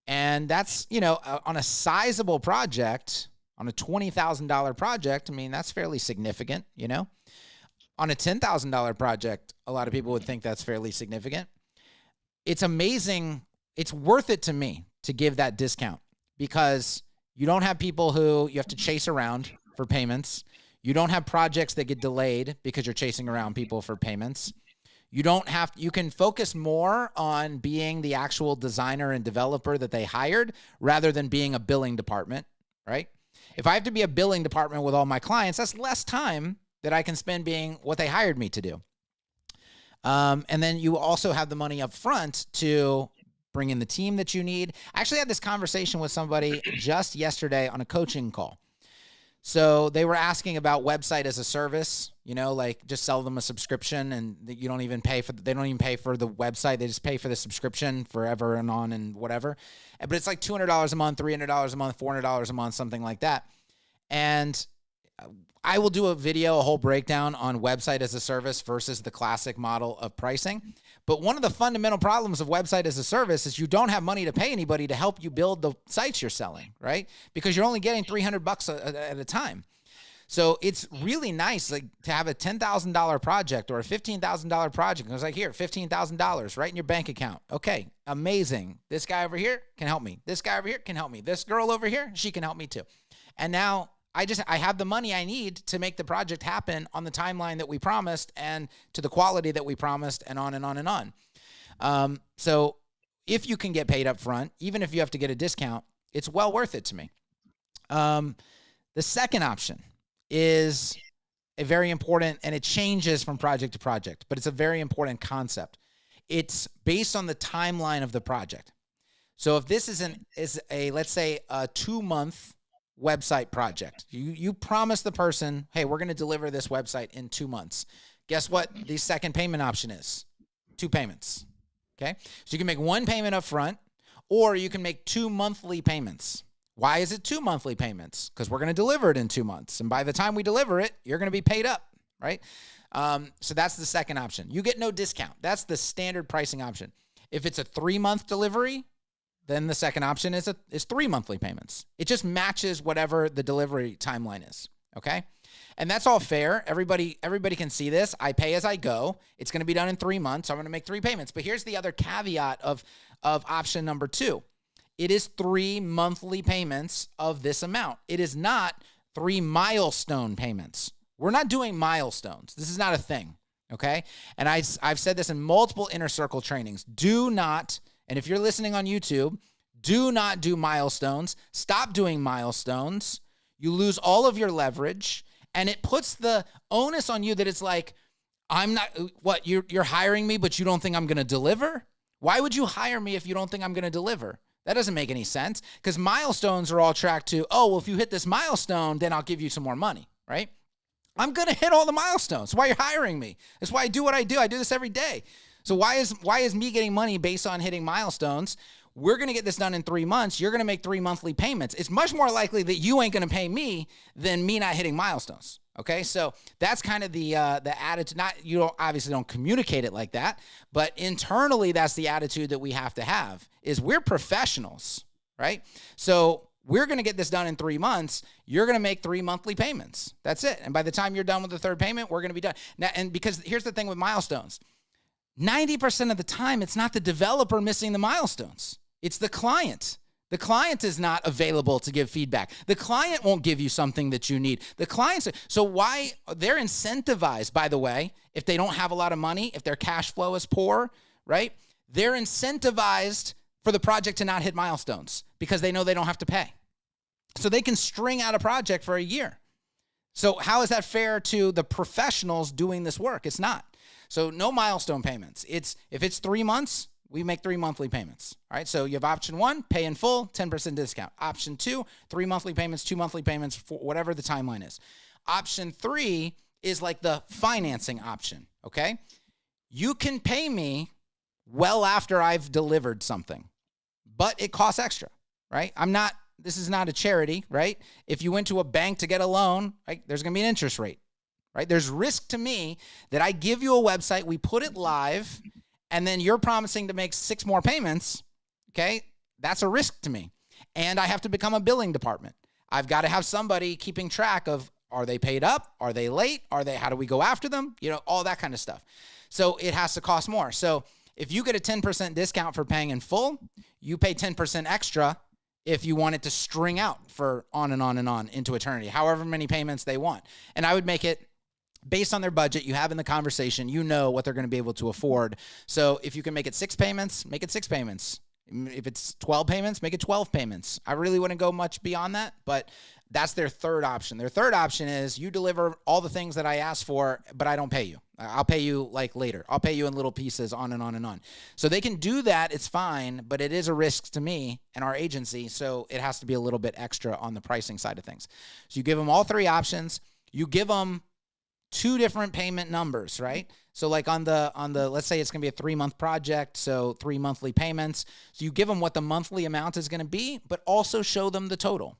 And that's, on a sizable project, on a $20,000 project, I mean, that's fairly significant, On a $10,000 project, a lot of people would think that's fairly significant. It's amazing. It's worth it to me to give that discount because you don't have people who you have to chase around for payments. You don't have projects that get delayed because you're chasing around people for payments. You can focus more on being the actual designer and developer that they hired rather than being a billing department, right? If I have to be a billing department with all my clients, that's less time that I can spend being what they hired me to do. And then you also have the money up front to bring in the team that you need. I actually had this conversation with somebody just yesterday on a coaching call. So they were asking about website as a service, like just sell them a subscription and you don't even pay they don't even pay for the website. They just pay for the subscription forever and on and whatever. But it's like $200 a month, $300 a month, $400 a month, something like that. And I will do a whole breakdown on website as a service versus the classic model of pricing. But one of the fundamental problems of website as a service is you don't have money to pay anybody to help you build the sites you're selling, right? Because you're only getting $300 at a time. So it's really nice to have a $10,000 project or a $15,000 project. And it's like, here, $15,000 right in your bank account. Okay, amazing. This guy over here can help me. This guy over here can help me. This girl over here, she can help me too. And now I have the money I need to make the project happen on the timeline that we promised and to the quality that we promised and on and on and on. So if you can get paid up front, even if you have to get a discount, it's well worth it to me. The second option is a very important, and it changes from project to project, but it's a very important concept. It's based on the timeline of the project. So if this is let's say a 2-month website project. You promise the person, hey, we're going to deliver this website in 2 months. Guess what? The second payment option is 2 payments. Okay. So you can make 1 payment up front, or you can make 2 monthly payments. Why is it 2 monthly payments? Because we're going to deliver it in 2 months. And by the time we deliver it, you're going to be paid up, right? So that's the second option. You get no discount. That's the standard pricing option. If it's a 3-month delivery, then the second option is 3 monthly payments. It just matches whatever the delivery timeline is, okay? And that's all fair. Everybody can see this. I pay as I go. It's going to be done in 3 months. So I'm going to make 3 payments. But here's the other caveat of option number 2. It is 3 monthly payments of this amount. It is not 3 milestone payments. We're not doing milestones. This is not a thing, okay? And I've said this in multiple inner circle trainings. Do not, and if you're listening on YouTube, do not do milestones. Stop doing milestones. You lose all of your leverage, and it puts the onus on you that it's like, you're hiring me, but you don't think I'm going to deliver? Why would you hire me if you don't think I'm going to deliver? That doesn't make any sense, because milestones are all tracked to, if you hit this milestone, then I'll give you some more money, right? I'm going to hit all the milestones. That's why you're hiring me. That's why I do what I do. I do this every day. So why is me getting money based on hitting milestones? We're going to get this done in 3 months. You're going to make 3 monthly payments. It's much more likely that you ain't going to pay me than me not hitting milestones, Okay, so that's kind of the attitude. Not, you don't obviously don't communicate it like that, but internally that's the attitude that we have to have. Is we're professionals, right? So we're going to get this done in 3 months. You're going to make 3 monthly payments. That's it. And by the time you're done with the third payment, we're going to be done. Now, and because here's the thing with milestones, 90% of the time, it's not the developer missing the milestones. It's the client. The client is not available to give feedback. The client won't give you something that you need. The clients, so why they're incentivized, by the way, if they don't have a lot of money, if their cash flow is poor, right? They're incentivized for the project to not hit milestones because they know they don't have to pay. So they can string out a project for a year. So how is that fair to the professionals doing this work? It's not. So no milestone payments. If it's 3 months, we make 3 monthly payments. All right. So you have option 1, pay in full, 10% discount. Option 2, 3 monthly payments, 2 monthly payments, for whatever the timeline is. Option 3 is like the financing option. Okay. You can pay me well after I've delivered something, but it costs extra, right? This is not a charity, right? If you went to a bank to get a loan, right, there's going to be an interest rate, right? There's risk to me that I give you a website, we put it live, and then you're promising to make 6 more payments, okay? That's a risk to me. And I have to become a billing department. I've got to have somebody keeping track of, are they paid up? Are they late? How do we go after them? All that kind of stuff. So it has to cost more. So if you get a 10% discount for paying in full, you pay 10% extra if you want it to string out for on and on and on into eternity, however many payments they want. And I would make it based on their budget. You have in the conversation, what they're going to be able to afford. So if you can make it 6 payments, make it 6 payments. If it's 12 payments, make it 12 payments. I really wouldn't go much beyond that, but that's their third option. Their third option is you deliver all the things that I asked for, but I don't pay you. I'll pay you like later. I'll pay you in little pieces, on and on and on. So they can do that. It's fine, but it is a risk to me and our agency. So it has to be a little bit extra on the pricing side of things. So you give them all 3 options. You give them 2 different payment numbers, right? So like on the let's say it's going to be a 3-month project, so 3 monthly payments. So you give them what the monthly amount is going to be, but also show them the total.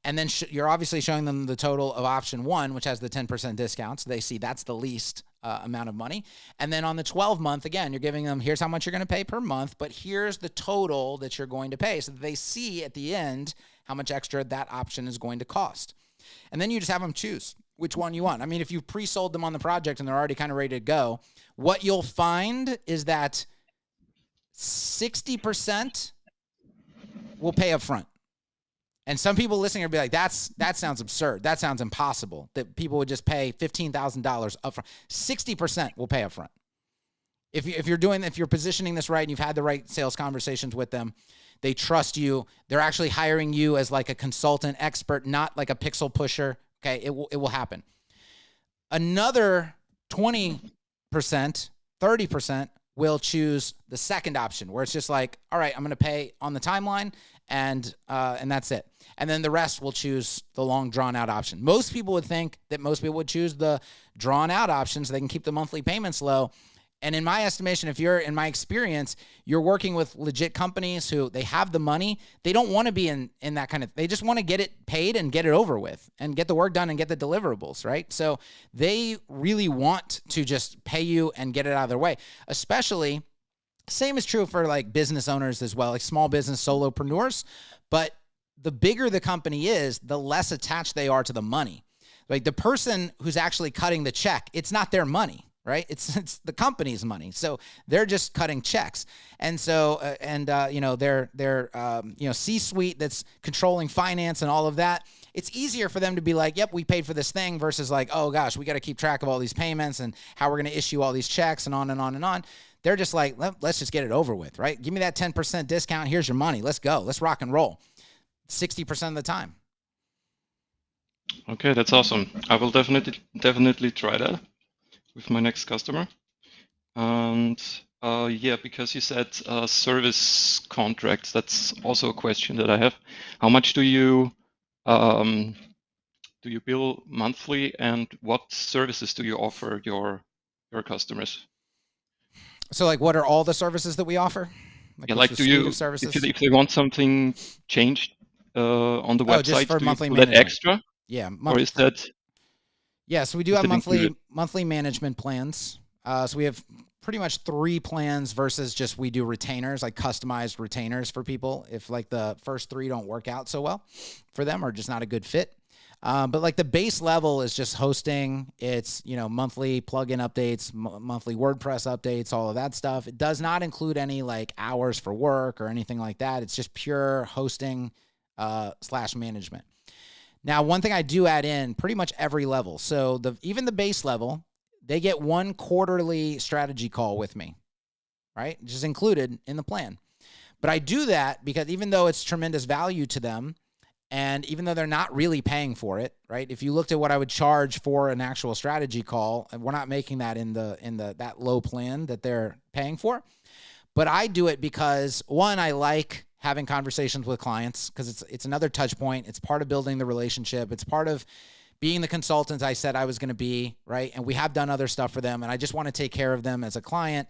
And then you're obviously showing them the total of option 1, which has the 10% discount. So they see that's the least amount of money. And then on the 12-month, again, you're giving them, here's how much you're going to pay per month, but here's the total that you're going to pay. So that they see at the end how much extra that option is going to cost. And then you just have them choose which one you want. I mean, if you've pre-sold them on the project and they're already kind of ready to go, what you'll find is that 60% will pay up front. And some people listening will be like, that sounds absurd. That sounds impossible that people would just pay $15,000 up front. 60% will pay up front. If you're positioning this right and you've had the right sales conversations with them, they trust you. They're actually hiring you as like a consultant expert, not like a pixel pusher. Okay, it will happen. Another 20%, 30% will choose the second option, where it's just like, all right, I'm going to pay on the timeline, and that's it. And then the rest will choose the long drawn out option. Most people would think that most people would choose the drawn out option so they can keep the monthly payments low. And in my estimation, in my experience, you're working with legit companies who they have the money. They don't want to be in that kind of, they just want to get it paid and get it over with and get the work done and get the deliverables, right? So they really want to just pay you and get it out of their way. Especially, same is true for like business owners as well, like small business solopreneurs. But the bigger the company is, the less attached they are to the money. Like the person who's actually cutting the check, it's not their money. Right? It's the company's money. So they're just cutting checks. And so, their C-suite that's controlling finance and all of that, it's easier for them to be like, yep, we paid for this thing versus like, oh gosh, we got to keep track of all these payments and how we're going to issue all these checks and on and on and on. They're just like, let's just get it over with, right? Give me that 10% discount. Here's your money. Let's go. Let's rock and roll. 60% of the time. Okay, that's awesome. I will definitely try that with my next customer. And because you said service contracts, that's also a question that I have. How much do you bill monthly, and what services do you offer your customers? So like, what are all the services that we offer? Like do you, if they want something changed on the website, just for do monthly you do that management. extra? Yeah. Or is that? Yeah, so we do Is have it included? monthly management plans. So we have pretty much 3 plans versus just we do retainers, like customized retainers for people if like the first 3 don't work out so well for them or just not a good fit. But like the base level is just hosting. It's, monthly plugin updates, monthly WordPress updates, all of that stuff. It does not include any like hours for work or anything like that. It's just pure hosting / management. Now, one thing I do add in pretty much every level. So even the base level, they get 1 quarterly strategy call with me, right? Which is included in the plan. But I do that because even though it's tremendous value to them, and even though they're not really paying for it, right? If you looked at what I would charge for an actual strategy call, and we're not making that in that low plan that they're paying for. But I do it because, one, I like having conversations with clients because it's another touch point. It's part of building the relationship. It's part of being the consultant I said I was going to be, right? And we have done other stuff for them, and I just want to take care of them as a client.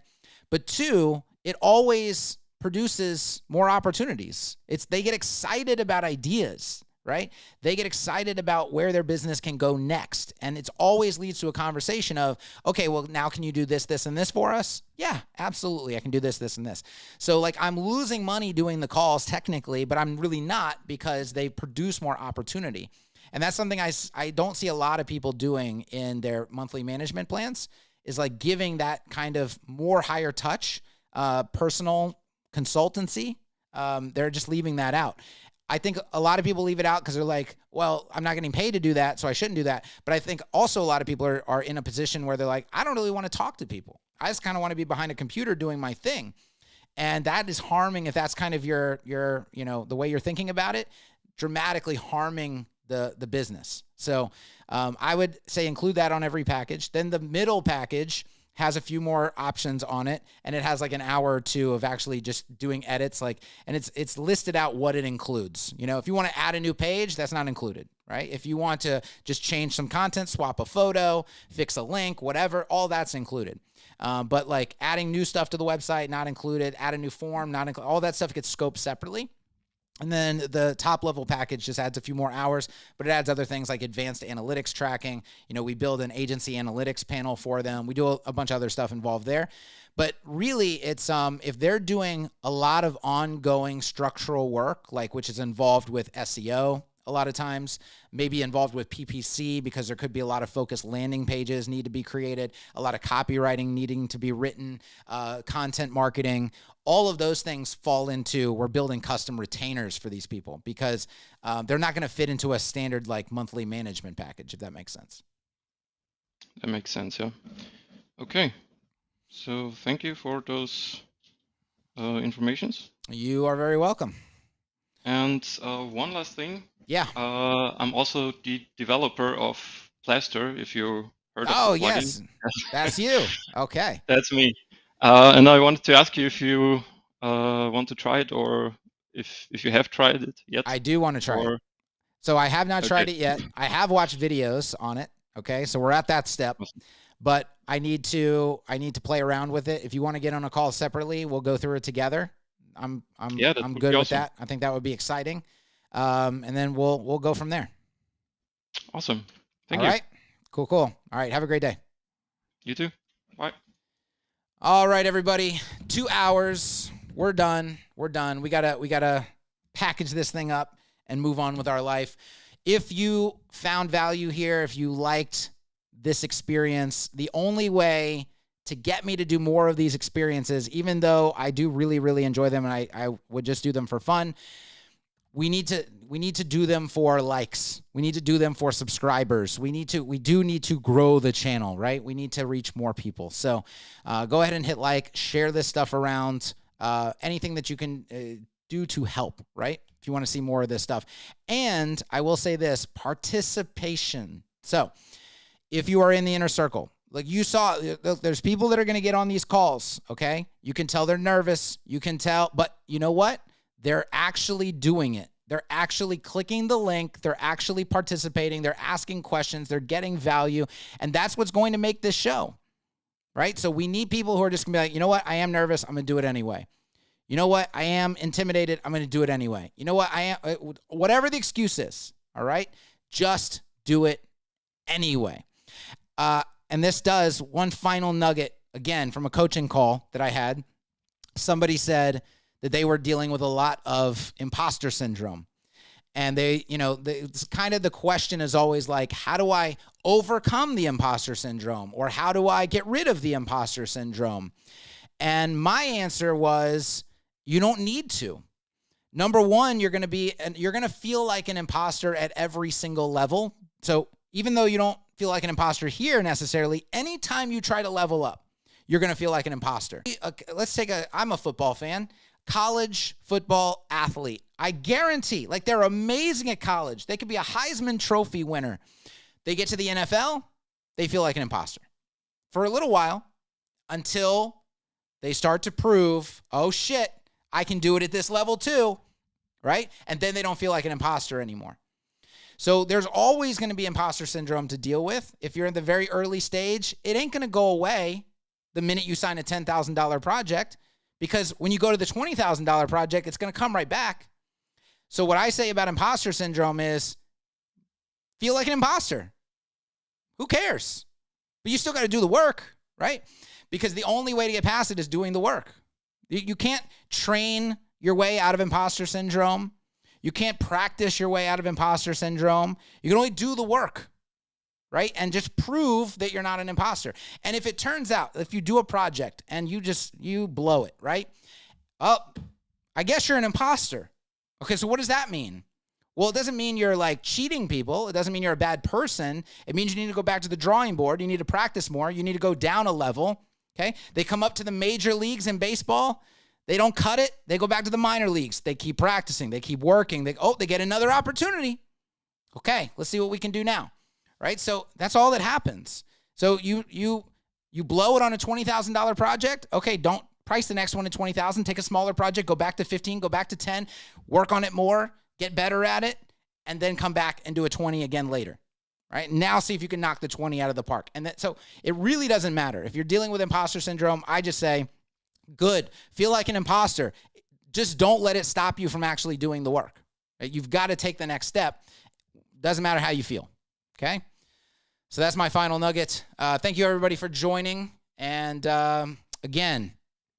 But 2, it always produces more opportunities. They get excited about ideas, right? They get excited about where their business can go next. And it always leads to a conversation of, okay, well, now can you do this, this, and this for us? Yeah, absolutely. I can do this, this, and this. So like I'm losing money doing the calls technically, but I'm really not because they produce more opportunity. And that's something I don't see a lot of people doing in their monthly management plans is like giving that kind of more higher touch, personal consultancy. They're just leaving that out. I think a lot of people leave it out because they're like, well, I'm not getting paid to do that, so I shouldn't do that. But I think also a lot of people are in a position where they're like, I don't really want to talk to people. I just kind of want to be behind a computer doing my thing. And that is harming, if that's kind of your the way you're thinking about it, dramatically harming the business. So I would say include that on every package. Then the middle package has a few more options on it, and it has like an hour or 2 of actually just doing edits, and it's listed out what it includes. If you want to add a new page, that's not included, right? If you want to just change some content, swap a photo, fix a link, whatever, all that's included. But like adding new stuff to the website, not included. Add a new form, not included. All that stuff gets scoped separately. And then the top level package just adds a few more hours, but it adds other things like advanced analytics tracking. We build an agency analytics panel for them. We do a bunch of other stuff involved there. But really, it's if they're doing a lot of ongoing structural work, like which is involved with SEO a lot of times, maybe involved with PPC because there could be a lot of focused landing pages need to be created, a lot of copywriting needing to be written, content marketing. All of those things fall into we're building custom retainers for these people because they're not going to fit into a standard like monthly management package, if that makes sense. That makes sense, yeah. Okay, so thank you for those informations. You are very welcome. And one last thing. Yeah. I'm also the developer of Plaster, if you heard of the plugin. Yes, that's you. Okay. That's me. And I wanted to ask you if you want to try it or if you have tried it yet. I do want to try it. So I have not tried it yet. I have watched videos on it. Okay. So we're at that step, but I need to play around with it. If you want to get on a call separately, we'll go through it together. I'm good with that. I think that would be exciting. And then we'll go from there. Awesome. Thank you. All right. Cool. All right. Have a great day. You too. Bye. All right, everybody. 2 hours. We're done. We gotta package this thing up and move on with our life. If you found value here, if you liked this experience, the only way to get me to do more of these experiences, even though I do really, really enjoy them and I would just do them for fun, we need to do them for likes. We need to do them for subscribers. We do need to grow the channel, right? We need to reach more people. So go ahead and hit like, share this stuff around, anything that you can do to help, right? If you want to see more of this stuff. And I will say this, participation. So if you are in the inner circle, like you saw, there's people that are going to get on these calls, okay? You can tell they're nervous. You can tell, but you know what? They're actually doing it. They're actually clicking the link. They're actually participating. They're asking questions. They're getting value. And that's what's going to make this show, right? So we need people who are just going to be like, you know what? I am nervous. I'm going to do it anyway. You know what? I am intimidated. I'm going to do it anyway. You know what? I am, whatever the excuse is, all right? Just do it anyway. and this does one final nugget, again, from a coaching call that I had. Somebody said that they were dealing with a lot of imposter syndrome. And it's kind of the question is always like, how do I overcome the imposter syndrome? Or how do I get rid of the imposter syndrome? And my answer was, you don't need to. Number one, you're going to feel like an imposter at every single level. So even though you don't feel like an imposter here necessarily, anytime you try to level up, you're going to feel like an imposter. I'm a football fan. College football athlete. I guarantee, like, they're amazing at college. They could be a Heisman Trophy winner. They get to the NFL, they feel like an imposter for a little while until they start to prove, oh shit, I can do it at this level too, right? And then they don't feel like an imposter anymore. So there's always going to be imposter syndrome to deal with. If you're in the very early stage, it ain't going to go away the minute you sign a $10,000 project. Because when you go to the $20,000 project, it's going to come right back. So what I say about imposter syndrome is feel like an imposter. Who cares? But you still got to do the work, right? Because the only way to get past it is doing the work. You can't train your way out of imposter syndrome. You can't practice your way out of imposter syndrome. You can only do the work, right? And just prove that you're not an imposter. And if it turns out, if you do a project and you blow it, right? Oh, I guess you're an imposter. Okay, so what does that mean? Well, it doesn't mean you're like cheating people. It doesn't mean you're a bad person. It means you need to go back to the drawing board. You need to practice more. You need to go down a level, okay? They come up to the major leagues in baseball. They don't cut it. They go back to the minor leagues. They keep practicing. They keep working. They get another opportunity. Okay, let's see what we can do now. Right? So that's all that happens. So you blow it on a $20,000 project. Okay, don't price the next one at $20,000. Take a smaller project, go back to 15, go back to 10, work on it more, get better at it, and then come back and do a 20 again later. Right? Now see if you can knock the 20 out of the park. And so it really doesn't matter. If you're dealing with imposter syndrome, I just say, good. Feel like an imposter. Just don't let it stop you from actually doing the work. Right? You've got to take the next step. Doesn't matter how you feel. Okay? So that's my final nugget. Thank you, everybody, for joining. And again,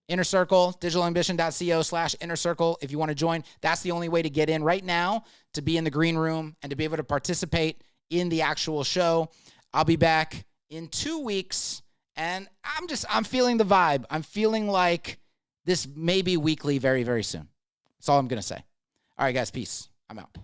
Inner Circle, digitalambition.co/Inner Circle. If you want to join, that's the only way to get in right now to be in the green room and to be able to participate in the actual show. I'll be back in 2 weeks, and I'm feeling the vibe. I'm feeling like this may be weekly very, very soon. That's all I'm going to say. All right, guys, peace. I'm out.